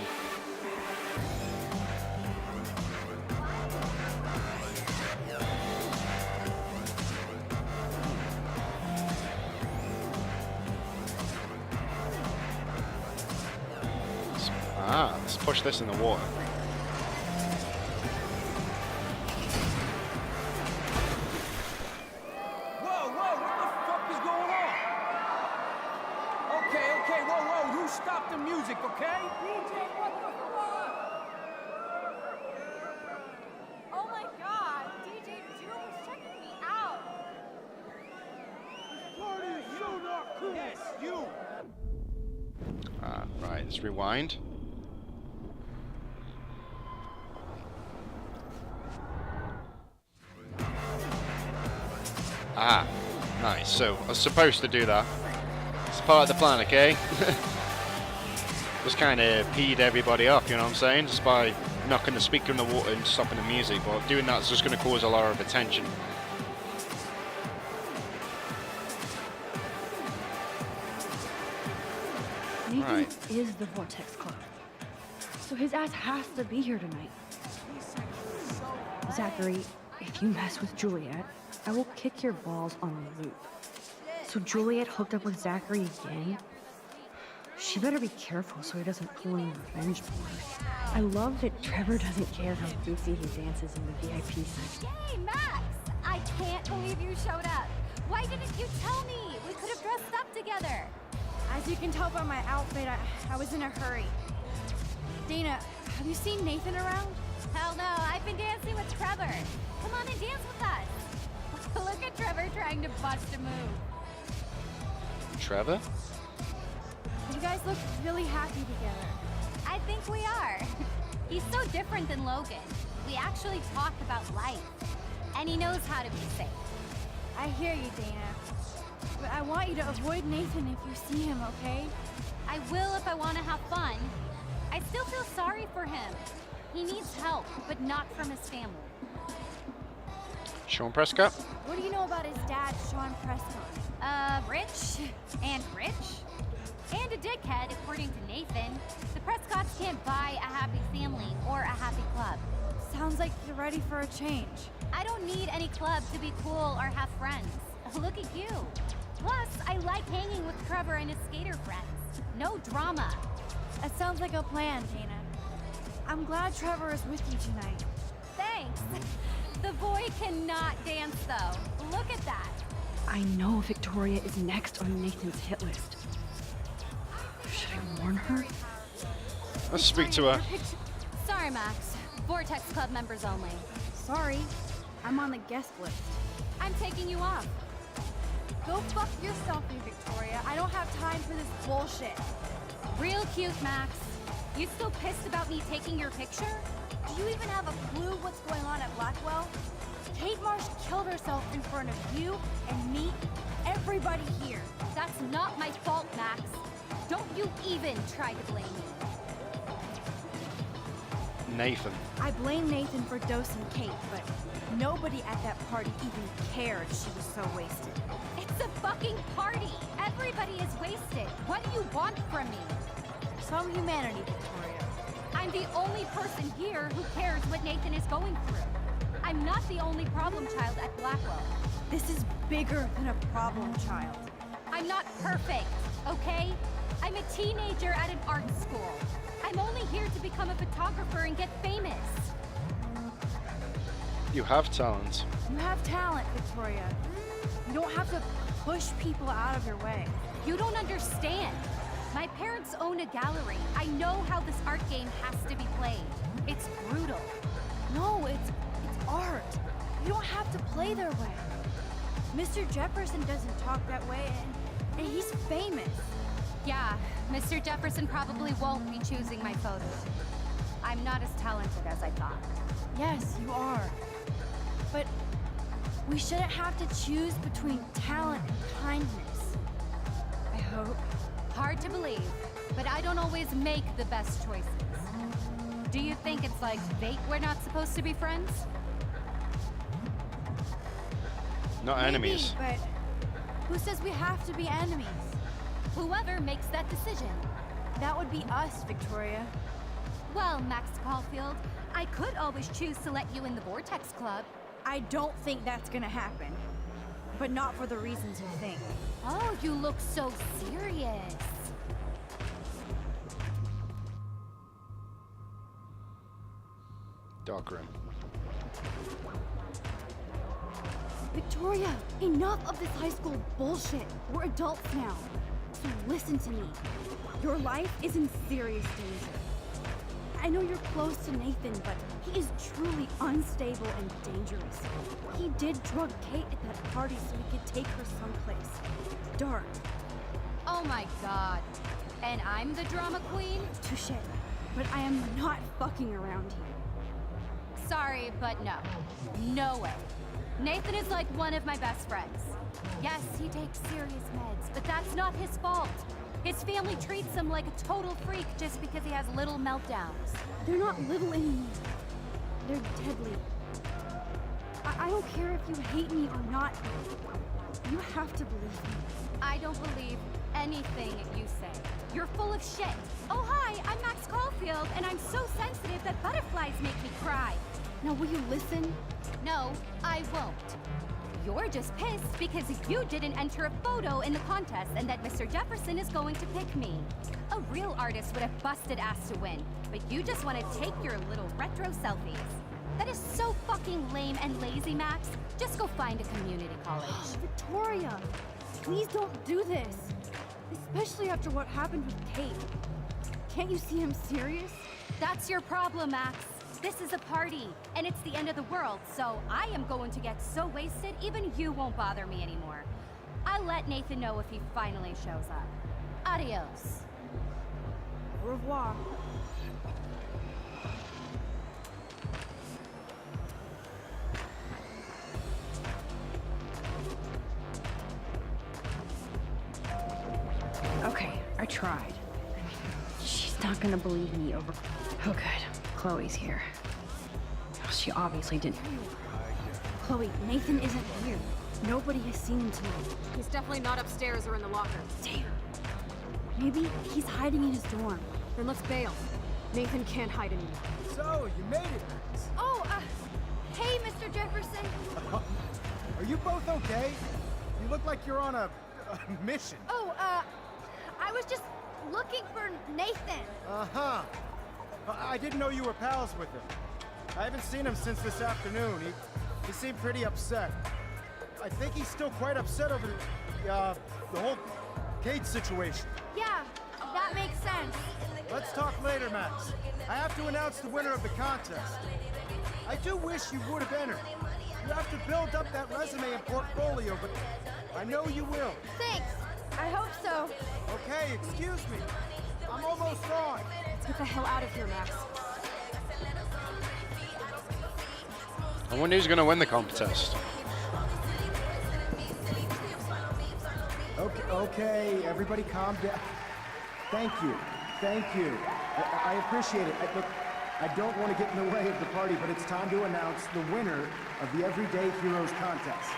Speaker 9: Let's push this in the water. Right, let's rewind. Ah, nice. So I was supposed to do that. It's part of the plan, okay? Just kind of peed everybody off, you know what I'm saying? Just by knocking the speaker in the water and stopping the music. But doing that's just going to cause a lot of attention.
Speaker 16: Nathan
Speaker 9: Right.
Speaker 16: is the Vortex Club. So his ass has to be here tonight. Zachary, if you mess with Juliet, I will kick your balls on a loop. So Juliet hooked up with Zachary again? She better be careful so he doesn't pull any revenge porn. I love that Trevor doesn't care how goofy he dances in the VIP section.
Speaker 2: Yay, Max! I can't believe you showed up. Why didn't you tell me? We could have dressed up together.
Speaker 1: As you can tell by my outfit, I was in a hurry. Dana, have you seen Nathan around?
Speaker 2: Hell no, I've been dancing with Trevor. Come on and dance with us. Look at Trevor trying to bust a move.
Speaker 9: Trevor?
Speaker 1: You guys look really happy together.
Speaker 2: I think we are. He's so different than Logan. We actually talk about life. And he knows how to be safe.
Speaker 1: I hear you, Dana. But I want you to avoid Nathan if you see him, okay?
Speaker 2: I will if I want to have fun. I still feel sorry for him. He needs help, but not from his family.
Speaker 9: Sean Prescott?
Speaker 1: What do you know about his dad, Sean Prescott?
Speaker 2: Rich and rich. And a dickhead, according to Nathan. The Prescotts can't buy a happy family or a happy club.
Speaker 1: Sounds like you're ready for a change.
Speaker 2: I don't need any club to be cool or have friends. Look at you. Plus, I like hanging with Trevor and his skater friends. No drama.
Speaker 1: That sounds like a plan, Dana. I'm glad Trevor is with you tonight.
Speaker 2: Thanks. The boy cannot dance, though. Look at that.
Speaker 16: I know Victoria is next on Nathan's hit list. Should I warn her?
Speaker 9: Let's speak to her.
Speaker 2: Sorry, Max. Vortex Club members only.
Speaker 1: Sorry, I'm on the guest list.
Speaker 2: I'm taking you off.
Speaker 1: Go fuck yourself, Victoria. I don't have time for this bullshit.
Speaker 2: Real cute, Max. You still pissed about me taking your picture?
Speaker 1: Do you even have a clue what's going on at Blackwell? Kate Marsh killed herself in front of you and me, everybody here.
Speaker 2: That's not my fault, Max. Don't you even try to blame me.
Speaker 9: Nathan.
Speaker 1: I blame Nathan for dosing Kate, but nobody at that party even cared she was so wasted.
Speaker 2: It's a fucking party. Everybody is wasted. What do you want from me?
Speaker 1: Some humanity, Victoria.
Speaker 2: I'm the only person here who cares what Nathan is going through. I'm not the only problem child at Blackwell.
Speaker 1: This is bigger than a problem child.
Speaker 2: I'm not perfect, okay? I'm a teenager at an art school. I'm only here to become a photographer and get famous.
Speaker 9: You have talent.
Speaker 1: You have talent, Victoria. You don't have to push people out of your way.
Speaker 2: You don't understand. My parents own a gallery. I know how this art game has to be played. It's brutal.
Speaker 1: No, it's art. You don't have to play their way. Mr. Jefferson doesn't talk that way, and he's famous.
Speaker 2: Yeah, Mr. Jefferson probably won't be choosing my photos. I'm not as talented as I thought.
Speaker 1: Yes, you are. But we shouldn't have to choose between talent and kindness. I hope.
Speaker 2: Hard to believe, but I don't always make the best choices. Do you think it's like fate we're not supposed to be friends?
Speaker 9: Not
Speaker 1: Maybe,
Speaker 9: enemies.
Speaker 1: But who says we have to be enemies?
Speaker 2: Whoever makes that decision.
Speaker 1: That would be us, Victoria.
Speaker 2: Well, Max Caulfield, I could always choose to let you in the Vortex Club.
Speaker 1: I don't think that's gonna happen. But not for the reasons you think.
Speaker 2: Oh, you look so serious.
Speaker 9: Dark room.
Speaker 1: Victoria, enough of this high school bullshit. We're adults now. So listen to me. Your life is in serious danger. I know you're close to Nathan, but he is truly unstable and dangerous. He did drug Kate at that party so he could take her someplace dark.
Speaker 14: Oh my god. And I'm the drama queen?
Speaker 2: Touche. But I am not fucking around here.
Speaker 14: Sorry, but no. No way. Nathan is like one of my best friends. Yes, he takes serious meds, but that's not his fault. His family treats him like a total freak just because he has little meltdowns.
Speaker 2: They're not little anymore. They're deadly. I don't care if you hate me or not. You have to believe me.
Speaker 14: I don't believe anything you say. You're full of shit. Oh, hi, I'm Max Caulfield, and I'm so sensitive that butterflies make me cry.
Speaker 2: Now, will you listen?
Speaker 14: No, I won't. You're just pissed because you didn't enter a photo in the contest and that Mr. Jefferson is going to pick me. A real artist would have busted ass to win, but you just want to take your little retro selfies. That is so fucking lame and lazy, Max. Just go find a community college.
Speaker 2: Victoria, please don't do this. Especially after what happened with Kate. Can't you see I'm serious?
Speaker 14: That's your problem, Max. This is a party, and it's the end of the world, so I am going to get so wasted, even you won't bother me anymore. I'll let Nathan know if he finally shows up. Adios.
Speaker 2: Au revoir. Okay, I tried. She's not gonna believe me over... Oh, good. Chloe's here. She obviously didn't. Chloe, Nathan isn't here. Nobody has seen him tonight.
Speaker 7: He's definitely not upstairs or in the locker.
Speaker 2: Damn. Maybe he's hiding in his dorm.
Speaker 7: Then let's bail. Nathan can't hide anymore.
Speaker 13: So, you made it, Max.
Speaker 2: Oh, hey, Mr. Jefferson.
Speaker 13: Are you both okay? You look like you're on a mission.
Speaker 2: Oh, I was just looking for Nathan.
Speaker 13: Uh-huh. I didn't know you were pals with him. I haven't seen him since this afternoon. He seemed pretty upset. I think he's still quite upset over the whole Kate situation.
Speaker 2: Yeah, that makes sense.
Speaker 13: Let's talk later, Max. I have to announce the winner of the contest. I do wish you would have entered. You have to build up that resume and portfolio, but I know you will.
Speaker 2: Thanks. I hope so.
Speaker 13: Okay, excuse me. I'm almost on.
Speaker 7: Let's get the hell out of here, Max.
Speaker 9: I wonder who's going to win the contest.
Speaker 13: Okay, everybody calm down. Thank you. I appreciate it. Look, I don't want to get in the way of the party, but it's time to announce the winner of the Everyday Heroes contest.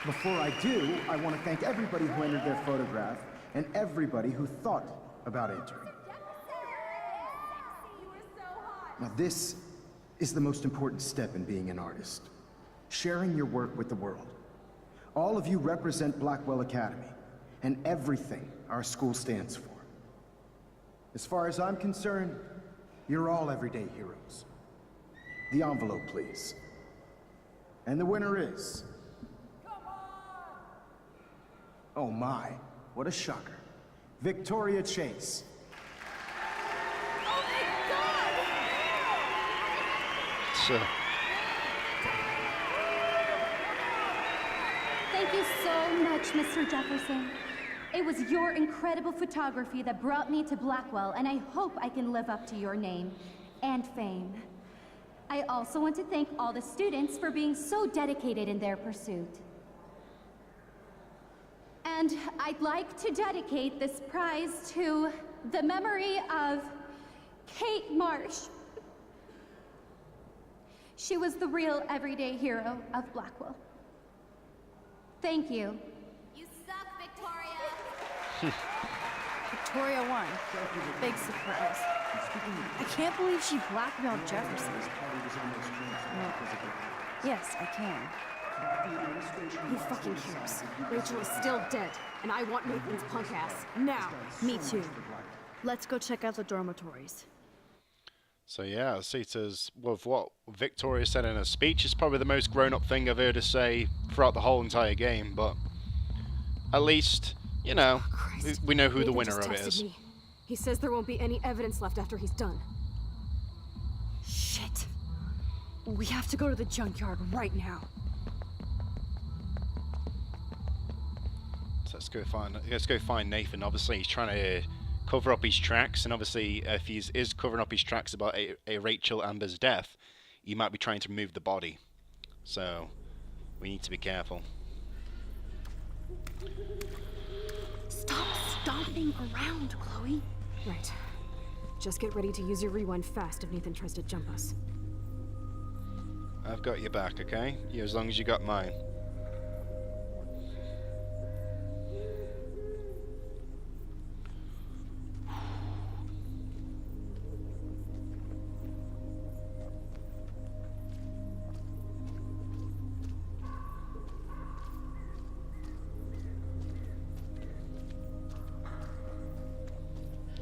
Speaker 13: Before I do, I want to thank everybody who entered their photograph and everybody who thought about entering. Now this is the most important step in being an artist. Sharing your work with the world. All of you represent Blackwell Academy and everything our school stands for. As far as I'm concerned, you're all everyday heroes. The envelope, please. And the winner is... Oh my, what a shocker. Victoria Chase.
Speaker 2: Oh my God!
Speaker 14: Thank you so much, Mr. Jefferson. It was your incredible photography that brought me to Blackwell, and I hope I can live up to your name and fame. I also want to thank all the students for being so dedicated in their pursuit. And I'd like to dedicate this prize to the memory of Kate Marsh. She was the real everyday hero of Blackwell. Thank you.
Speaker 2: You suck, Victoria. Victoria won. Big surprise. I can't believe she blackmailed Jefferson. Well, yes, I can.
Speaker 7: Who fucking cares? Rachel is still dead, and I want Nathan's punk ass now.
Speaker 2: Me too. Let's go check out the dormitories.
Speaker 9: So yeah, Sita's, with what Victoria said in her speech, is probably the most grown-up thing I've heard her say throughout the whole entire game, but at least, you know, we know who
Speaker 7: Nathan
Speaker 9: the winner
Speaker 7: just
Speaker 9: of it
Speaker 7: texted
Speaker 9: is.
Speaker 7: me. He says there won't be any evidence left after he's done.
Speaker 2: Shit. We have to go to the junkyard right now.
Speaker 9: let's go find Nathan. Obviously, he's trying to cover up his tracks, and obviously, if he is covering up his tracks about a Rachel Amber's death, he might be trying to remove the body. So, we need to be careful.
Speaker 2: Stop stomping around, Chloe.
Speaker 7: Right. Just get ready to use your rewind fast if Nathan tries to jump us.
Speaker 9: I've got your back, okay? You, as long as you got mine.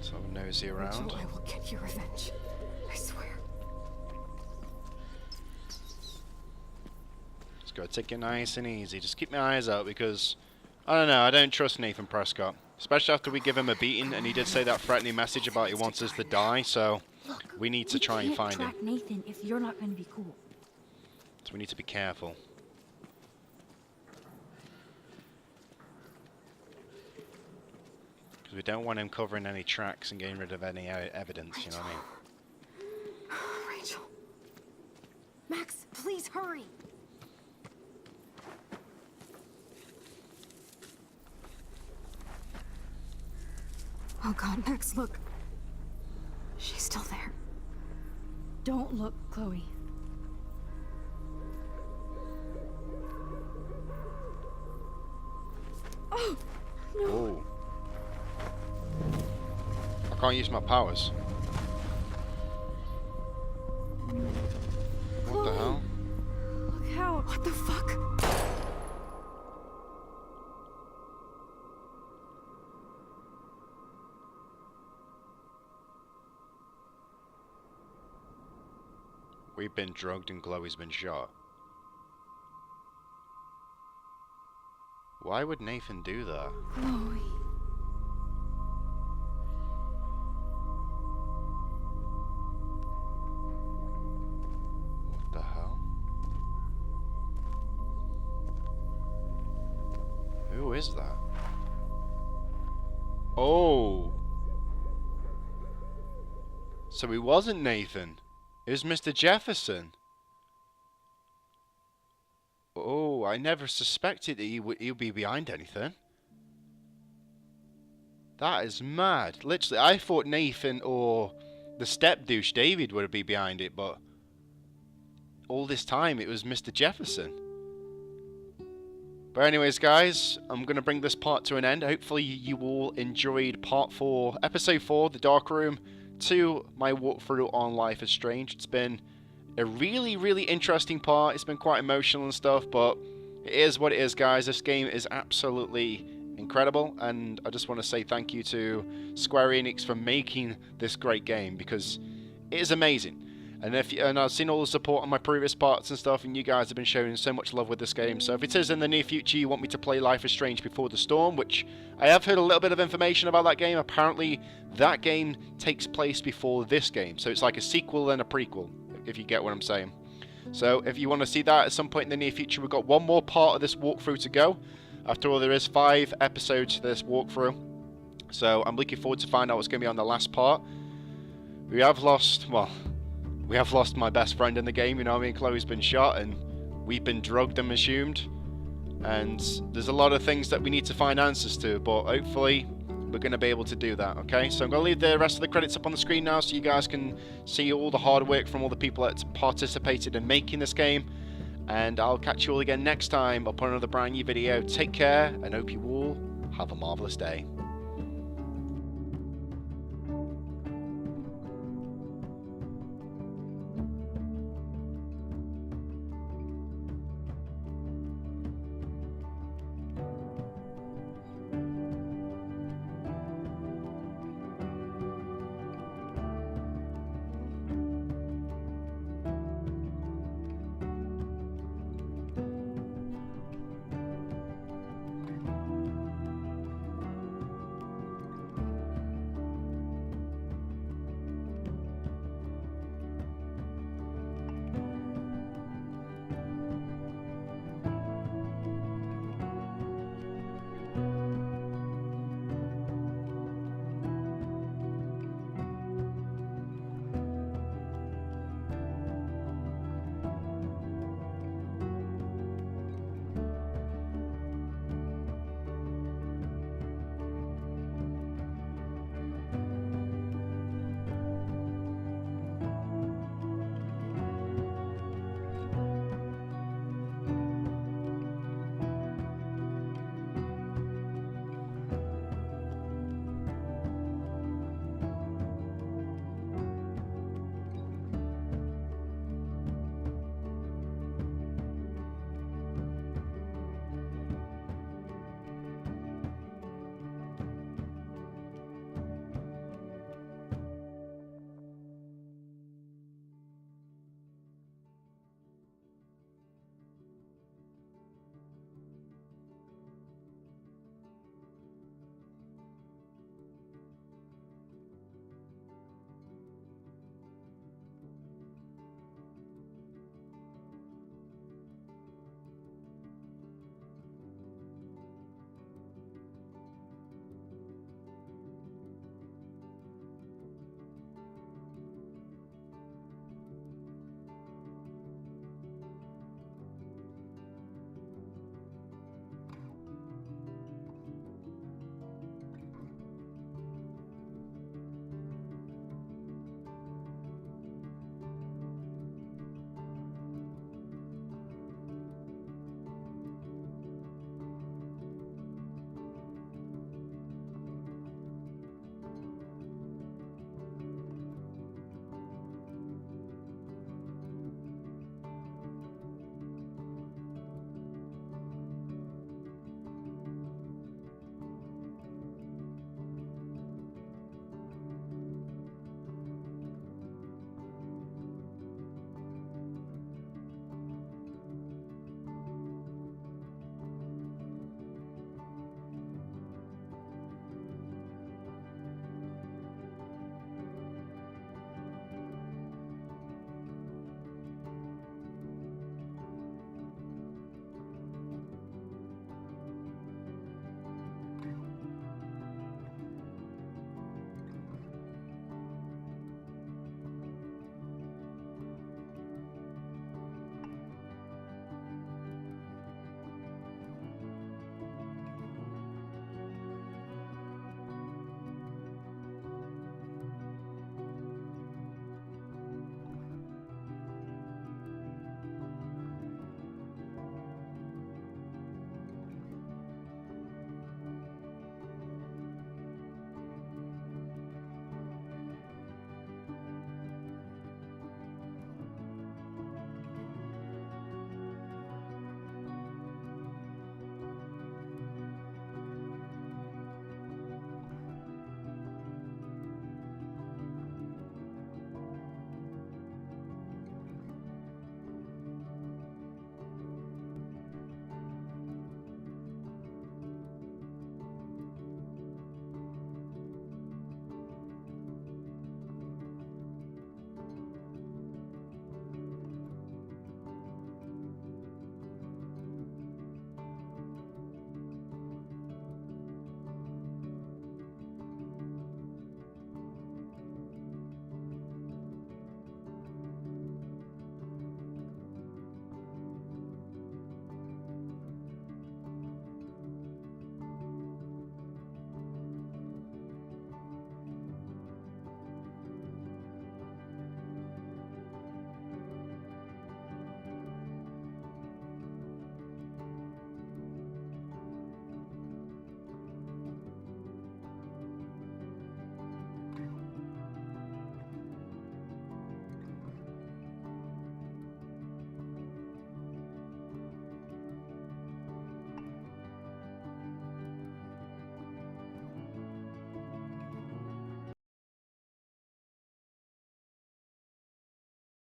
Speaker 9: So nosy around.
Speaker 7: Rachel, I will get your revenge. I swear.
Speaker 9: Just gotta take it nice and easy. Just keep my eyes out because, I don't know, I don't trust Nathan Prescott. Especially after we give him a beating, and he did say that threatening message about he wants us to die, so we need to try and find him.
Speaker 1: Track Nathan if you're not going to be cool.
Speaker 9: So we need to be careful. Because we don't want him covering any tracks and getting rid of any evidence, you know what I mean?
Speaker 2: Rachel. Max, please hurry.
Speaker 7: Oh god, Max, look. She's still there.
Speaker 1: Don't look, Chloe. Oh, no.
Speaker 9: Oh. I can't use my powers. What the hell?
Speaker 1: Look out.
Speaker 7: What the fuck?
Speaker 9: We've been drugged and Chloe's been shot. Why would Nathan do that?
Speaker 1: Chloe.
Speaker 9: What the hell? Who is that? Oh! So he wasn't Nathan. It was Mr. Jefferson. Oh, I never suspected that he'd be behind anything. That is mad. Literally, I thought Nathan or the step douche David would be behind it, but all this time it was Mr. Jefferson. But anyways, guys, I'm going to bring this part to an end. Hopefully you all enjoyed part 4, episode 4, The Dark Room, to my walkthrough on Life is Strange. It's been a really, really interesting part. It's been quite emotional and stuff, but it is what it is, guys. This game is absolutely incredible, and I just want to say thank you to Square Enix for making this great game, because it is amazing. And I've seen all the support on my previous parts and stuff, and you guys have been showing so much love with this game. So if it is in the near future you want me to play Life is Strange Before the Storm, which I have heard a little bit of information about that game. Apparently that game takes place before this game, so it's like a sequel and a prequel, if you get what I'm saying. So if you want to see that at some point in the near future, we've got one more part of this walkthrough to go. After all, there is 5 episodes to this walkthrough, so I'm looking forward to find out what's going to be on the last part. We have lost my best friend in the game, you know what I mean? Chloe's been shot and we've been drugged, I'm assumed. And there's a lot of things that we need to find answers to, but hopefully we're going to be able to do that, okay? So I'm going to leave the rest of the credits up on the screen now so you guys can see all the hard work from all the people that participated in making this game. And I'll catch you all again next time upon another brand new video. Take care and hope you all have a marvelous day.